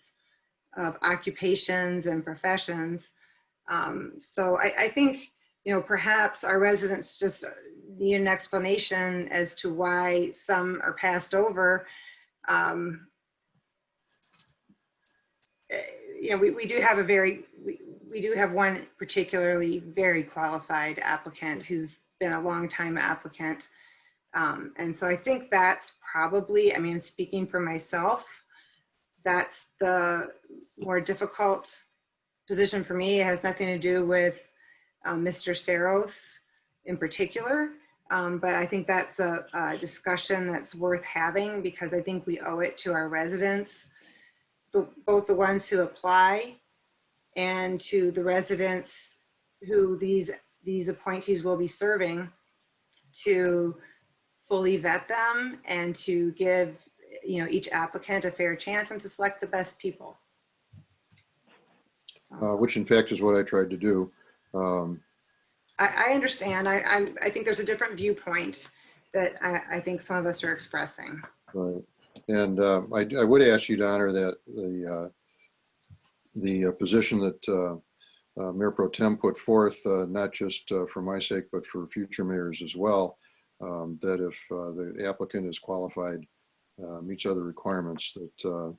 occupations and professions. So I think, you know, perhaps our residents just need an explanation as to why some are passed over. You know, we do have we do have one particularly very qualified applicant who's been a long time applicant. And so I think that's probably, I mean, speaking for myself, that's the more difficult position for me. It has nothing to do with Mr. Saros in particular. But I think that's a discussion that's worth having, because I think we owe it to our residents, both the ones who apply and to the residents who these appointees will be serving, to fully vet them and to give, you know, each applicant a fair chance and to select the best people. Which in fact is what I tried to do. I understand. I think there's a different viewpoint that I think some of us are expressing. Right. And I would ask you to honor that the position that Mayor Pro Tem put forth, not just for my sake, but for future mayors as well, that if the applicant is qualified, meets other requirements, that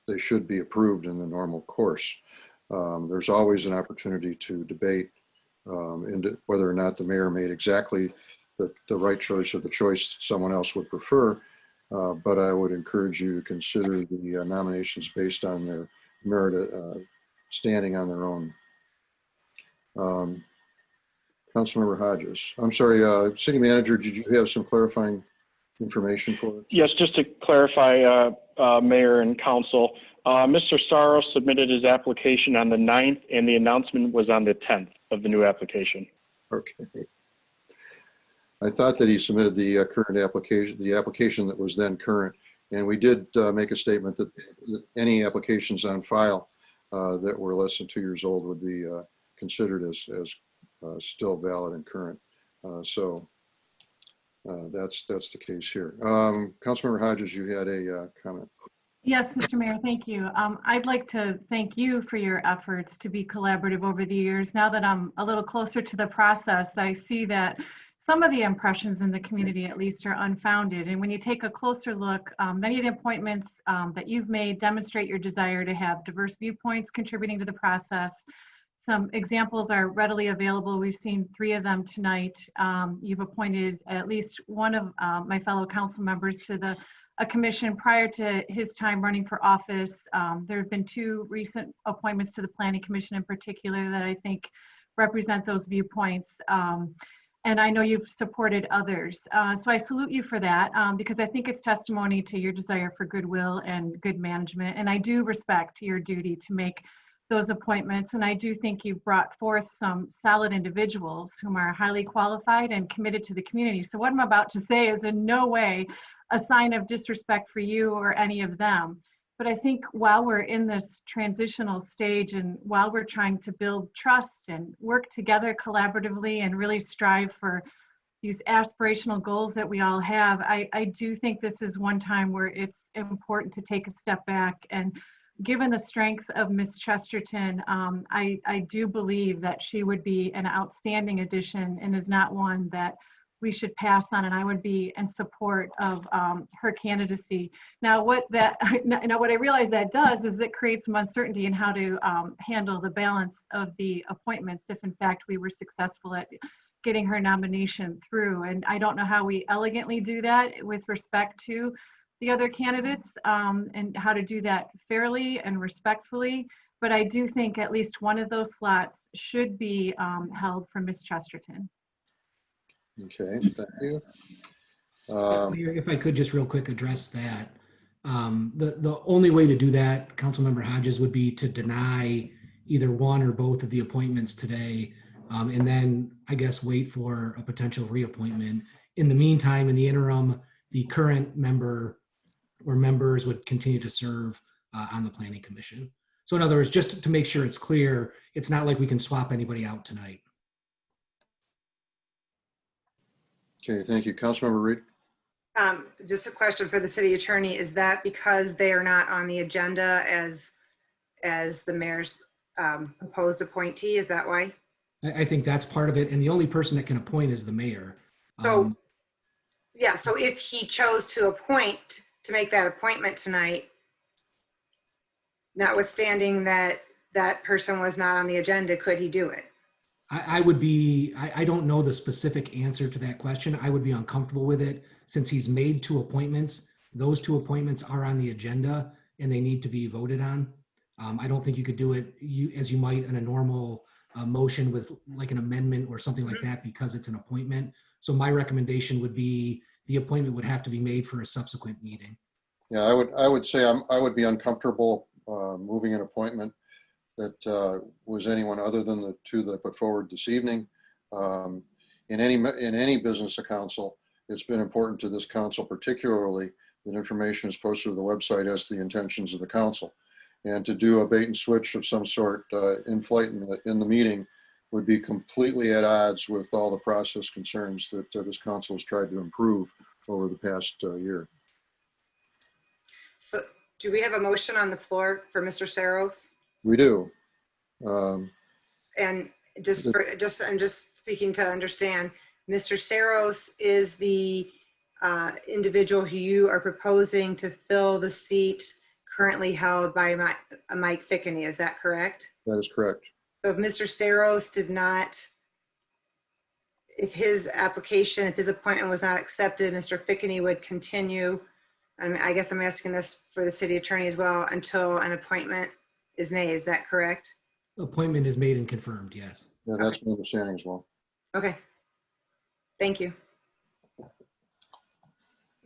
they should be approved in the normal course. There's always an opportunity to debate into whether or not the mayor made exactly the right choice or the choice someone else would prefer. But I would encourage you to consider the nominations based on their merit, standing on their own. Councilmember Hodges. I'm sorry, City Manager, did you have some clarifying information for us? Yes, just to clarify, Mayor and Council, Mr. Saros submitted his application on the 9th and the announcement was on the 10th of the new application. Okay. I thought that he submitted the current application, the application that was then current. And we did make a statement that any applications on file that were less than 2 years old would be considered as still valid and current. So that's the case here. Councilmember Hodges, you had a comment. Yes, Mr. Mayor, thank you. I'd like to thank you for your efforts to be collaborative over the years. Now that I'm a little closer to the process, I see that some of the impressions in the community, at least, are unfounded. And when you take a closer look, many of the appointments that you've made demonstrate your desire to have diverse viewpoints contributing to the process. Some examples are readily available. We've seen 3 of them tonight. You've appointed at least one of my fellow council members to a commission prior to his time running for office. There have been 2 recent appointments to the Planning Commission in particular that I think represent those viewpoints. And I know you've supported others. So I salute you for that, because I think it's testimony to your desire for goodwill and good management. And I do respect your duty to make those appointments. And I do think you've brought forth some solid individuals whom are highly qualified and committed to the community. So what I'm about to say is in no way a sign of disrespect for you or any of them. But I think while we're in this transitional stage and while we're trying to build trust and work together collaboratively and really strive for these aspirational goals that we all have, I do think this is one time where it's important to take a step back. And given the strength of Ms. Chesterton, I do believe that she would be an outstanding addition and is not one that we should pass on, and I would be in support of her candidacy. Now, what I realize that does is it creates some uncertainty in how to handle the balance of the appointments if in fact we were successful at getting her nomination through. And I don't know how we elegantly do that with respect to the other candidates and how to do that fairly and respectfully. But I do think at least one of those slots should be held for Ms. Chesterton. Okay, thank you. Mayor, if I could just real quick address that. The only way to do that, Councilmember Hodges, would be to deny either one or both of the appointments today, and then I guess wait for a potential reappointment. In the meantime, in the interim, the current member or members would continue to serve on the Planning Commission. So in other words, just to make sure it's clear, it's not like we can swap anybody out tonight. Okay, thank you. Councilmember Reed? Just a question for the city attorney. Is that because they are not on the agenda as the mayor's proposed appointee? Is that why? I think that's part of it. And the only person that can appoint is the mayor. So, yeah, so if he chose to appoint, to make that appointment tonight, notwithstanding that that person was not on the agenda, could he do it? I don't know the specific answer to that question. I would be uncomfortable with it since he's made 2 appointments. Those 2 appointments are on the agenda and they need to be voted on. I don't think you could do it as you might in a normal motion with like an amendment or something like that because it's an appointment. So my recommendation would be the appointment would have to be made for a subsequent meeting. Yeah, I would say I would be uncomfortable moving an appointment that was anyone other than the 2 that I put forward this evening. In any business of council, it's been important to this council particularly that information is posted to the website as to the intentions of the council. And to do a bait and switch of some sort in flight in the meeting would be completely at odds with all the process concerns that this council has tried to improve over the past year. So do we have a motion on the floor for Mr. Saros? We do. And I'm just seeking to understand, Mr. Saros is the individual who you are proposing to fill the seat currently held by Mike Fickney. Is that correct? That is correct. So if Mr. Saros did not, if his application, if his appointment was not accepted, Mr. Fickney would continue. And I guess I'm asking this for the city attorney as well, until an appointment is made. Is that correct? Appointment is made and confirmed, yes. Yeah, that's my understanding as well. Okay. Thank you.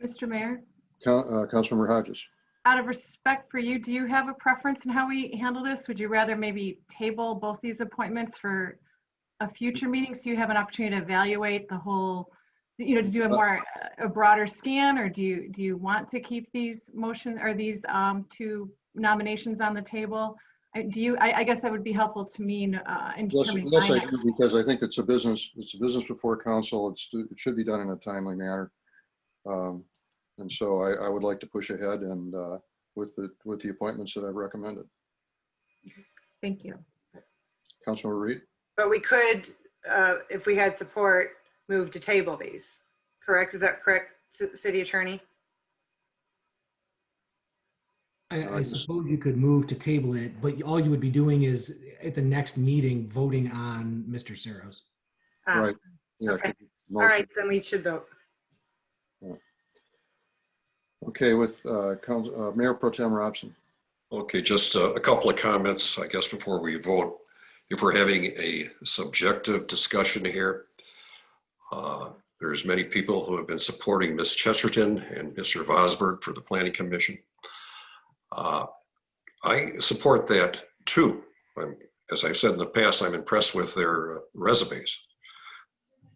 Mr. Mayor, Councilmember Hodges. out of respect for you, do you have a preference in how we handle this? Would you rather maybe table both these appointments for a future meeting so you have an opportunity to evaluate the whole, to do a broader scan, or do you want to keep these motion or these 2 nominations on the table? I guess that would be helpful to me in determining. Yes, I do, because I think it's a business before council. It should be done in a timely manner. And so I would like to push ahead and with the appointments that I've recommended. Thank you. Councilmember Reed? But we could, if we had support, move to table these, correct? Is that correct, city attorney? I suppose you could move to table it, but all you would be doing is at the next meeting voting on Mr. Saros. Right. Yeah. Okay. All right, then we should vote. Yeah. Okay, with Mayor Pro Tem Robson. Okay, just a couple of comments, I guess, before we vote. If we're having a subjective discussion here, there's many people who have been supporting Ms. Chesterton and Mr. Vosberg for the Planning Commission. I support that too. As I've said in the past, I'm impressed with their resumes.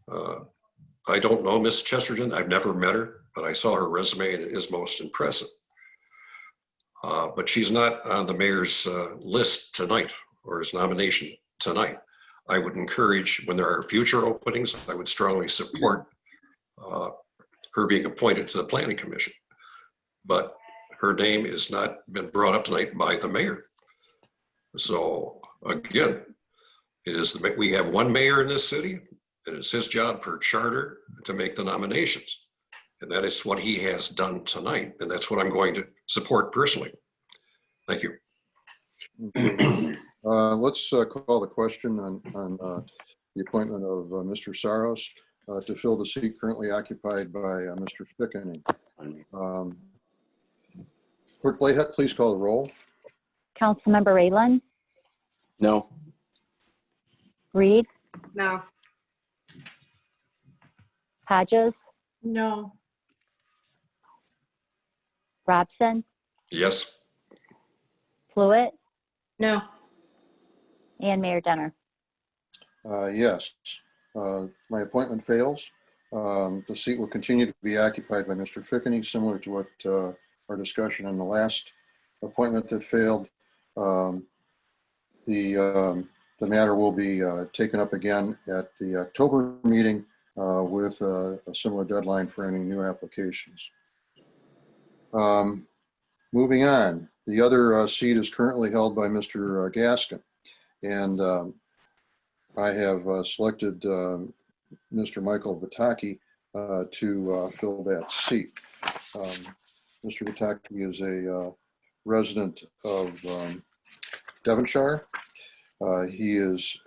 I don't know Ms. Chesterton. I've never met her, but I saw her resume and it is most impressive. But she's not on the mayor's list tonight or his nomination tonight. I would encourage, when there are future openings, I would strongly support her being appointed to the Planning Commission. But her name has not been brought up tonight by the mayor. So again, we have one mayor in this city. It is his job per charter to make the nominations. And that is what he has done tonight. And that's what I'm going to support personally. Thank you. Okay. Let's call the question on the appointment of Mr. Saros to fill the seat currently occupied by Mr. Fickney. Clerk Blayhut, please call the roll. Councilmember Raylan, No. Reed, No. Hodges, No. Robson, Yes. Fluid, No. and Mayor Denner. Yes. My appointment fails. The seat will continue to be occupied by Mr. Fickney, similar to what our discussion on the last appointment that failed. The matter will be taken up again at the October meeting with a similar deadline for any new applications. Moving on, the other seat is currently held by Mr. Gaskin, and I have selected Mr. Michael Vitaki to fill that seat. Mr. Vitaki is a resident of Devonshire. He is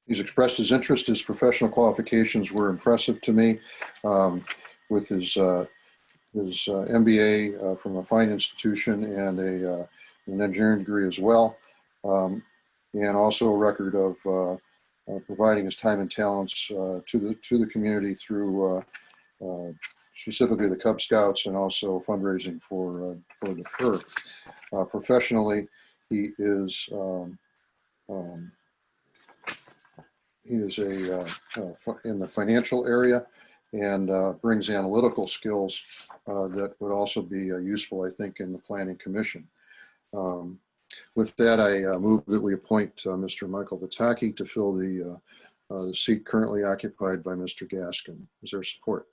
he's expressed his interest. His professional qualifications were impressive to me, with his MBA from a fine institution and an engineering degree as well, and also a record of providing his time and talents to the community through specifically the Cub Scouts and also fundraising for Defer. Professionally, he is in the financial area and brings analytical skills that would also be useful, I think, in the Planning Commission. With that, I move that we appoint Mr. Michael Vitaki to fill the seat currently occupied by Mr. Gaskin. Is there support?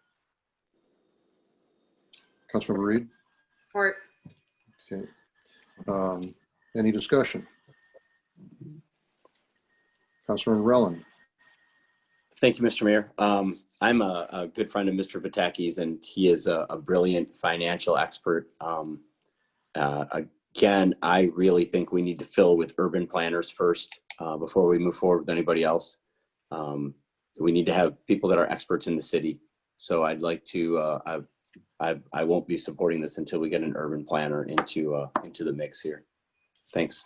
Councilmember Reed? Support. Okay. Any discussion? Councilmember Relland? Thank you, Mr. Mayor. I'm a good friend of Mr. Vitaki's, and he is a brilliant financial expert. Again, I really think we need to fill with urban planners first before we move forward with anybody else. We need to have people that are experts in the city. So I'd like to, I won't be supporting this until we get an urban planner into the mix here. Thanks.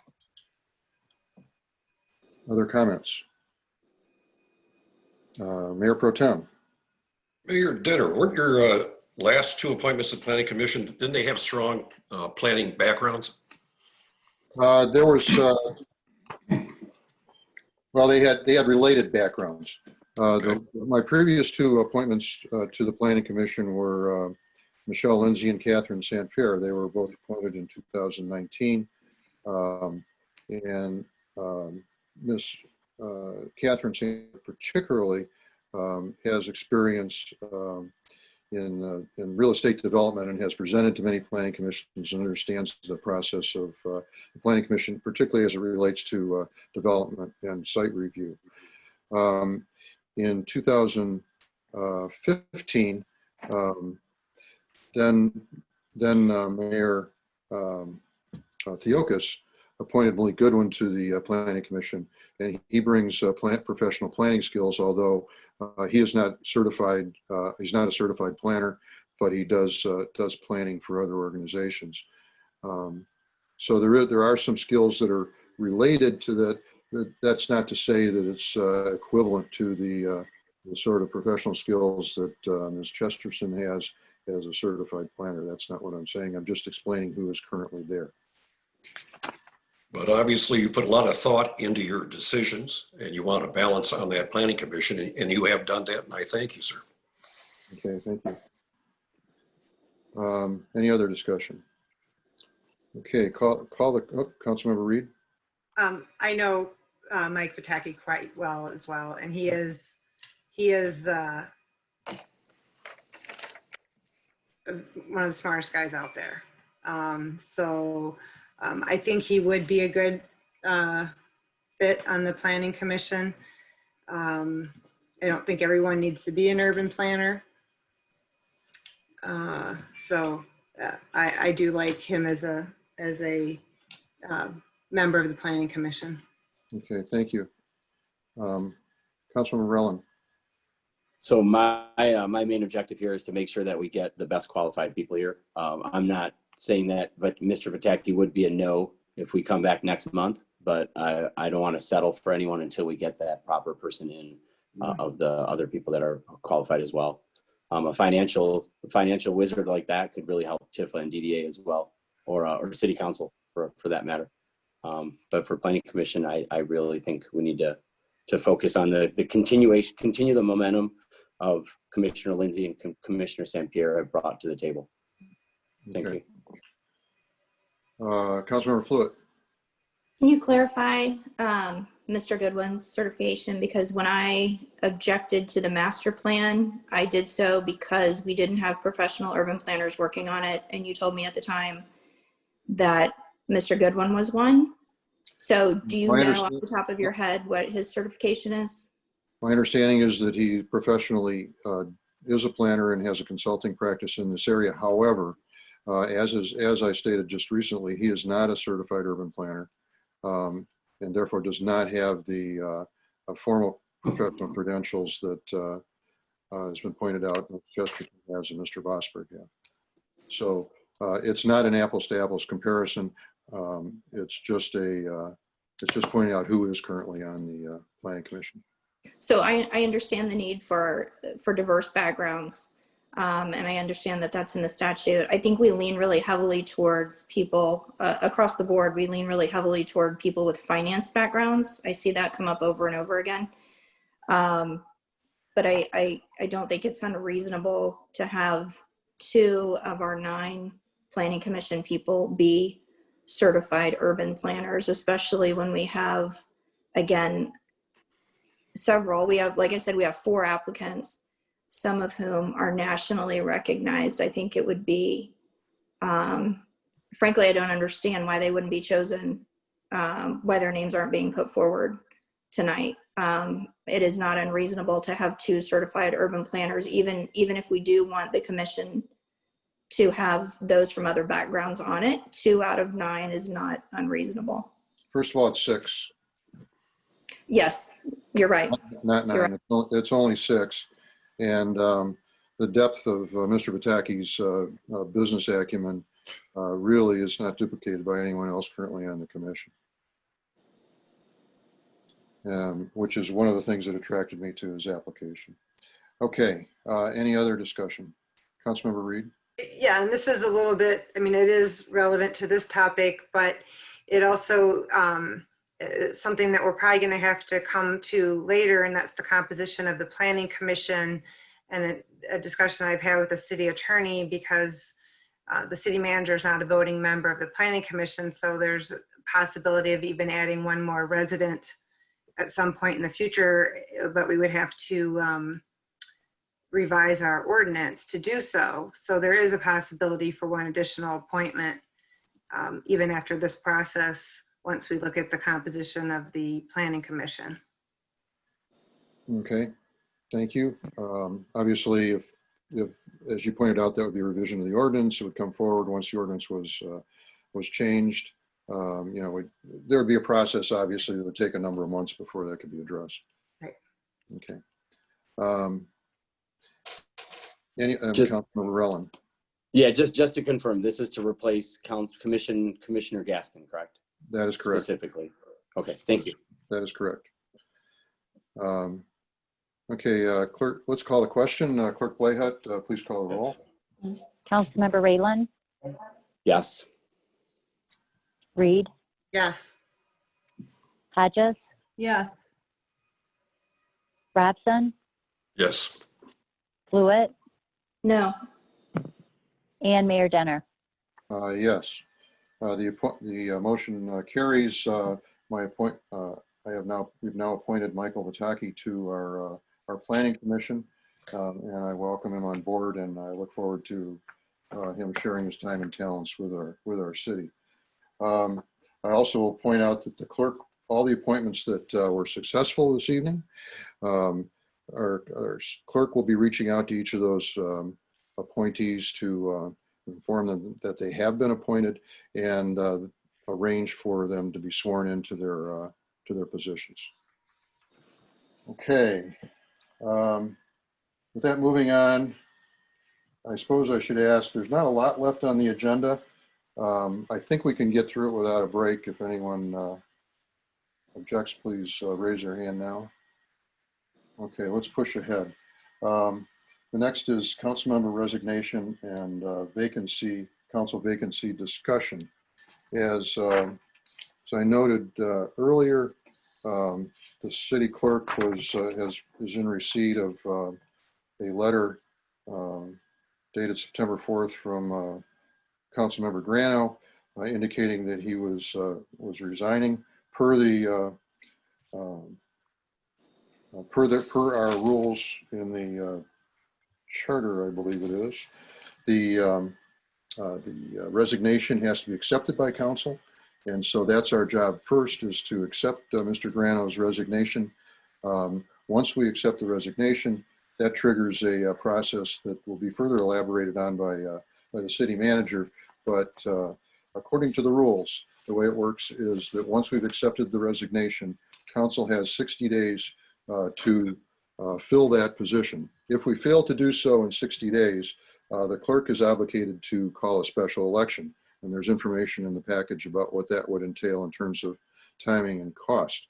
Other comments? Mayor Pro Tem. Mayor Denner, weren't your last two appointments to the Planning Commission, didn't they have strong planning backgrounds? There was, well, they had related backgrounds. Okay. My previous two appointments to the Planning Commission were Michelle Lindsay and Catherine St. Pierre. They were both appointed in 2019. And Ms. Catherine St. particularly has experience in real estate development and has presented to many planning commissions and understands the process of the Planning Commission, particularly as it relates to development and site review. In 2015, then Mayor Theokas appointed Malik Goodwin to the Planning Commission, and he brings professional planning skills, although he is not certified. He's not a certified planner, but he does planning for other organizations. So there are some skills that are related to that. That's not to say that it's equivalent to the sort of professional skills that Ms. Chesterton has as a certified planner. That's not what I'm saying. I'm just explaining who is currently there. But obviously you put a lot of thought into your decisions and you want a balance on that Planning Commission, and you have done that, and I thank you, sir. Okay, thank you. Any other discussion? Okay, call the Councilmember Reed. I know Mike Vitaki quite well as well, and he is one of the smartest guys out there. I think he would be a good fit on the Planning Commission. I don't think everyone needs to be an urban planner. I do like him as a member of the Planning Commission. Okay, thank you. Councilman Relland. So my main objective here is to make sure that we get the best qualified people here. I'm not saying that, but Mr. Vitaki would be a no if we come back next month, but I don't want to settle for anyone until we get that proper person in of the other people that are qualified as well. A financial wizard like that could really help Tifa and DDA as well, or city council for that matter. But for planning commission, I really think we need to focus on the continue the momentum of Commissioner Lindsay and Commissioner St. Pierre have brought to the table. Thank you. Councilmember Fluid. Can you clarify Mr. Goodwin's certification? Because when I objected to the master plan, I did so because we didn't have professional urban planners working on it. And you told me at the time that Mr. Goodwin was one. So do you know off the top of your head what his certification is? My understanding is that he professionally is a planner and has a consulting practice in this area. However, as I stated just recently, he is not a certified urban planner, and therefore does not have the formal professional credentials that has been pointed out, Mr. Chesterton has and Mr. Vosberg have. So it's not an apples to apples comparison. It's just pointing out who is currently on the Planning Commission. So I understand the need for diverse backgrounds, and I understand that that's in the statute. I think we lean really heavily towards people across the board. We lean really heavily toward people with finance backgrounds. I see that come up over and over again. But I don't think it's unreasonable to have 2 of our 9 Planning Commission people be certified urban planners, especially when we have, again, several. We have, like I said, we have 4 applicants, some of whom are nationally recognized. I think it would be, frankly, I don't understand why they wouldn't be chosen, why their names aren't being put forward tonight. It is not unreasonable to have 2 certified urban planners, even if we do want the commission to have those from other backgrounds on it. 2 out of 9 is not unreasonable. First of all, it's 6. Yes, you're right. Not 9. You're right. It's only 6. And the depth of Mr. Vataki's business acumen really is not duplicated by anyone else currently on the commission. Which is one of the things that attracted me to his application. Okay, any other discussion? Councilmember Reed? Yeah, and this is a little bit, I mean, it is relevant to this topic, but it also it's something that we're probably going to have to come to later, and that's the composition of the Planning Commission, and a discussion I've had with the city attorney, because the city manager is not a voting member of the Planning Commission, so there's a possibility of even adding 1 more resident at some point in the future, but we would have to revise our ordinance to do so. So there is a possibility for 1 additional appointment, even after this process, once we look at the composition of the Planning Commission. Okay, thank you. Obviously, if as you pointed out, that would be a revision of the ordinance. It would come forward once the ordinance was changed. You know, there would be a process, obviously, that would take a number of months before that could be addressed. Right. Okay. Councilmember Rellin? Yeah, just to confirm, this is to replace Commissioner Gaskin, correct? That is correct. Specifically. Okay, thank you. That is correct. Okay, clerk, let's call the question. Clerk Blayhut, please call the roll. Councilmember Rayland, Yes. Reed, Yes. Hodges, Yes. Robson, Yes. Fluid, No. and Mayor Denner. Yes. The motion carries. We've now appointed Michael Vataki to our Planning Commission, and I welcome him on board, and I look forward to him sharing his time and talents with our city. I also will point out that the clerk, all the appointments that were successful this evening, our clerk will be reaching out to each of those appointees to inform them that they have been appointed and arrange for them to be sworn into their positions. Okay. With that, moving on, I suppose I should ask, there's not a lot left on the agenda. I think we can get through it without a break. If anyone objects, please raise your hand now. Okay, let's push ahead. The The next is council member resignation and council vacancy discussion. As I noted earlier, the city clerk is in receipt of a letter dated September 4th from Councilmember Grano indicating that he was resigning per our rules in the charter, I believe it is. The resignation has to be accepted by council. And so that's our job first, is to accept Mr. Grano's resignation. Once we accept the resignation, that triggers a process that will be further elaborated on by the city manager. But according to the rules, the way it works is that once we've accepted the resignation, council has 60 days to fill that position. If we fail to do so in 60 days, the clerk is obligated to call a special election. And there's information in the package about what that would entail in terms of timing and cost.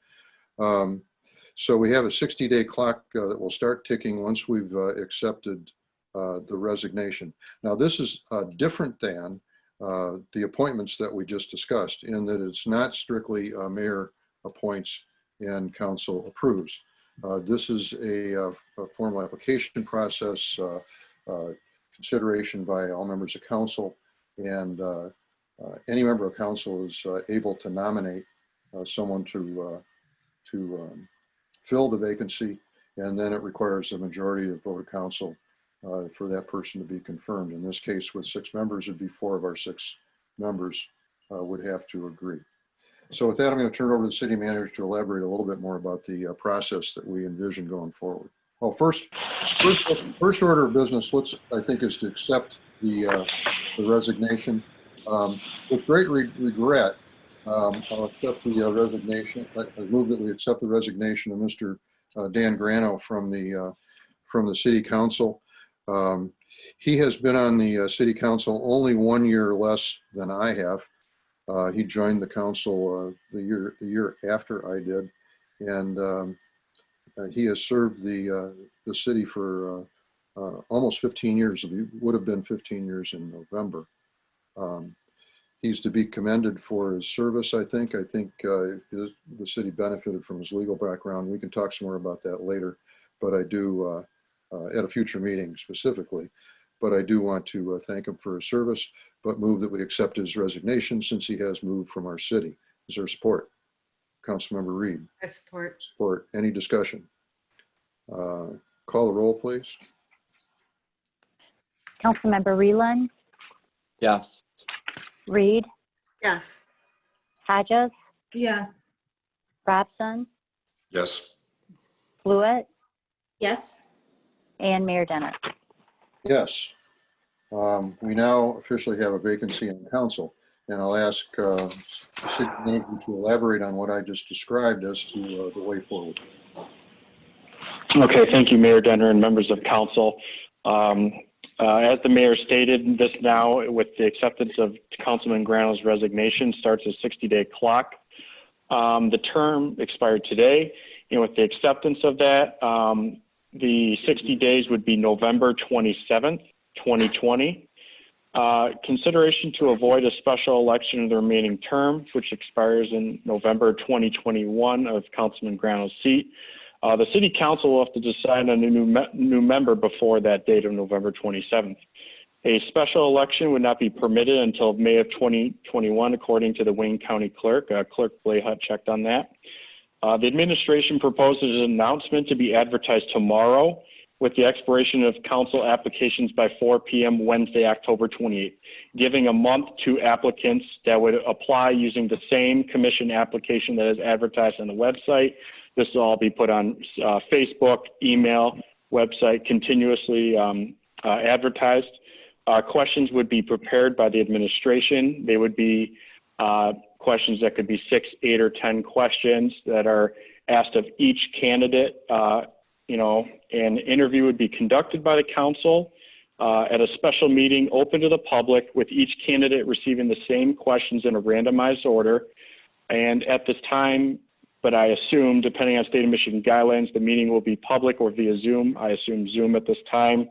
So we have a 60-day clock that will start ticking once we've accepted the resignation. Now, this is different than the appointments that we just discussed, in that it's not strictly mayor appoints and council approves. This is a formal application process, consideration by all members of council, and any member of council is able to nominate someone to fill the vacancy, and then it requires a majority of vote of council for that person to be confirmed. In this case, with 6 members, it'd be 4 of our 6 members would have to agree. So with that, I'm going to turn it over to the city manager to elaborate a little bit more about the process that we envision going forward. Well, first order of business, I think, is to accept the resignation. With great regret, I'll accept the resignation. I move that we accept the resignation of Mr. Dan Grano from the city council. He has been on the city council only 1 year less than I have. He joined the council the year after I did, and he has served the city for almost 15 years. It would have been 15 years in November. He's to be commended for his service, I think. The city benefited from his legal background. We can talk some more about that later, but I do, at a future meeting specifically, but I do want to thank him for his service, but move that we accept his resignation since he has moved from our city. Is there support? Councilmember Reed. I support. Support. Any discussion? Call the roll, please. Councilmember Reland, Yes. Reed, Yes. Hodges, Yes. Robson, Yes. Blewett, Yes. and Mayor Denner. Yes. We now officially have a vacancy on council, and I'll ask the city manager to elaborate on what I just described as to the way forward. Okay, thank you, Mayor Denner and members of council. As the mayor stated, this now, with the acceptance of Councilman Grano's resignation, starts a 60-day clock. The term expired today, and with the acceptance of that, the 60 days would be November 27th, 2020. Consideration to avoid a special election of the remaining term, which expires in November 2021 of Councilman Grano's seat. The city council will have to decide on a new member before that date of November 27th. A special election would not be permitted until May of 2021, according to the Wayne County Clerk. Clerk Blayhut checked on that. The administration proposes an announcement to be advertised tomorrow with the expiration of council applications by 4 p.m. Wednesday, October 28th, giving a month to applicants that would apply using the same commission application that is advertised on the website. This will all be put on Facebook, email, website, continuously advertised. Questions would be prepared by the administration. They would be questions that could be 6, 8, or 10 questions that are asked of each candidate. An interview would be conducted by the council at a special meeting open to the public, with each candidate receiving the same questions in a randomized order. And at this time, but I assume, depending on state of Michigan guidelines, the meeting will be public or via Zoom. I assume Zoom at this time.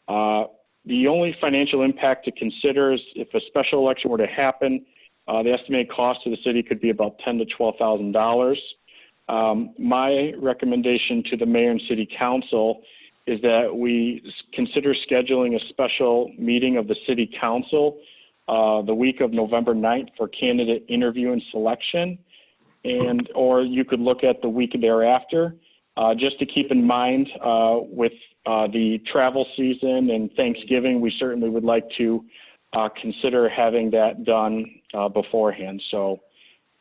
The only financial impact to consider is if a special election were to happen, the estimated cost to the city could be about $10,000 to $12,000. My recommendation to the mayor and city council is that we consider scheduling a special meeting of the city council the week of November 9th for candidate interview and selection, or you could look at the week thereafter. Just to keep in mind, with the travel season and Thanksgiving, we certainly would like to consider having that done beforehand. So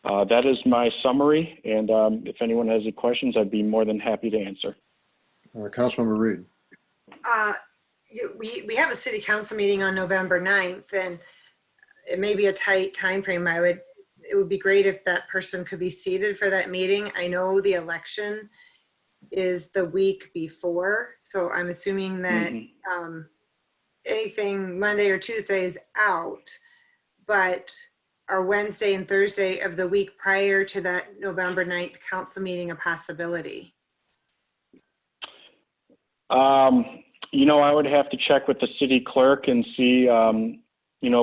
that is my summary, and if anyone has any questions, I'd be more than happy to answer. Councilmember Reed. We have a city council meeting on November 9th, and it may be a tight time frame. It would be great if that person could be seated for that meeting. I know the election is the week before, so I'm assuming that anything Monday or Tuesday is out, but are Wednesday and Thursday of the week prior to that November 9th council meeting a possibility? I would have to check with the city clerk and see,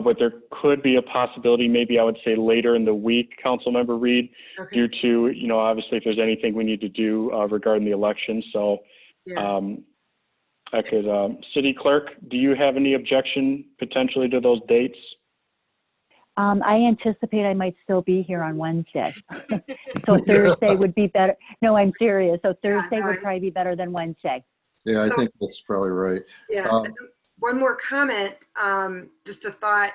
but there could be a possibility, maybe I would say later in the week, Councilmember Reed, due to, obviously if there's anything we need to do regarding the election. So I could, city clerk, do you have any objection potentially to those dates? I anticipate I might still be here on Wednesday. So Thursday would be better. No, I'm serious. So Thursday would probably be better than Wednesday. Yeah, I think that's probably right. Yeah. One more comment, just a thought.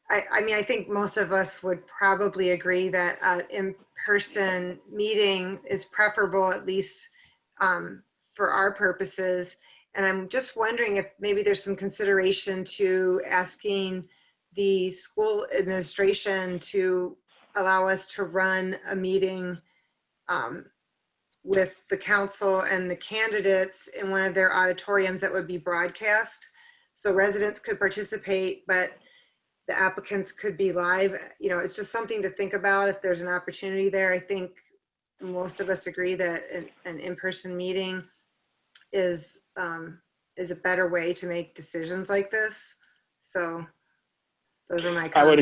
I think most of us would probably agree that an in-person meeting is preferable, at least for our purposes. And I'm just wondering if maybe there's some consideration to asking the school administration to allow us to run a meeting with the council and the candidates in one of their auditoriums that would be broadcast. So residents could participate, but the applicants could be live. It's just something to think about if there's an opportunity there. I think most of us agree that an in-person meeting is a better way to make decisions like this. So those are my comments. I would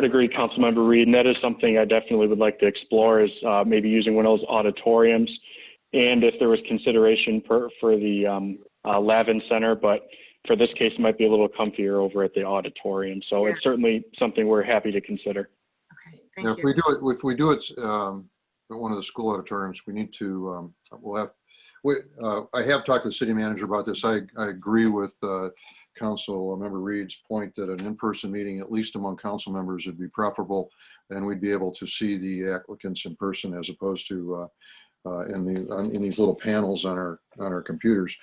agree, Councilmember Reed, and that is something I definitely would like to explore, is maybe using one of those auditoriums, and if there was consideration for the Lavin Center, but for this case, it might be a little comfier over at the auditorium. So it's certainly something we're happy to consider. Okay, thank you. If we do it at one of the school auditoriums, we need to, I have talked to the city manager about this. I agree with Councilmember Reed's point that an in-person meeting, at least among council members, would be preferable, and we'd be able to see the applicants in person as opposed to in these little panels on our computers.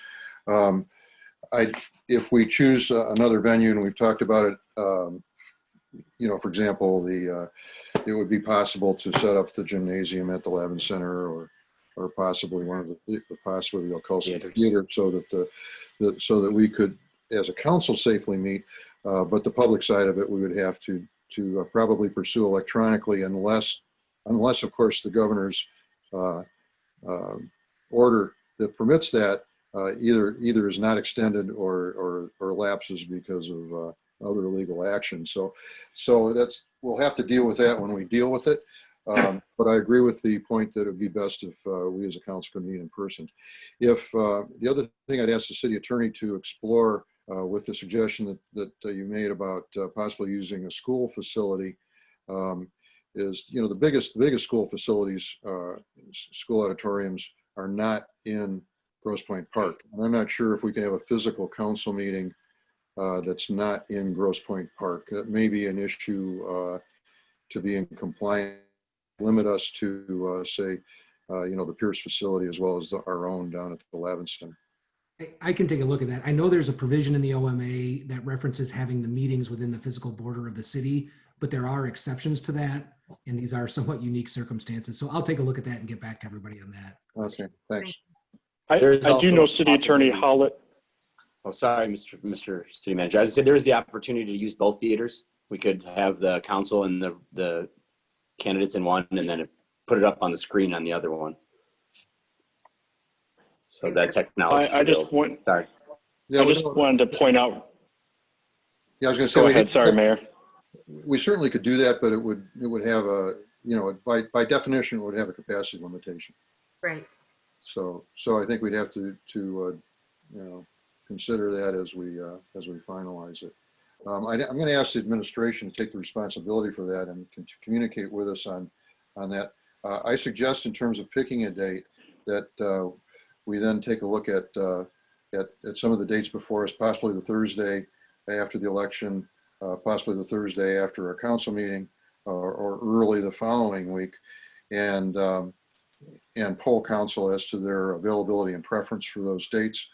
If we choose another venue, and we've talked about it, for example, it would be possible to set up the gymnasium at the Lavin Center, or possibly possibly the Oculus Theater, so that we could, as a council, safely meet, but the public side of it we would have to probably pursue electronically, unless of course the governor's order that permits that either is not extended or lapses because of other legal action. So we'll have to deal with that when we deal with it. But I agree with the point that it would be best if we as a council could meet in person. If the other thing I'd ask the city attorney to explore with the suggestion that you made about possibly using a school facility is, the biggest school facilities, school auditoriums are not in Grosse Pointe Park. And I'm not sure if we can have a physical council meeting that's not in Grosse Pointe Park. That may be an issue to be in compliance, limit us to say, the Pierce facility as well as our own down at the Lavin Center. I can take a look at that. I know there's a provision in the OMA that references having the meetings within the physical border of the city, but there are exceptions to that, and these are somewhat unique circumstances. So I'll take a look at that and get back to everybody on that. Okay, thanks. I do know City Attorney Hollett. Oh, sorry, Mr. City Manager. As I said, there is the opportunity to use both theaters. We could have the council and the candidates in one and then put it up on the screen on the other one. So that technology. I just want. Sorry. Yeah, I just wanted to point out. Yeah, I was going to say. Go ahead. Sorry, Mayor. We certainly could do that, but it would have a, you know, by definition, it would have a capacity limitation. Right. So I think we'd have to you know, consider that as we finalize it. I'm going to ask the administration to take the responsibility for that and to communicate with us on that. I suggest, in terms of picking a date, that we then take a look at some of the dates before us, possibly the Thursday after the election, possibly the Thursday after our council meeting, or early the following week, and poll council as to their availability and preference for those dates.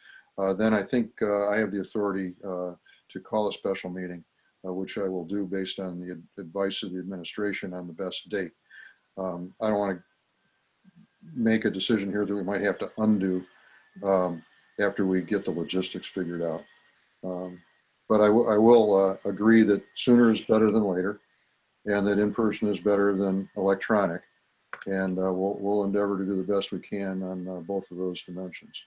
Then I think I have the authority to call a special meeting, which I will do based on the advice of the administration on the best date. I don't want to make a decision here that we might have to undo after we get the logistics figured out. But I will agree that sooner is better than later, and that in-person is better than electronic. And we'll endeavor to do the best we can on both of those dimensions.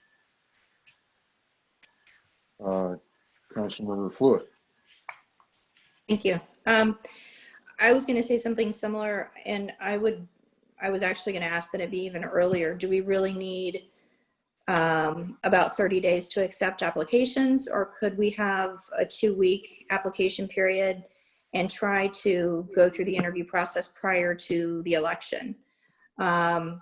Councilmember Fluid. Thank you. I was going to say something similar, and I was actually going to ask that it be even earlier. Do we really need about 30 days to accept applications, or could we have a 2-week application period and try to go through the interview process prior to the election? I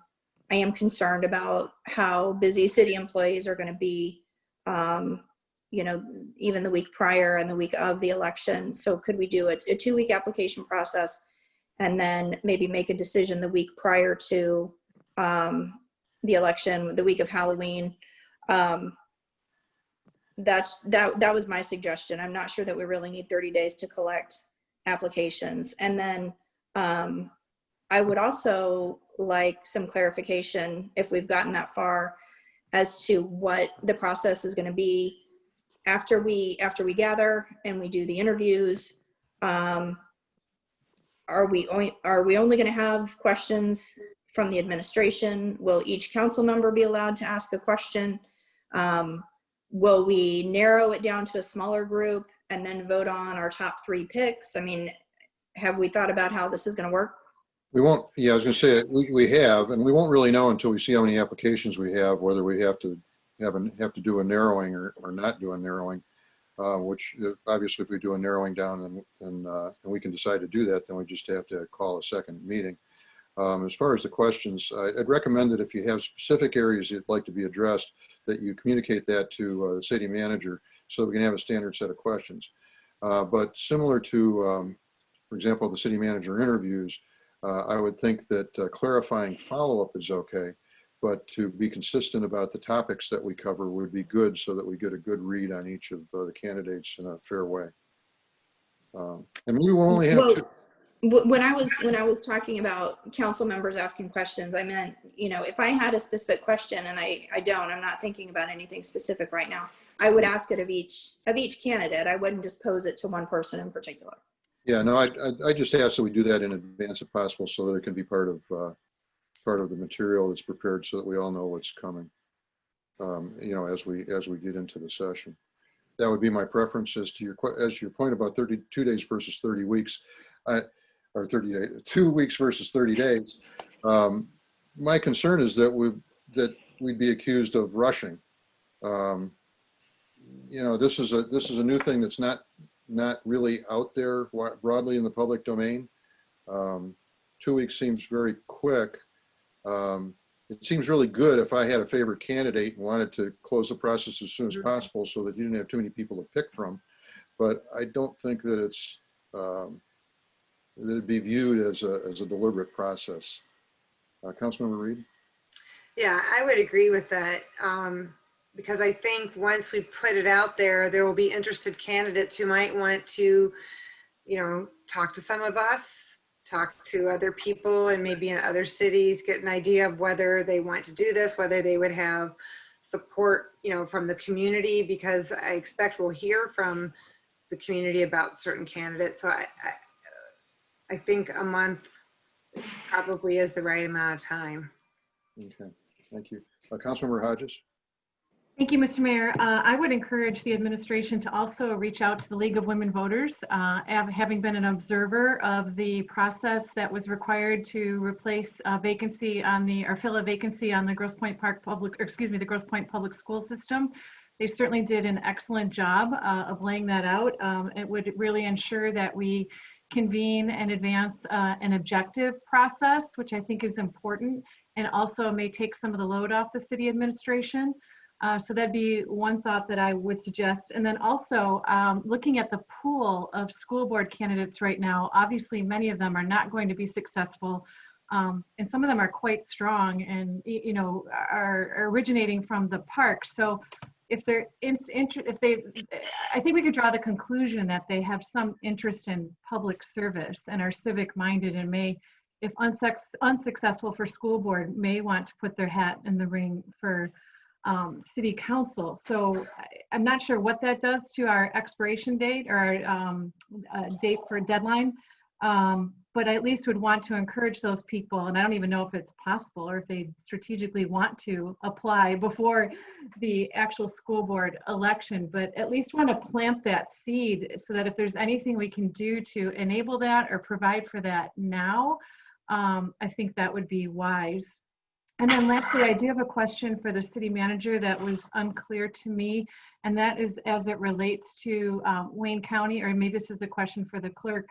am concerned about how busy city employees are going to be, you know, even the week prior and the week of the election. So could we do a 2-week application process and then maybe make a decision the week prior to the election, the week of Halloween? That was my suggestion. I'm not sure that we really need 30 days to collect applications. And then I would also like some clarification, if we've gotten that far, as to what the process is going to be after we gather and we do the interviews. Are we only going to have questions from the administration? Will each council member be allowed to ask a question? Will we narrow it down to a smaller group and then vote on our top 3 picks? I mean, have we thought about how this is going to work? We won't. Yeah, I was going to say we have, and we won't really know until we see how many applications we have, whether we have to do a narrowing or not do a narrowing. Which obviously, if we do a narrowing down and we can decide to do that, then we just have to call a second meeting. As far as the questions, I'd recommend that if you have specific areas you'd like to be addressed, that you communicate that to the city manager so that we can have a standard set of questions. But similar to, for example, the city manager interviews, I would think that clarifying follow-up is okay, but to be consistent about the topics that we cover would be good so that we get a good read on each of the candidates in a fair way. And we will only have 2. When I was talking about council members asking questions, I meant, you know, if I had a specific question, and I'm not thinking about anything specific right now, I would ask it of each candidate. I wouldn't just pose it to one person in particular. Yeah, no, I just asked that we do that in advance if possible, so that it can be part of the material that's prepared, so that we all know what's coming. You know, as we get into the session, that would be my preference. As to your point about 32 days versus 30 weeks, or 30 days, 2 weeks versus 30 days. My concern is that we'd be accused of rushing. You know, this is a new thing that's not really out there broadly in the public domain. 2 weeks seems very quick. It seems really good if I had a favorite candidate and wanted to close the process as soon as possible so that you didn't have too many people to pick from. But I don't think that it's that it'd be viewed as a deliberate process. Councilmember Reed? Yeah, I would agree with that. Because I think once we put it out there, there will be interested candidates who might want to, you know, talk to some of us, talk to other people, and maybe in other cities, get an idea of whether they want to do this, whether they would have support, you know, from the community, because I expect we'll hear from the community about certain candidates. So I think a month probably is the right amount of time. Okay, thank you. Councilmember Hodges? Thank you, Mr. Mayor. I would encourage the administration to also reach out to the League of Women Voters, having been an observer of the process that was required to replace a vacancy on the, or fill a vacancy on the Grosse Pointe Park Public, or excuse me, the Grosse Pointe Public School System. They certainly did an excellent job of laying that out. It would really ensure that we convene and advance an objective process, which I think is important, and also may take some of the load off the city administration. So that'd be one thought that I would suggest. And then also looking at the pool of school board candidates right now, obviously many of them are not going to be successful. And some of them are quite strong and, you know, are originating from the park. So if they're, I think we could draw the conclusion that they have some interest in public service and are civic minded and may, if unsuccessful for school board, may want to put their hat in the ring for city council. So I'm not sure what that does to our expiration date or our date for deadline, but I at least would want to encourage those people, and I don't even know if it's possible or if they strategically want to apply before the actual school board election, but at least want to plant that seed so that if there's anything we can do to enable that or provide for that now, I think that would be wise. And then lastly, I do have a question for the city manager that was unclear to me, and that is as it relates to Wayne County, or maybe this is a question for the clerk,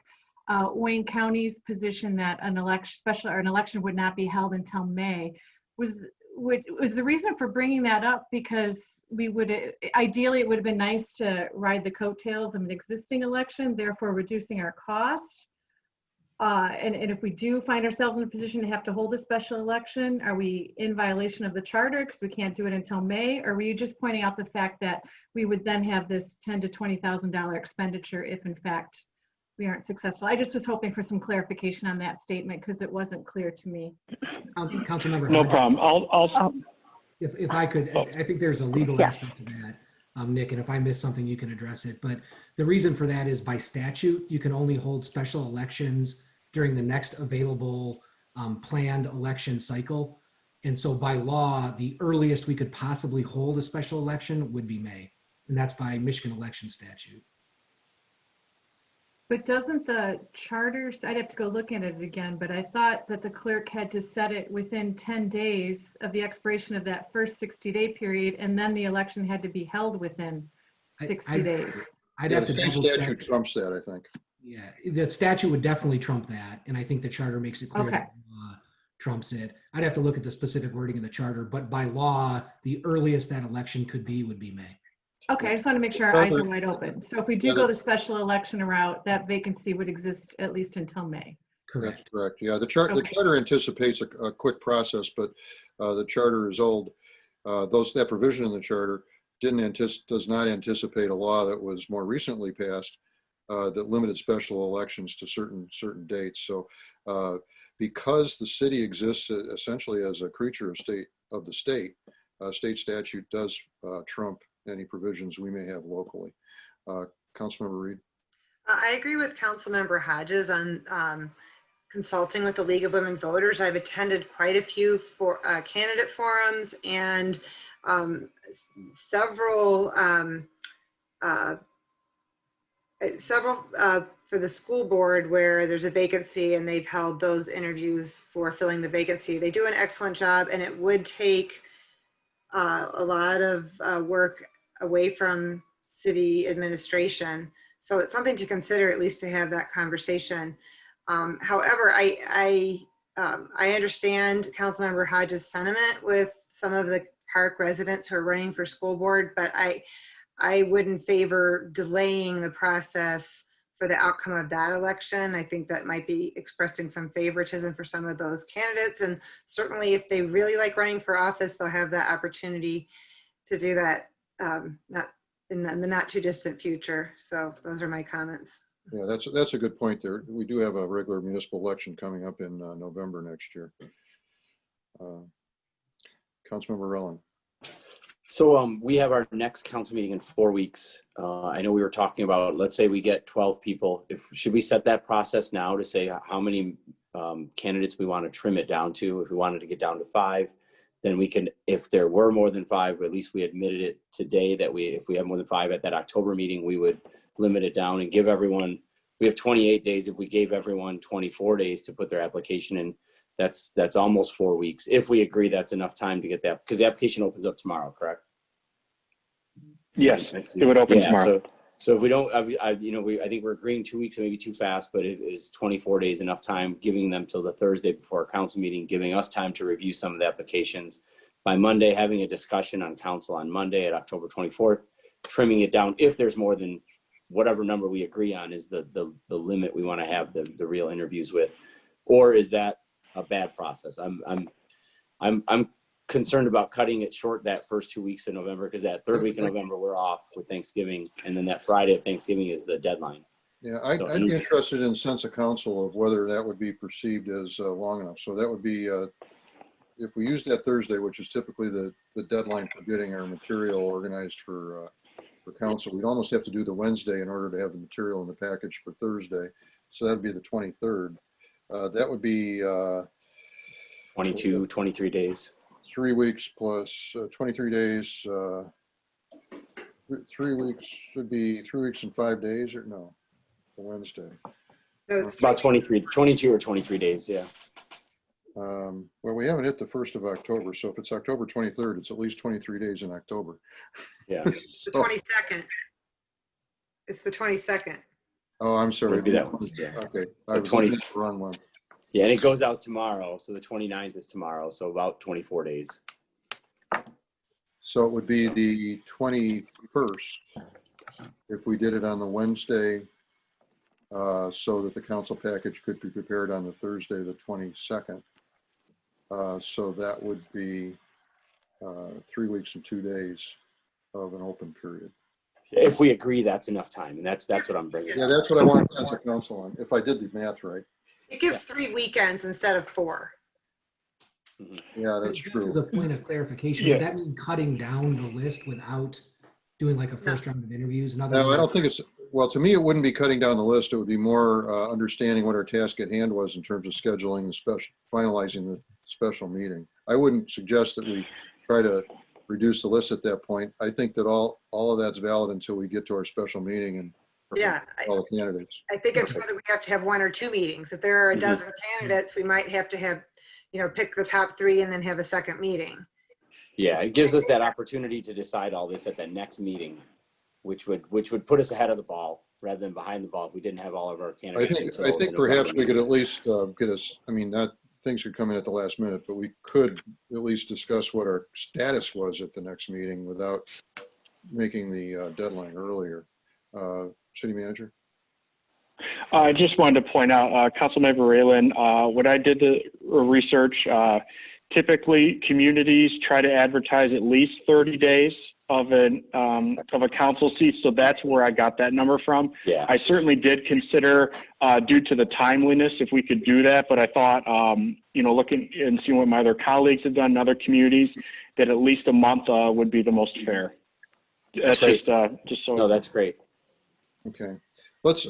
Wayne County's position that an election would not be held until May. Was the reason for bringing that up because we would, ideally it would have been nice to ride the coattails of an existing election, therefore reducing our cost? And if we do find ourselves in a position to have to hold a special election, are we in violation of the charter because we can't do it until May? Or were you just pointing out the fact that we would then have this $10,000 to $20,000 expenditure if in fact we aren't successful? I just was hoping for some clarification on that statement because it wasn't clear to me. Councilmember No Hodges, problem. I'll if I could, I think there's a legal aspect to that, Nick, and if I miss something, you can address it. But the reason for that is by statute, you can only hold special elections during the next available planned election cycle. And so by law, the earliest we could possibly hold a special election would be May. And that's by Michigan election statute. But doesn't the charter, I'd have to go look at it again, but I thought that the clerk had to set it within 10 days of the expiration of that first 60-day period, and then the election had to be held within 60 days. I'd have to double check. Statute trumps that, I think. Yeah, the statute would definitely trump that. And I think the charter makes it clear Okay. that trumps it. I'd have to look at the specific wording in the charter, but by law, the earliest that election could be would be May. Okay, I just want to make sure our eyes are wide open. So if we do go the special election route, that vacancy would exist at least until May. Correct. That's correct. Yeah, the charter anticipates a quick process, but the charter is old. That provision in the charter does not anticipate a law that was more recently passed that limited special elections to certain dates. So because the city exists essentially as a creature of the state, state statute does trump any provisions we may have locally. Councilmember Reed. I agree with Councilmember Hodges on consulting with the League of Women Voters. I've attended quite a few candidate forums and several for the school board where there's a vacancy and they've held those interviews for filling the vacancy. They do an excellent job, and it would take a lot of work away from city administration. So it's something to consider, at least to have that conversation. However, I understand Councilmember Hodges' sentiment with some of the park residents who are running for school board, but I wouldn't favor delaying the process for the outcome of that election. I think that might be expressing some favoritism for some of those candidates. And certainly if they really like running for office, they'll have that opportunity to do that not in the not too distant future. So those are my comments. Yeah, that's a good point there. We do have a regular municipal election coming up in November next year. Councilmember Rowland. So we have our next council meeting in 4 weeks. I know we were talking about, let's say we get 12 people. Should we set that process now to say how many candidates we want to trim it down to? If we wanted to get down to 5, then we can, if there were more than 5, or at least we admitted it today that if we have more than 5 at that October meeting, we would limit it down and give everyone, we have 28 days. If we gave everyone 24 days to put their application in, that's almost 4 weeks. If we agree that's enough time to get that, because the application opens up tomorrow, correct? Yes, it would open tomorrow. So if we don't, I think we're agreeing 2 weeks, maybe too fast, but it is 24 days enough time, giving them till the Thursday before our council meeting, giving us time to review some of the applications. By Monday, having a discussion on council on Monday at October 24th, trimming it down if there's more than whatever number we agree on is the limit we want to have the real interviews with, or is that a bad process? I'm concerned about cutting it short that first 2 weeks in November, because that third week in November we're off with Thanksgiving, and then that Friday of Thanksgiving is the deadline. Yeah, I'd be interested in sense of council of whether that would be perceived as long enough. So that would be, if we use that Thursday, which is typically the deadline for getting our material organized for council, we'd almost have to do the Wednesday in order to have the material in the package for Thursday. So that'd be the 23rd. That would be 23 days. 3 weeks plus 23 days. 3 weeks would be 3 weeks and 5 days, or no, Wednesday. No, About 22 or 23 days, yeah. Well, we haven't hit the 1st of October, so if it's October 23rd, it's at least 23 days in October. Yeah. the 22nd. It's the 22nd. Oh, I'm sorry. Maybe that was, Okay, So I was 20 looking at the wrong one. Yeah, and it goes out tomorrow, so the 29th is tomorrow, so about 24 days. So it would be the 21st if we did it on the Wednesday, so that the council package could be prepared on the Thursday, the 22nd. So that would be 3 weeks and 2 days of an open period. If we agree that's enough time, and that's what I'm bringing. Yeah, that's what I want sense of council on, if I did the math right. It gives 3 weekends instead of 4. Yeah, that's As true. a point of clarification, Yeah. would that mean cutting down the list without doing like a first round of interviews? In other No, I words- don't think it's, well, to me, it wouldn't be cutting down the list. It would be more understanding what our task at hand was in terms of scheduling the special, finalizing the special meeting. I wouldn't suggest that we try to reduce the list at that point. I think that all of that's valid until we get to our special meeting and Yeah, all the candidates. I think it's whether we have to have 1 or 2 meetings. If there are a Mhm. dozen candidates, we might have to have, pick the top 3 and then have a second meeting. Yeah, it gives us that opportunity to decide all this at the next meeting, which would put us ahead of the ball rather than behind the ball if we didn't have all of our I candidates. think until the perhaps November we could meeting. at least get us, I mean, not, things could come in at the last minute, but we could at least discuss what our status was at the next meeting without making the deadline earlier. City manager? I just wanted to point out, Councilmember Raylan, when I did the research, typically communities try to advertise at least 30 days of a council seat. So that's where I got that number from. Yeah. I certainly did consider, due to the timeliness, if we could do that, but I thought, looking and seeing what my other colleagues have done in other communities, that at least a month would be the most fair. That's great. Just so. No, that's great. Okay.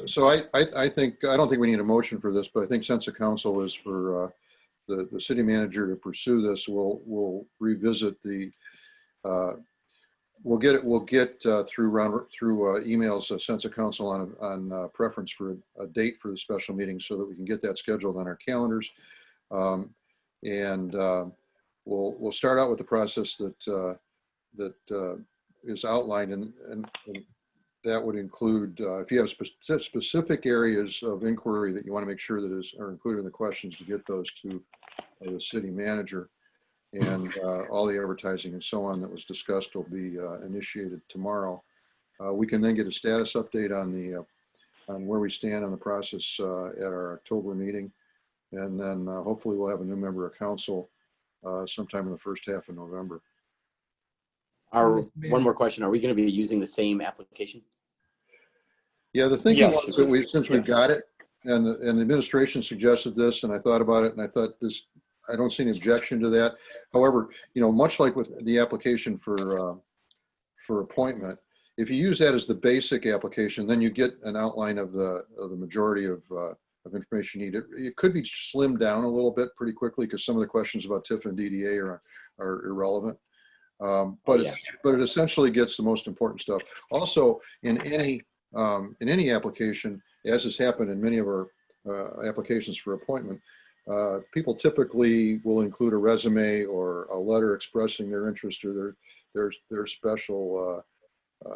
So I think, I don't think we need a motion for this, but I think sense of council is for the city manager to pursue this. We'll revisit the, we'll get through emails, a sense of council on preference for a date for the special meeting so that we can get that scheduled on our calendars. And we'll start out with the process that is outlined, and that would include, if you have specific areas of inquiry that you want to make sure that are included in the questions, to get those to the city manager. And all the advertising and so on that was discussed will be initiated tomorrow. We can then get a status update on where we stand on the process at our October meeting. And then hopefully we'll have a new member of council sometime in the first half of November. One more question. Are we going to be using the same application? Yeah, the thinking Yeah, was that since we've got it, and the administration suggested this, and I thought about it, and I thought I don't see any objection to that. However, much like with the application for for appointment. If you use that as the basic application, then you get an outline of the majority of information needed. It could be slimmed down a little bit pretty quickly because some of the questions about TIF and DDA are irrelevant. But it essentially gets the most important stuff. Also, in any application, as has happened in many of our applications for appointment, people typically will include a resume or a letter expressing their interest or their special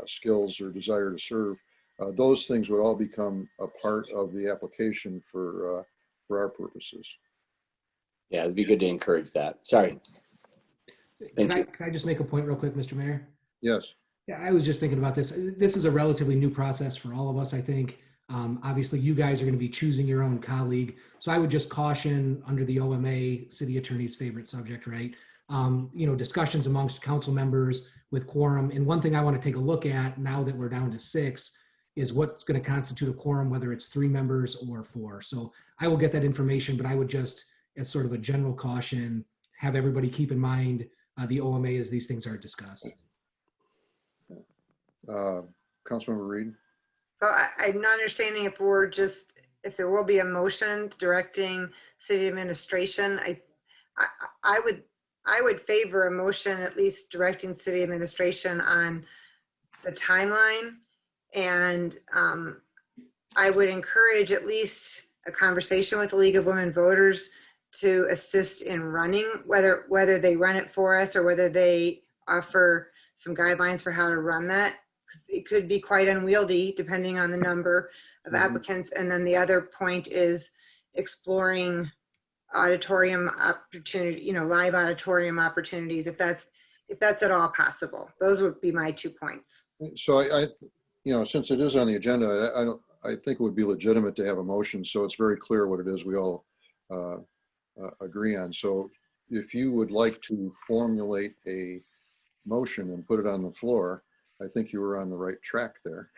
skills or desire to serve. Those things would all become a part of the application for our purposes. Yeah, it'd be good to encourage that. Sorry. Can I just make a point real quick, Mr. Mayor? Yes. Yeah, I was just thinking about this. This is a relatively new process for all of us, I think. Obviously, you guys are going to be choosing your own colleague. So I would just caution under the OMA, city attorney's favorite subject, right? Discussions amongst council members with quorum. And one thing I want to take a look at now that we're down to 6 is what's going to constitute a quorum, whether it's 3 members or 4. So I will get that information, but I would just, as sort of a general caution, have everybody keep in mind the OMA as these things are discussed. Councilmember Reed. So I'm not understanding if there will be a motion directing city administration. I would favor a motion at least directing city administration on the timeline. And I would encourage at least a conversation with the League of Women Voters to assist in running, whether they run it for us or whether they offer some guidelines for how to run that. It could be quite unwieldy depending on the number of applicants. And then the other point is exploring auditorium opportunity, live auditorium opportunities, if that's at all possible. Those would be my 2 points. So I since it is on the agenda, I think it would be legitimate to have a motion so it's very clear what it is we all agree on. So if you would like to formulate a motion and put it on the floor, I think you were on the right track there.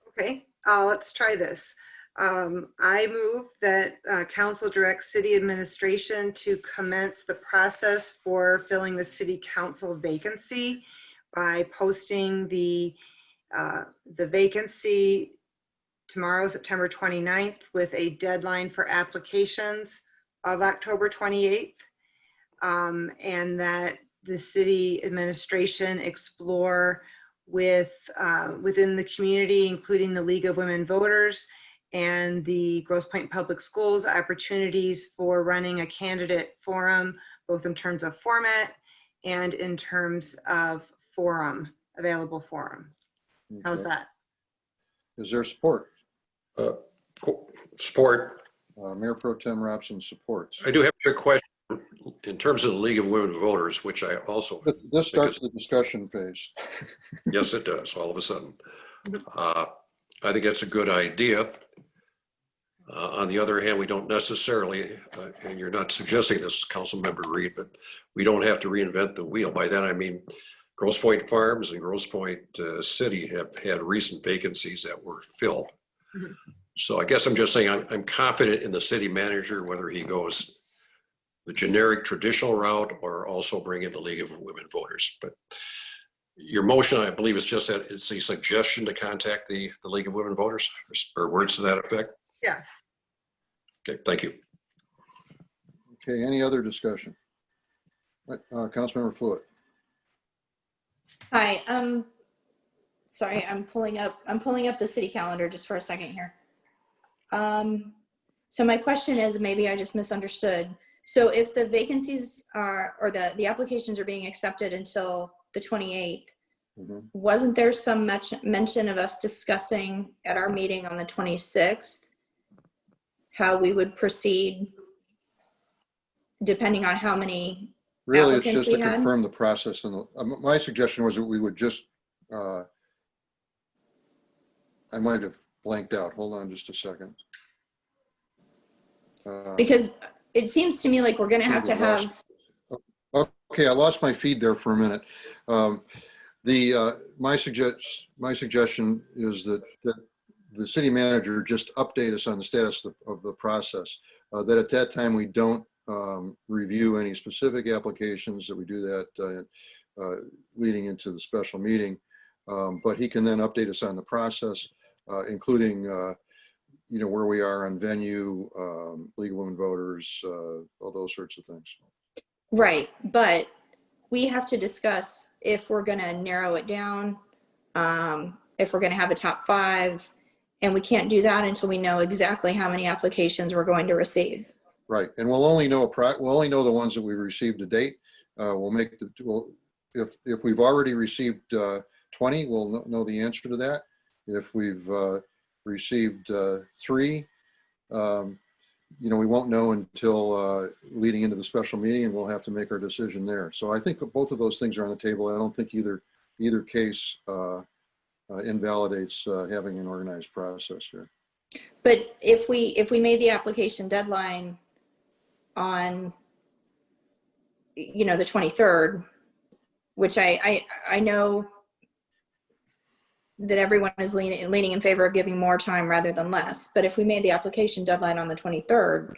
Okay, let's try this. I move that council directs city administration to commence the process for filling the city council vacancy by posting the vacancy tomorrow, September 29th, with a deadline for applications of October 28th, and that the city administration explore within the community, including the League of Women Voters and the Grosse Pointe Public Schools, opportunities for running a candidate forum, both in terms of format and in terms of available forum. Okay. How's that? Is there support? Support. Mayor Pro Tem Robson supports. I do have a question in terms of the League of Women Voters, which I also. This starts the discussion phase. Yes, it does, all of a sudden. I think that's a good idea. On the other hand, we don't necessarily, and you're not suggesting this, Councilmember Reed, but we don't have to reinvent the wheel. By that, I mean, Grosse Pointe Farms and Grosse Pointe City have had recent vacancies that were filled. Mm-hmm. So I guess I'm just saying I'm confident in the city manager, whether he goes the generic traditional route or also bring in the League of Women Voters. But your motion, I believe, is just that it's a suggestion to contact the League of Women Voters, or words to that effect? Yes. Okay, thank you. Okay, any other discussion? Councilmember Fluid. Hi, sorry, I'm pulling up the city calendar just for a second here. So my question is, maybe I just misunderstood. So if the vacancies are, or the applications are being accepted until the 28th, mm-hmm. Wasn't there some mention of us discussing at our meeting on the 26th how we would proceed depending on how many really it's just to confirm the process? And my suggestion was that we would just I might have blanked out. Hold on just a second. Because it seems to me like we're going to have to have. Okay, I lost my feed there for a minute. My suggestion is that the city manager just update us on the status of the process. That at that time we don't review any specific applications. That we do that leading into the special meeting. But he can then update us on the process, including, where we are on venue, League of Women Voters, all those sorts of things. Right, but we have to discuss if we're going to narrow it down, if we're going to have a top 5, and we can't do that until we know exactly how many applications we're going to receive. Right, and we'll only know the ones that we've received to date. If we've already received 20, we'll know the answer to that. If we've received 3, we won't know until leading into the special meeting, and we'll have to make our decision there. So I think both of those things are on the table. I don't think either case invalidates having an organized process here. But if we made the application deadline on, the 23rd, which I know that everyone is leaning in favor of giving more time rather than less. But if we made the application deadline on the 23rd,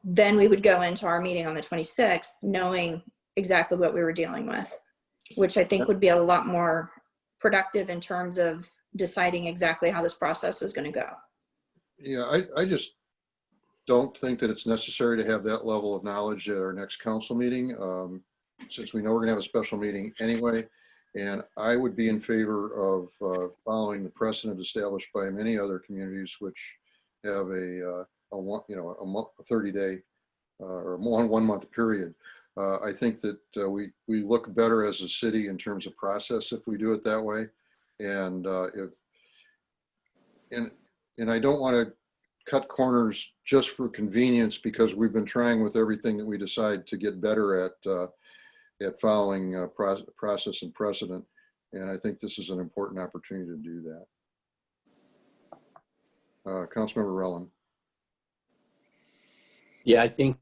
then we would go into our meeting on the 26th knowing exactly what we were dealing with, which I think would be a lot more productive in terms of deciding exactly how this process was going to go. Yeah, I just don't think that it's necessary to have that level of knowledge at our next council meeting, since we know we're going to have a special meeting anyway. And I would be in favor of following the precedent established by many other communities, which have a 30-day or 1 month period. I think that we look better as a city in terms of process if we do it that way. And I don't want to cut corners just for convenience, because we've been trying with everything that we decide to get better at following process and precedent. And I think this is an important opportunity to do that. Councilmember Rowland. Yeah, I think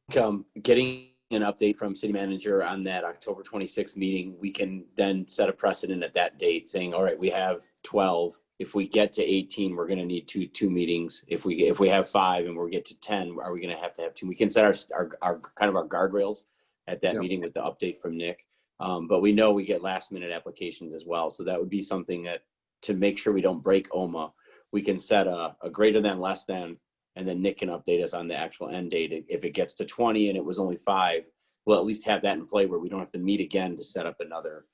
getting an update from city manager on that October 26th meeting, we can then set a precedent at that date saying, all right, we have 12. If we get to 18, we're going to need two meetings. If we have 5 and we get to 10, are we going to have 2? We can set our kind of our guardrails at that meeting with the update from Nick. But we know we get last minute applications as well. So that would be something that, to make sure we don't break OMA, we can set a greater than, less than, and then Nick can update us on the actual end date. If it gets to 20 and it was only 5, we'll at least have that in play where we don't have to meet again to set up another,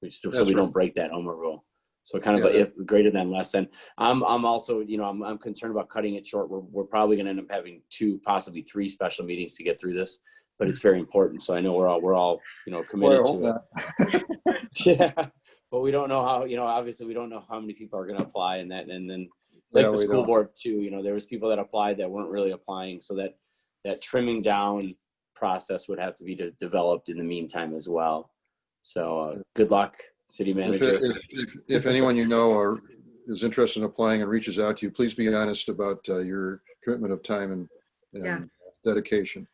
so we don't break that OMA rule. So kind of if greater than, less than. I'm also, I'm concerned about cutting it short. We're probably going to end up having 2, possibly 3 special meetings to get through this, but it's very important. So I know we're all committed to it. Yeah, but we don't know how, obviously we don't know how many people are going to apply, and then like the school board too, there was people that applied that weren't really applying. So that trimming down process would have to be developed in the meantime as well. So good luck, city manager. If anyone or is interested in applying and reaches out to you, please be honest about your commitment of time and dedication.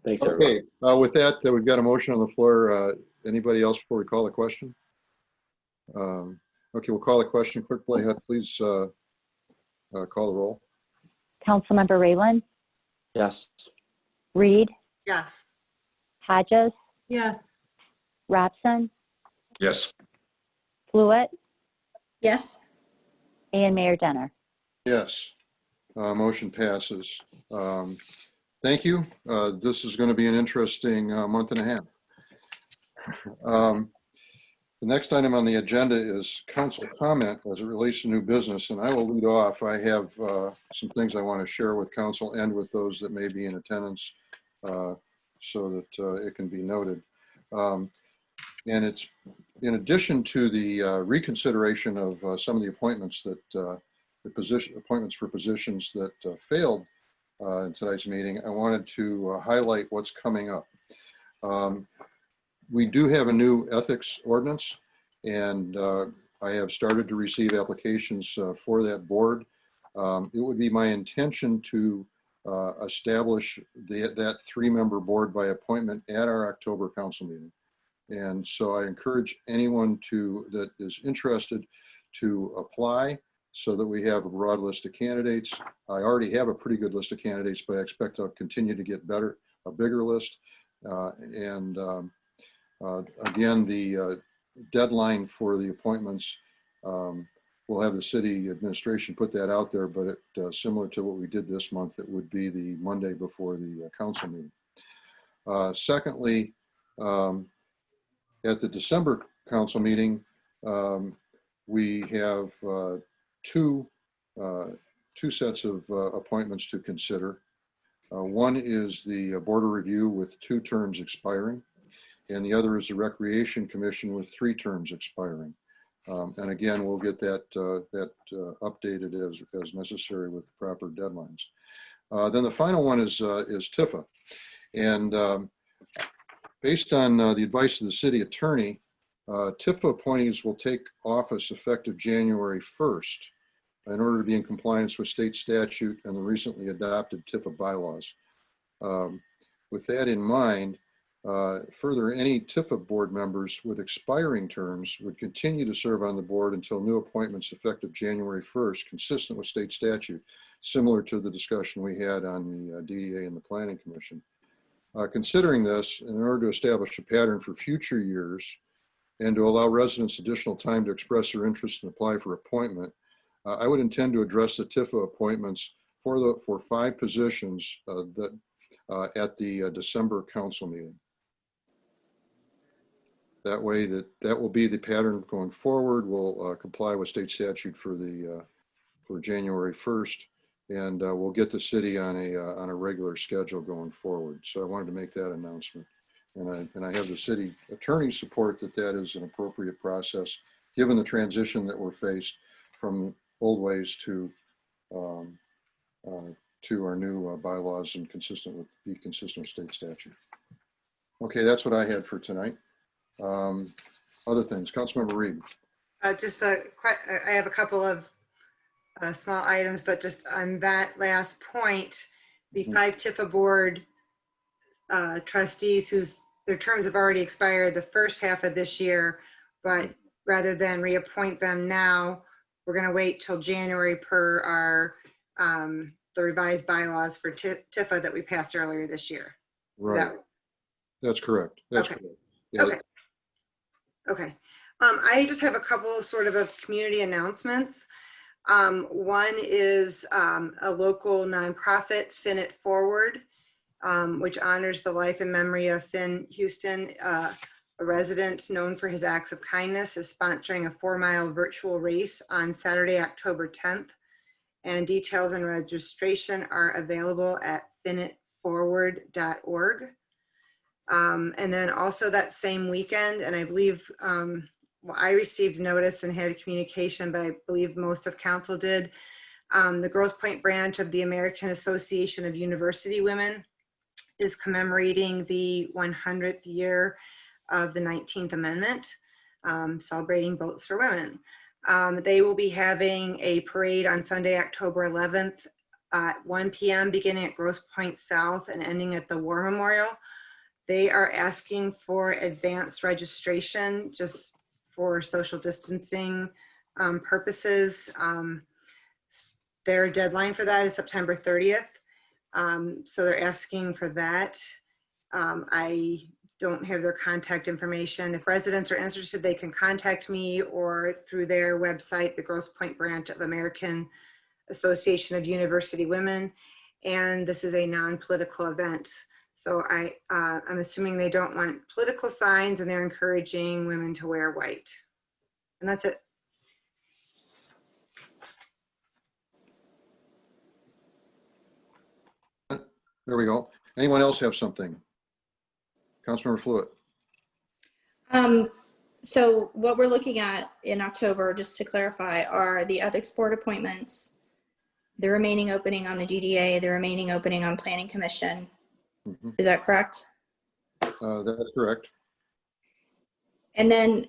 Thanks, everyone. Okay, with that, we've got a motion on the floor. Anybody else before we call the question? Okay, we'll call the question. Clerk Blayhut, please call the roll. Councilmember Rayland, Yes. Reed, Yes. Hodges, Yes. Robson, Yes. Fluid, Yes. and Mayor Denner. Yes, motion passes. Thank you. This is going to be an interesting month and a half. The next item on the agenda is council comment as it relates to new business, and I will lead off. I have some things I want to share with council and with those that may be in attendance, so that it can be noted. And it's in addition to the reconsideration of some of the appointments that appointments for positions that failed in tonight's meeting. I wanted to highlight what's coming up. We do have a new ethics ordinance, and I have started to receive applications for that board. It would be my intention to establish that 3-member board by appointment at our October council meeting. And so I encourage anyone that is interested to apply, so that we have a broad list of candidates. I already have a pretty good list of candidates, but I expect to continue to get a bigger list. Again, the deadline for the appointments, we'll have the city administration put that out there, but similar to what we did this month, it would be the Monday before the council meeting. Secondly, at the December council meeting, we have two sets of appointments to consider. One is the Board of Review with 2 terms expiring, and the other is the Recreation Commission with 3 terms expiring. And again, we'll get that updated as necessary with the proper deadlines. Then the final one is Tifa. And based on the advice of the city attorney, Tifa appointees will take office effective January 1st in order to be in compliance with state statute and the recently adopted Tifa bylaws. With that in mind, further, any Tifa board members with expiring terms would continue to serve on the board until new appointments effective January 1st, consistent with state statute, similar to the discussion we had on the DDA and the Planning Commission. Considering this, in order to establish a pattern for future years and to allow residents additional time to express their interest and apply for appointment, I would intend to address the Tifa appointments for 5 positions at the December council meeting. That way, that will be the pattern going forward. We'll comply with state statute for January 1st, and we'll get the city on a regular schedule going forward. So I wanted to make that announcement, and I have the city attorney's support that that is an appropriate process, given the transition that we're faced from old ways to our new bylaws and be consistent with state statute. Okay, that's what I had for tonight. Other things, Councilmember Reed. I have a couple of small items, but just on that last point, the 5 Tifa board trustees their terms have already expired the first half of this year, but rather than reappoint them now, we're going to wait till January per our the revised bylaws for Tifa that we passed earlier this year. Right. That's correct. That's okay. correct. Yeah. Okay. Okay. I just have a couple of community announcements. One is a local nonprofit, Fin It Forward, which honors the life and memory of Finn Houston, a resident known for his acts of kindness, is sponsoring a 4-mile virtual race on Saturday, October 10th. And details and registration are available at finitforward.org. And then also that same weekend, and I believe I received notice and had a communication, but I believe most of council did, the Grosse Pointe branch of the American Association of University Women is commemorating the 100th year of the 19th Amendment, celebrating votes for women. They will be having a parade on Sunday, October 11th at 1 p.m. beginning at Grosse Pointe South and ending at the War Memorial. They are asking for advanced registration just for social distancing purposes. Their deadline for that is September 30th. So they're asking for that. I don't have their contact information. If residents are interested, they can contact me or through their website, the Grosse Pointe branch of American Association of University Women. And this is a non-political event. So I'm assuming they don't want political signs and they're encouraging women to wear white. And that's it. There we go. Anyone else have something? Councilmember Fluitt. So what we're looking at in October, just to clarify, are the ethics board appointments, the remaining opening on the DDA, the remaining opening on Planning Commission. Mm-hmm. Is that correct? That's correct. And then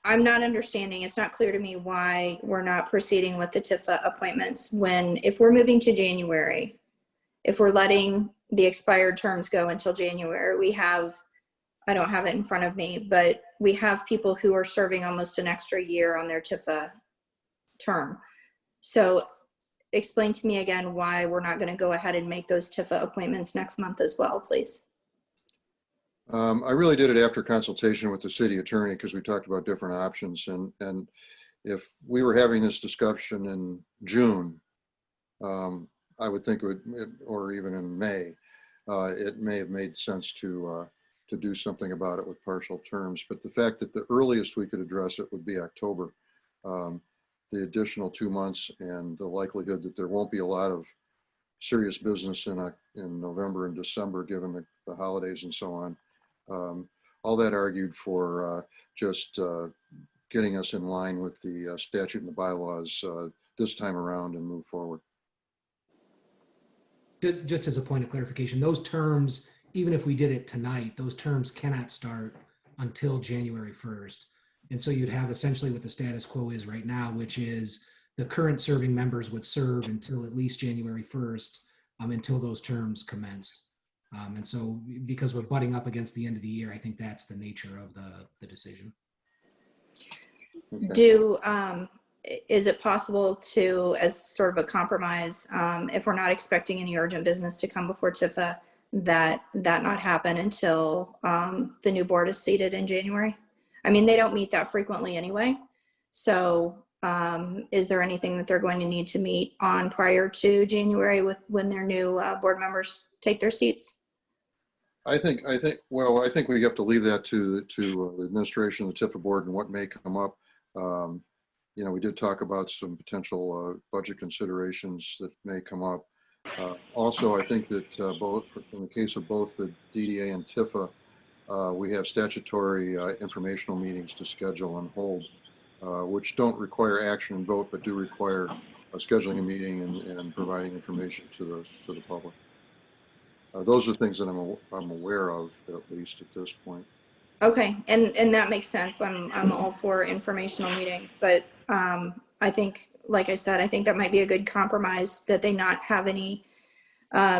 I'm not understanding, it's not clear to me why we're not proceeding with the TIFA appointments if we're moving to January, if we're letting the expired terms go until January, we have, I don't have it in front of me, but we have people who are serving almost an extra year on their TIFA term. So explain to me again why we're not going to go ahead and make those TIFA appointments next month as well, please? I really did it after consultation with the city attorney because we talked about different options. And if we were having this discussion in June, I would think it would, or even in May, it may have made sense to do something about it with partial terms. But the fact that the earliest we could address it would be October, the additional 2 months and the likelihood that there won't be a lot of serious business in November and December, given the holidays and so on. All that argued for just getting us in line with the statute and the bylaws this time around and move forward. Just as a point of clarification, those terms, even if we did it tonight, those terms cannot start until January 1st. And so you'd have essentially what the status quo is right now, which is the current serving members would serve until at least January 1st, until those terms commenced. And so because we're butting up against the end of the year, I think that's the nature of the decision. Okay. Is it possible to, as sort of a compromise, if we're not expecting any urgent business to come before TIFA, that not happen until the new board is seated in January? I mean, they don't meet that frequently anyway. So is there anything that they're going to need to meet on prior to January when their new board members take their seats? I think we have to leave that to the administration, the TIFA board, and what may come up. You know, we did talk about some potential budget considerations that may come up. Also, I think that in the case of both the DDA and TIFA, we have statutory informational meetings to schedule and hold, which don't require action and vote, but do require scheduling a meeting and providing information to the public. Those are things that I'm aware of, at least at this point. Okay, and that makes sense. I'm all for informational meetings, but I think, like I said, I think that might be a good compromise, that they not have any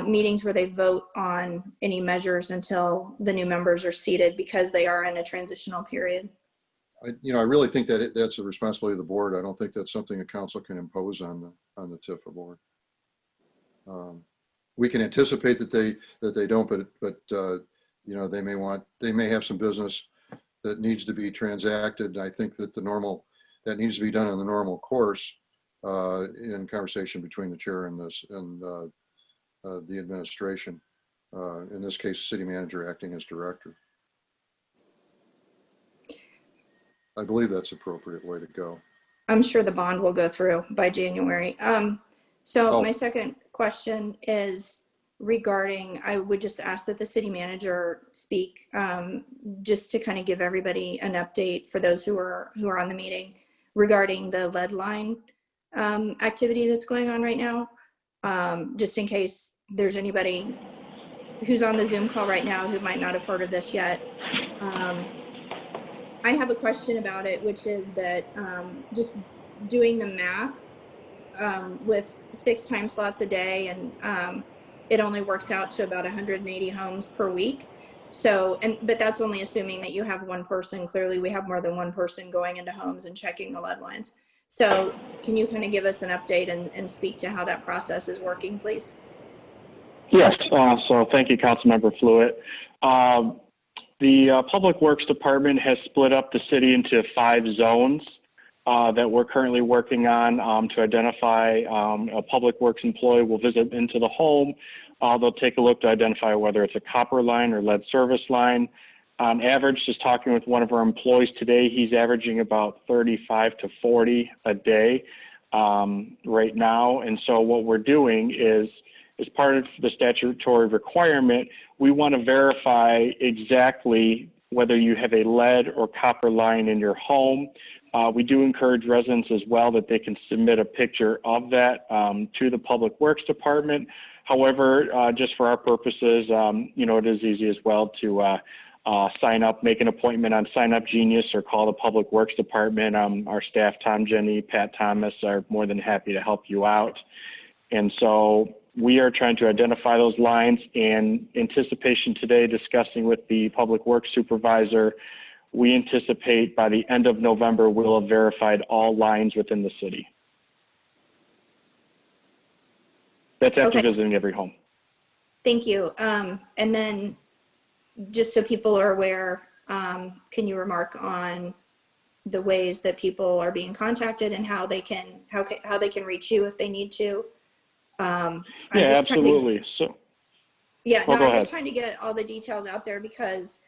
meetings where they vote on any measures until the new members are seated, because they are in a transitional period. I really think that that's a responsibility of the board. I don't think that's something the council can impose on the TIFA board. We can anticipate that they don't, but you know, they may have some business that needs to be transacted. I think that that needs to be done in the normal course in conversation between the chair and the administration. In this case, city manager acting as director. I believe that's the appropriate way to go. I'm sure the bond will go through by January. My second question is regarding, I would just ask that the city manager speak, just to kind of give everybody an update for those who are on the meeting regarding the lead line activity that's going on right now, just in case there's anybody who's on the Zoom call right now who might not have heard of this yet. I have a question about it, which is that just doing the math with 6 time slots a day, and it only works out to about 180 homes per week. So, but that's only assuming that you have one person. Clearly, we have more than one person going into homes and checking the lead lines. So can you kind of give us an update and speak to how that process is working, please? Yes, so thank you, Councilmember Fluitt. The Public Works Department has split up the city into 5 zones that we're currently working on to identify a Public Works employee will visit into the home. They'll take a look to identify whether it's a copper line or lead service line. On average, just talking with one of our employees today, he's averaging about 35 to 40 a day right now. And so what we're doing is, as part of the statutory requirement, we want to verify exactly whether you have a lead or copper line in your home. We do encourage residents as well that they can submit a picture of that to the Public Works Department. However, just for our purposes, it is easy as well to sign up, make an appointment on Sign Up Genius or call the Public Works Department. Our staff, Tom, Jenny, Pat, Thomas, are more than happy to help you out. And so we are trying to identify those lines, in anticipation today, discussing with the Public Works Supervisor. We anticipate by the end of November, we'll have verified all lines within the city. That's after Okay. visiting every home. Thank you. And then just so people are aware, can you remark on the ways that people are being contacted and how they can reach you if they need to? I'm Yeah, just absolutely. I'm ahead. just trying to get all the details out there because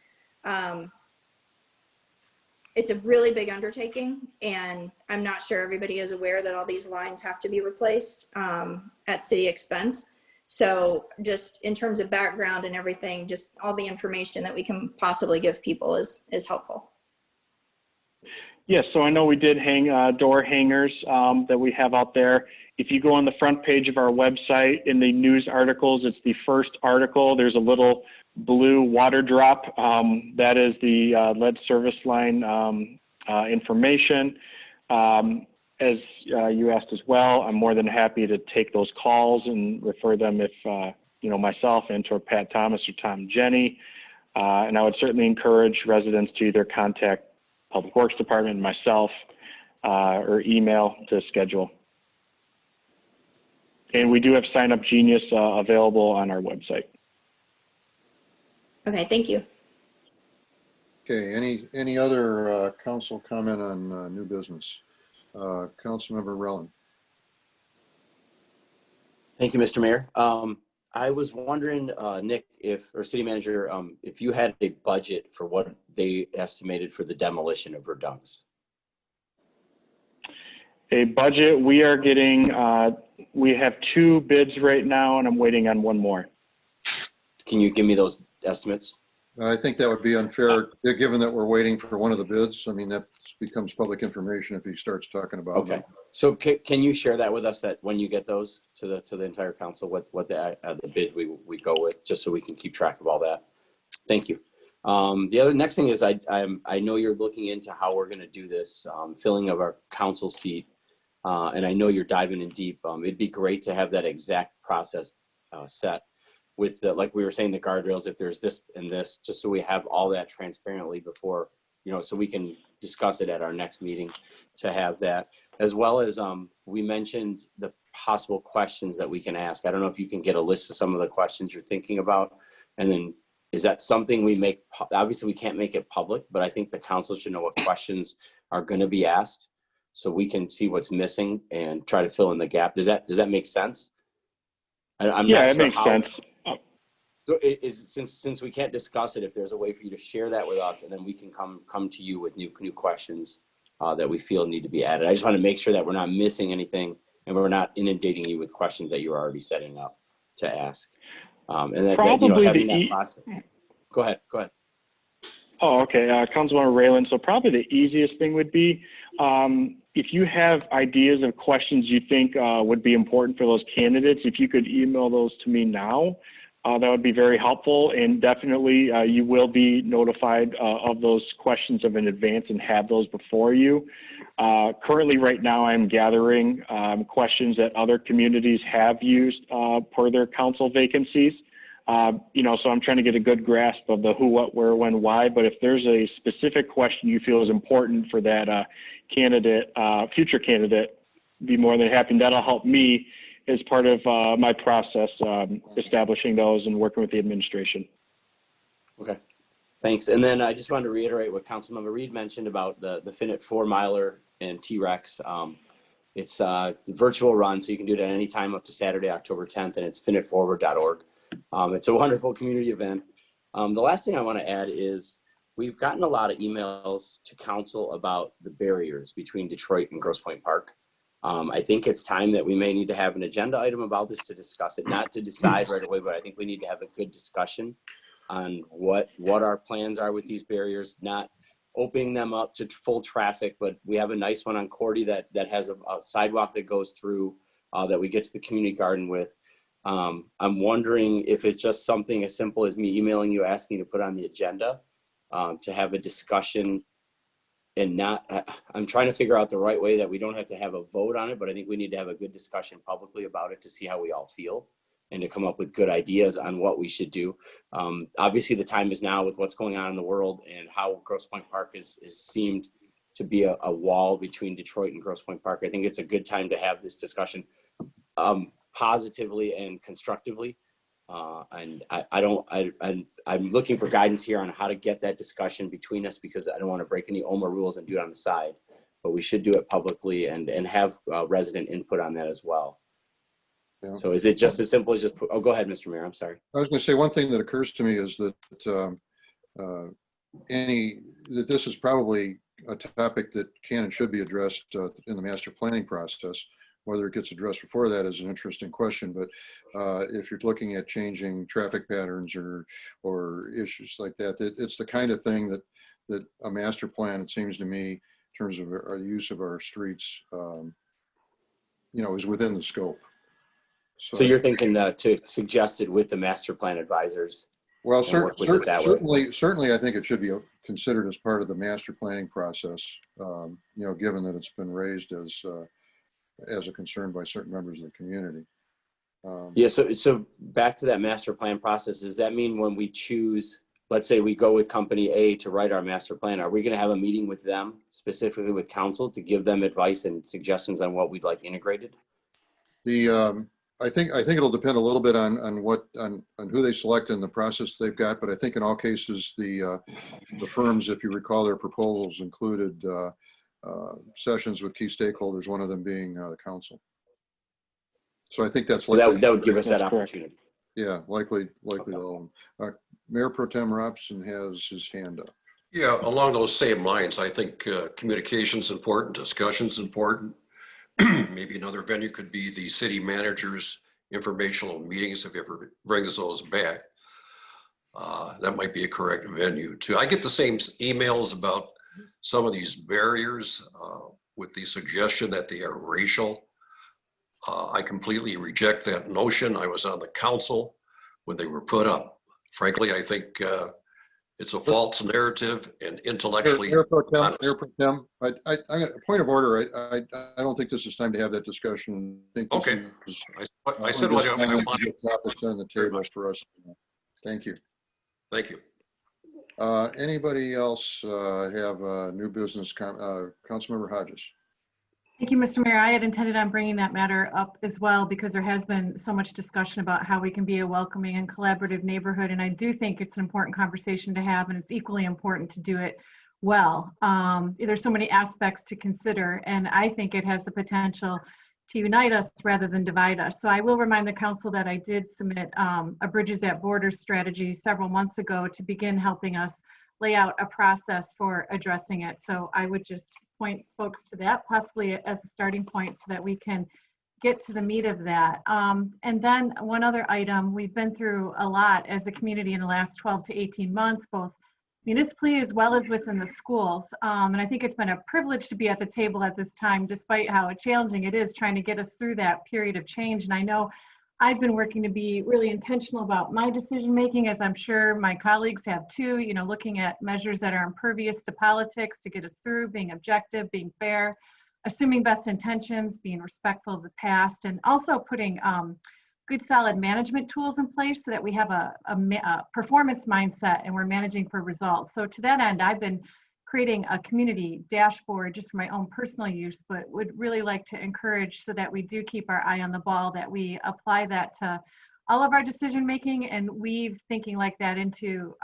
it's a really big undertaking, and I'm not sure everybody is aware that all these lines have to be replaced at city expense. So just in terms of background and everything, just all the information that we can possibly give people is helpful. Yes, so I know we did hang door hangers that we have out there. If you go on the front page of our website in the news articles, it's the first article. There's a little blue water drop. That is the lead service line information. As you asked as well, I'm more than happy to take those calls and refer them if, myself and to Pat Thomas or Tom Jenny. And I would certainly encourage residents to either contact Public Works Department and myself or email to schedule. And we do have Sign Up Genius available on our website. Okay, thank you. Okay, any other council comment on new business? Councilmember Rowland. Thank you, Mr. Mayor. I was wondering, Nick, or City Manager, if you had a budget for what they estimated for the demolition of Verdunks. A budget, we are getting, we have 2 bids right now, and I'm waiting on 1 more. Can you give me those estimates? I think that would be unfair, given that we're waiting for one of the bids. I mean, that becomes public information if he starts talking about Okay. them. So can you share that with us, that when you get those to the entire council, what the bid we go with, just so we can keep track of all that? Thank you. The next thing is I know you're looking into how we're going to do this filling of our council seat, and I know you're diving in deep. It'd be great to have that exact process set with like we were saying, the guardrails, if there's this and this, just so we have all that transparently before, so we can discuss it at our next meeting, to have that, as well as we mentioned the possible questions that we can ask. I don't know if you can get a list of some of the questions you're thinking about, and then is that something we make, obviously we can't make it public, but I think the council should know what questions are going to be asked so we can see what's missing and try to fill in the gap. Does that make sense? I'm yeah, not it sure makes how. sense. So since we can't discuss it, if there's a way for you to share that with us, and then we can come to you with new questions that we feel need to be added. I just want to make sure that we're not missing anything and we're not inundating you with questions that you're already setting up to ask. And that having that process. Go ahead. Oh, okay. Councilmember Rayland. So probably the easiest thing would be if you have ideas of questions you think would be important for those candidates, if you could email those to me now, that would be very helpful. And definitely you will be notified of those questions in advance and have those before you. Currently, right now, I'm gathering questions that other communities have used per their council vacancies. So I'm trying to get a good grasp of the who, what, where, when, why. But if there's a specific question you feel is important for that candidate, future candidate, be more than happy. And that'll help me as part of my process, establishing those and working with the administration. Okay, thanks. And then I just wanted to reiterate what Councilmember Reed mentioned about the Finit 4-miler and T-Rex. It's a virtual run, so you can do it at any time up to Saturday, October 10th, and it's finitforward.org. It's a wonderful community event. The last thing I want to add is we've gotten a lot of emails to council about the barriers between Detroit and Grosse Pointe Park. I think it's time that we may need to have an agenda item about this to discuss it, not to decide right away, but I think we need to have a good discussion on what our plans are with these barriers, not opening them up to full traffic, but we have a nice one on Cordy that has a sidewalk that goes through that we get to the community garden with. I'm wondering if it's just something as simple as me emailing you, asking you to put on the agenda to have a discussion, and I'm trying to figure out the right way that we don't have to have a vote on it, but I think we need to have a good discussion publicly about it to see how we all feel and to come up with good ideas on what we should do. Obviously the time is now with what's going on in the world and how Grosse Pointe Park is seemed to be a wall between Detroit and Grosse Pointe Park. I think it's a good time to have this discussion. positively and constructively. And I'm looking for guidance here on how to get that discussion between us, because I don't want to break any OMA rules and do it on the side, but we should do it publicly and have resident input on that as well. Yeah. So is it just as simple as just put, oh, go ahead, Mr. Mayor, I'm sorry. I was going to say, one thing that occurs to me is that this is probably a topic that can and should be addressed in the master planning process. Whether it gets addressed before that is an interesting question, but if you're looking at changing traffic patterns or issues like that, it's the kind of thing that a master plan, it seems to me, in terms of our use of our streets, is within the scope. So you're thinking to suggest it with the master plan advisors? Well, certainly, I think it should be considered as part of the master planning process, given that it's been raised as a concern by certain members of the community. Yeah, so back to that master plan process, does that mean when we choose, let's say we go with company A to write our master plan, are we going to have a meeting with them, specifically with council, to give them advice and suggestions on what we'd like integrated? I think it'll depend a little bit on who they select and the process they've got, but I think in all cases the firms, if you recall, their proposals included sessions with key stakeholders, one of them being the council. So I think that's so that would give us that opportunity. Yeah, likely all of them. Mayor Pro Tem Robson has his hand up. Yeah, along those same lines, I think communication's important, discussion's important. Maybe another venue could be the city manager's informational meetings, if he ever brings those back. That might be a correct venue too. I get the same emails about some of these barriers with the suggestion that they are racial. I completely reject that notion. I was on the council when they were put up. Frankly, I think it's a false narrative and intellectually honest. Mayor Pro Tem, I got a point of order. I don't think this is time to have that discussion. I think okay. I said what I wanted. Topics on the table for us. Thank you. Thank you. Anybody else have new business? Councilmember Hodges. Thank you, Mr. Mayor. I had intended on bringing that matter up as well because there has been so much discussion about how we can be a welcoming and collaborative neighborhood. And I do think it's an important conversation to have, and it's equally important to do it well. There's so many aspects to consider, and I think it has the potential to unite us rather than divide us. So I will remind the council that I did submit a Bridges at Borders strategy several months ago to begin helping us lay out a process for addressing it. So I would just point folks to that, possibly as a starting point, so that we can get to the meat of that. And then one other item, we've been through a lot as a community in the last 12 to 18 months, both municipally as well as within the schools. And I think it's been a privilege to be at the table at this time, despite how challenging it is trying to get us through that period of change. And I know I've been working to be really intentional about my decision making, as I'm sure my colleagues have too, looking at measures that are impervious to politics to get us through, being objective, being fair, assuming best intentions, being respectful of the past, and also putting good solid management tools in place so that we have a performance mindset and we're managing for results. So to that end, I've been creating a community dashboard just for my own personal use, but would really like to encourage so that we do keep our eye on the ball, that we apply that to all of our decision making and weave thinking like that into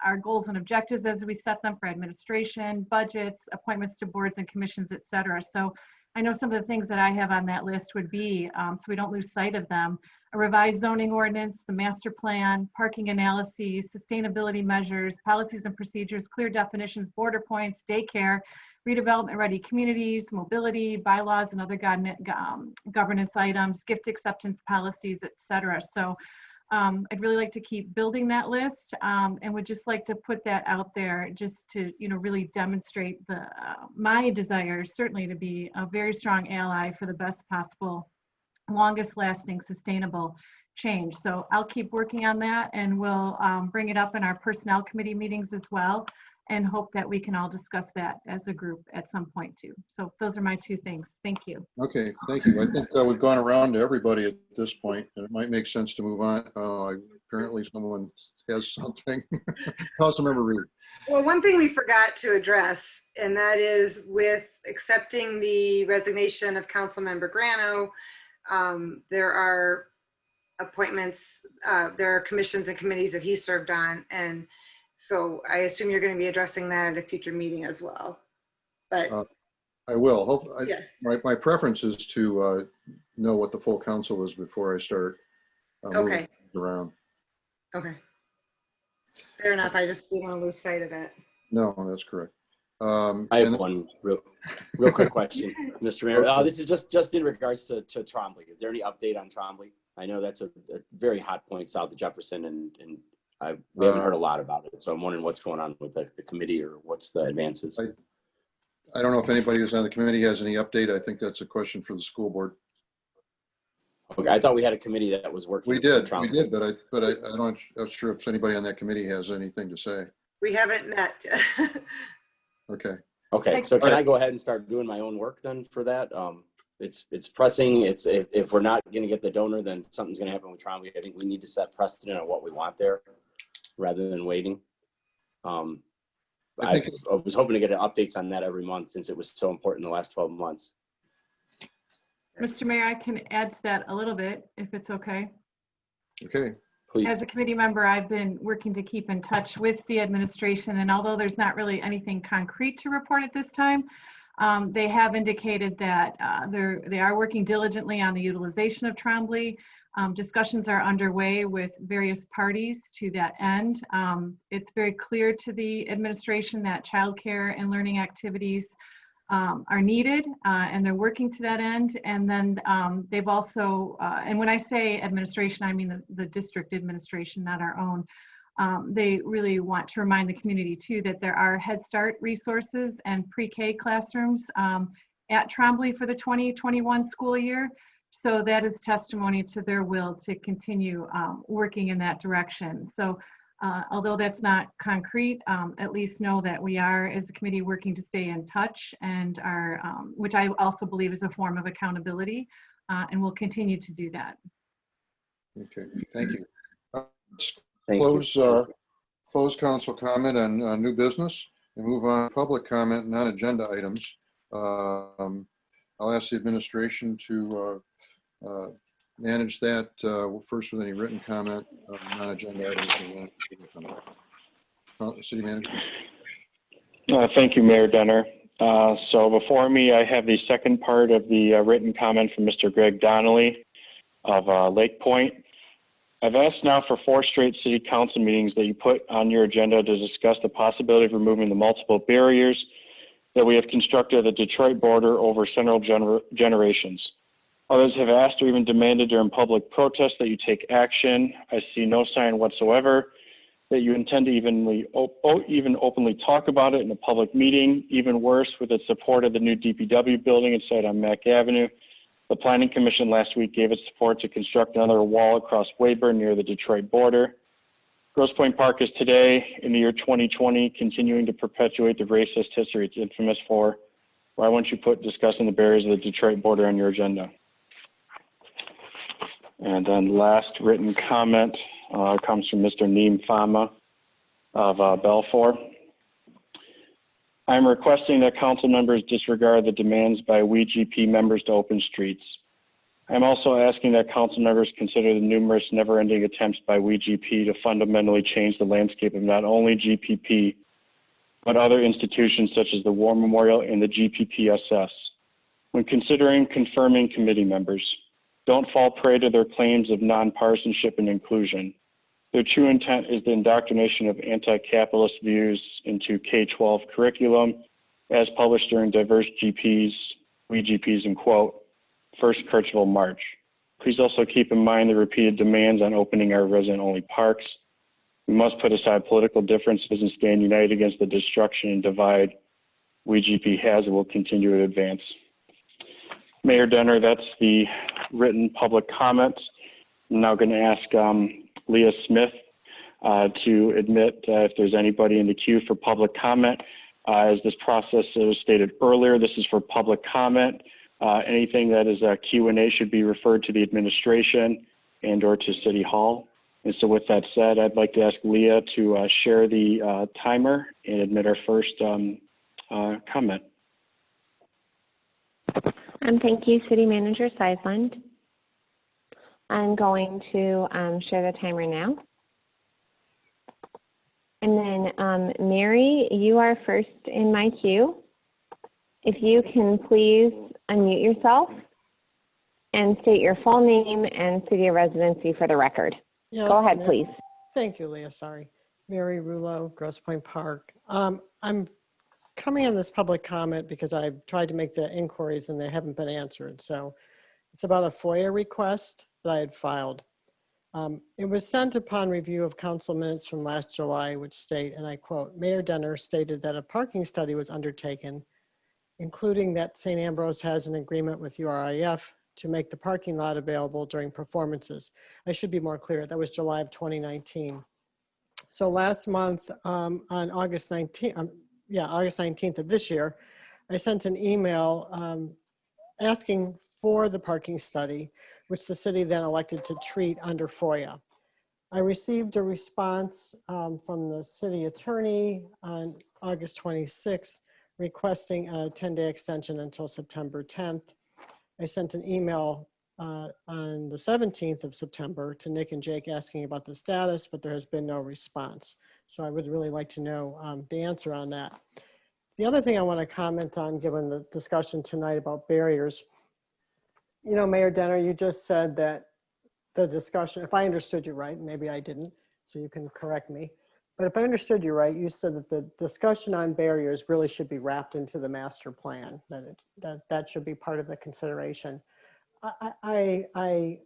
our goals and objectives as we set them for administration, budgets, appointments to boards and commissions, et cetera. So I know some of the things that I have on that list would be, so we don't lose sight of them, a revised zoning ordinance, the master plan, parking analyses, sustainability measures, policies and procedures, clear definitions, border points, daycare, redevelopment ready communities, mobility, bylaws and other governance items, gift acceptance policies, et cetera. So I'd really like to keep building that list and would just like to put that out there just to, really demonstrate my desire certainly to be a very strong ally for the best possible, longest lasting, sustainable change. So I'll keep working on that and we'll bring it up in our personnel committee meetings as well and hope that we can all discuss that as a group at some point too. So those are my two things. Thank you. Okay, thank you. I think we've gone around to everybody at this point, and it might make sense to move on. Apparently someone has something. Councilmember Reed. Well, one thing we forgot to address, and that is with accepting the resignation of Councilmember Grano, there are appointments, there are commissions and committees that he served on. And so I assume you're going to be addressing that at a future meeting as well. But I will. Hopefully, yeah. My preference is to know what the full council is before I start moving Okay. things around. Okay. Fair enough. I just didn't want to lose sight of that. No, that's correct. I have one real quick question, Mr. Mayor. This is just in regards to Trombley. Is there any update on Trombley? I know that's a very hot point south of Jefferson, and we haven't heard a lot about it. So I'm wondering what's going on with the committee, or what's the advances. I don't know if anybody who's on the committee has any update. I think that's a question for the school board. Okay, I thought we had a committee that was working. We did, but I'm not sure if anybody on that committee has anything to say. We haven't met. Okay. Okay, so can I go ahead and start doing my own work then for that? It's pressing. It's if we're not going to get the donor, then something's going to happen with Trombley. I think we need to set precedent on what we want there, rather than waiting. I was hoping to get updates on that every month, since it was so important in the last 12 months. Mr. Mayor, I can add to that a little bit, if it's okay. Okay. Please. As a committee member, I've been working to keep in touch with the administration, and although there's not really anything concrete to report at this time, they have indicated that they are working diligently on the utilization of Trombley. Discussions are underway with various parties to that end. It's very clear to the administration that childcare and learning activities are needed, and they're working to that end. And then they've also, and when I say administration, I mean the district administration, not our own. They really want to remind the community too that there are Head Start resources and pre-K classrooms at Trombley for the 2021 school year. So that is testimony to their will to continue working in that direction. So although that's not concrete, at least know that we are, as a committee, working to stay in touch, and are, which I also believe is a form of accountability, and we'll continue to do that. Okay, thank you. Close council comment on new business and move on to public comment, non-agenda items. I'll ask the administration to manage that first with any written comment on non-agenda items, and then city manager. Thank you, Mayor Denner. So before me, I have the second part of the written comment from Mr. Greg Donnelly of Lake Point. I've asked now for 4 straight city council meetings that you put on your agenda to discuss the possibility of removing the multiple barriers that we have constructed at the Detroit border over several generations. Others have asked or even demanded during public protests that you take action. I see no sign whatsoever that you intend to even openly talk about it in a public meeting. Even worse, with its support of the new DPW building inside on Mack Avenue. The Planning Commission last week gave its support to construct another wall across Weyburn near the Detroit border. Grosse Pointe Park is today, in the year 2020, continuing to perpetuate the racist history it's infamous for. Why won't you put discussing the barriers of the Detroit border on your agenda? And then last written comment comes from Mr. Neem Fama of Belfour. I'm requesting that council members disregard the demands by WeGP members to open streets. I'm also asking that council members consider the numerous never-ending attempts by WeGP to fundamentally change the landscape of not only GPP, but other institutions such as the War Memorial and the GPPSS. When considering confirming committee members, don't fall prey to their claims of nonpartisanship and inclusion. Their true intent is the indoctrination of anti-capitalist views into K-12 curriculum, as published during diverse GPs, WeGPs, and quote, First Kirchville March. Please also keep in mind the repeated demands on opening our resident-only parks. We must put aside political differences and stand united against the destruction and divide WeGP has and will continue to advance. Mayor Denner, that's the written public comments. I'm now going to ask Leah Smith to admit if there's anybody in the queue for public comment. As this process was stated earlier, this is for public comment. Anything that is a Q&A should be referred to the administration and or to City Hall. And so with that said, I'd like to ask Leah to share the timer and admit our first comment. Thank you, City Manager Seisland. I'm going to share the timer now. And then Mary, you are first in my queue. If you can please unmute yourself and state your full name and city of residency for the record. Yes, Go ahead, Mary. please. Thank you, Leah. Sorry. Mary Rulo, Grosse Pointe Park. I'm coming on this public comment because I've tried to make the inquiries and they haven't been answered. So it's about a FOIA request that I had filed. It was sent upon review of council minutes from last July, which state, and I quote, Mayor Denner stated that a parking study was undertaken, including that St. Ambrose has an agreement with URIF to make the parking lot available during performances. I should be more clear, that was July of 2019. So last month, on August 19th, August 19th of this year, I sent an email asking for the parking study, which the city then elected to treat under FOIA. I received a response from the city attorney on August 26th, requesting a 10-day extension until September 10th. I sent an email on the 17th of September to Nick and Jake asking about the status, but there has been no response. So I would really like to know the answer on that. The other thing I want to comment on, given the discussion tonight about barriers, you know, Mayor Denner, you just said that the discussion, if I understood you right, maybe I didn't, so you can correct me, but if I understood you right, you said that the discussion on barriers really should be wrapped into the master plan, that should be part of the consideration. I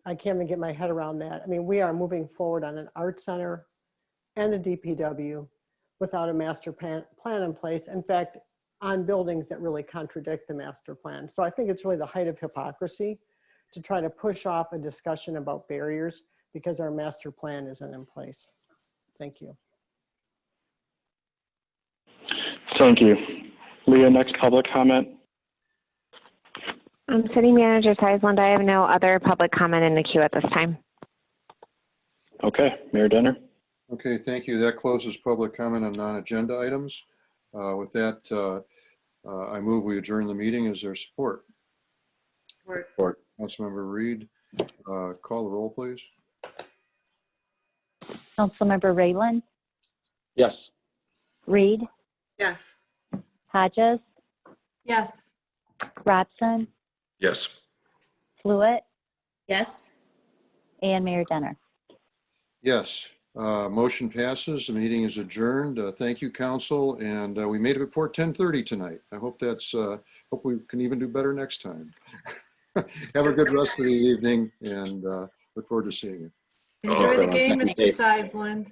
can't even get my head around that. I mean, we are moving forward on an art center and a DPW without a master plan in place. In fact, on buildings that really contradict the master plan. So I think it's really the height of hypocrisy to try to push off a discussion about barriers because our master plan isn't in place. Thank you. Thank you. Leah, next public comment. City Manager Seisland, I have no other public comment in the queue at this time. Okay, Mayor Denner. Okay, thank you. That closes public comment on non-agenda items. With that, I move we adjourn the meeting. Is there support? Support. Councilmember Reed, call the roll, please. Councilmember Rayland, Yes. Reed, Yes. Hodges, Yes. Robson, Yes. Fluid, Yes. and Mayor Denner. Yes, motion passes. The meeting is adjourned. Thank you, council. And we made it before 10:30 tonight. I hope hope we can even do better next time. Have a good rest of the evening and look forward to seeing you. Enjoy the game, Thank Mr. you. Seisland.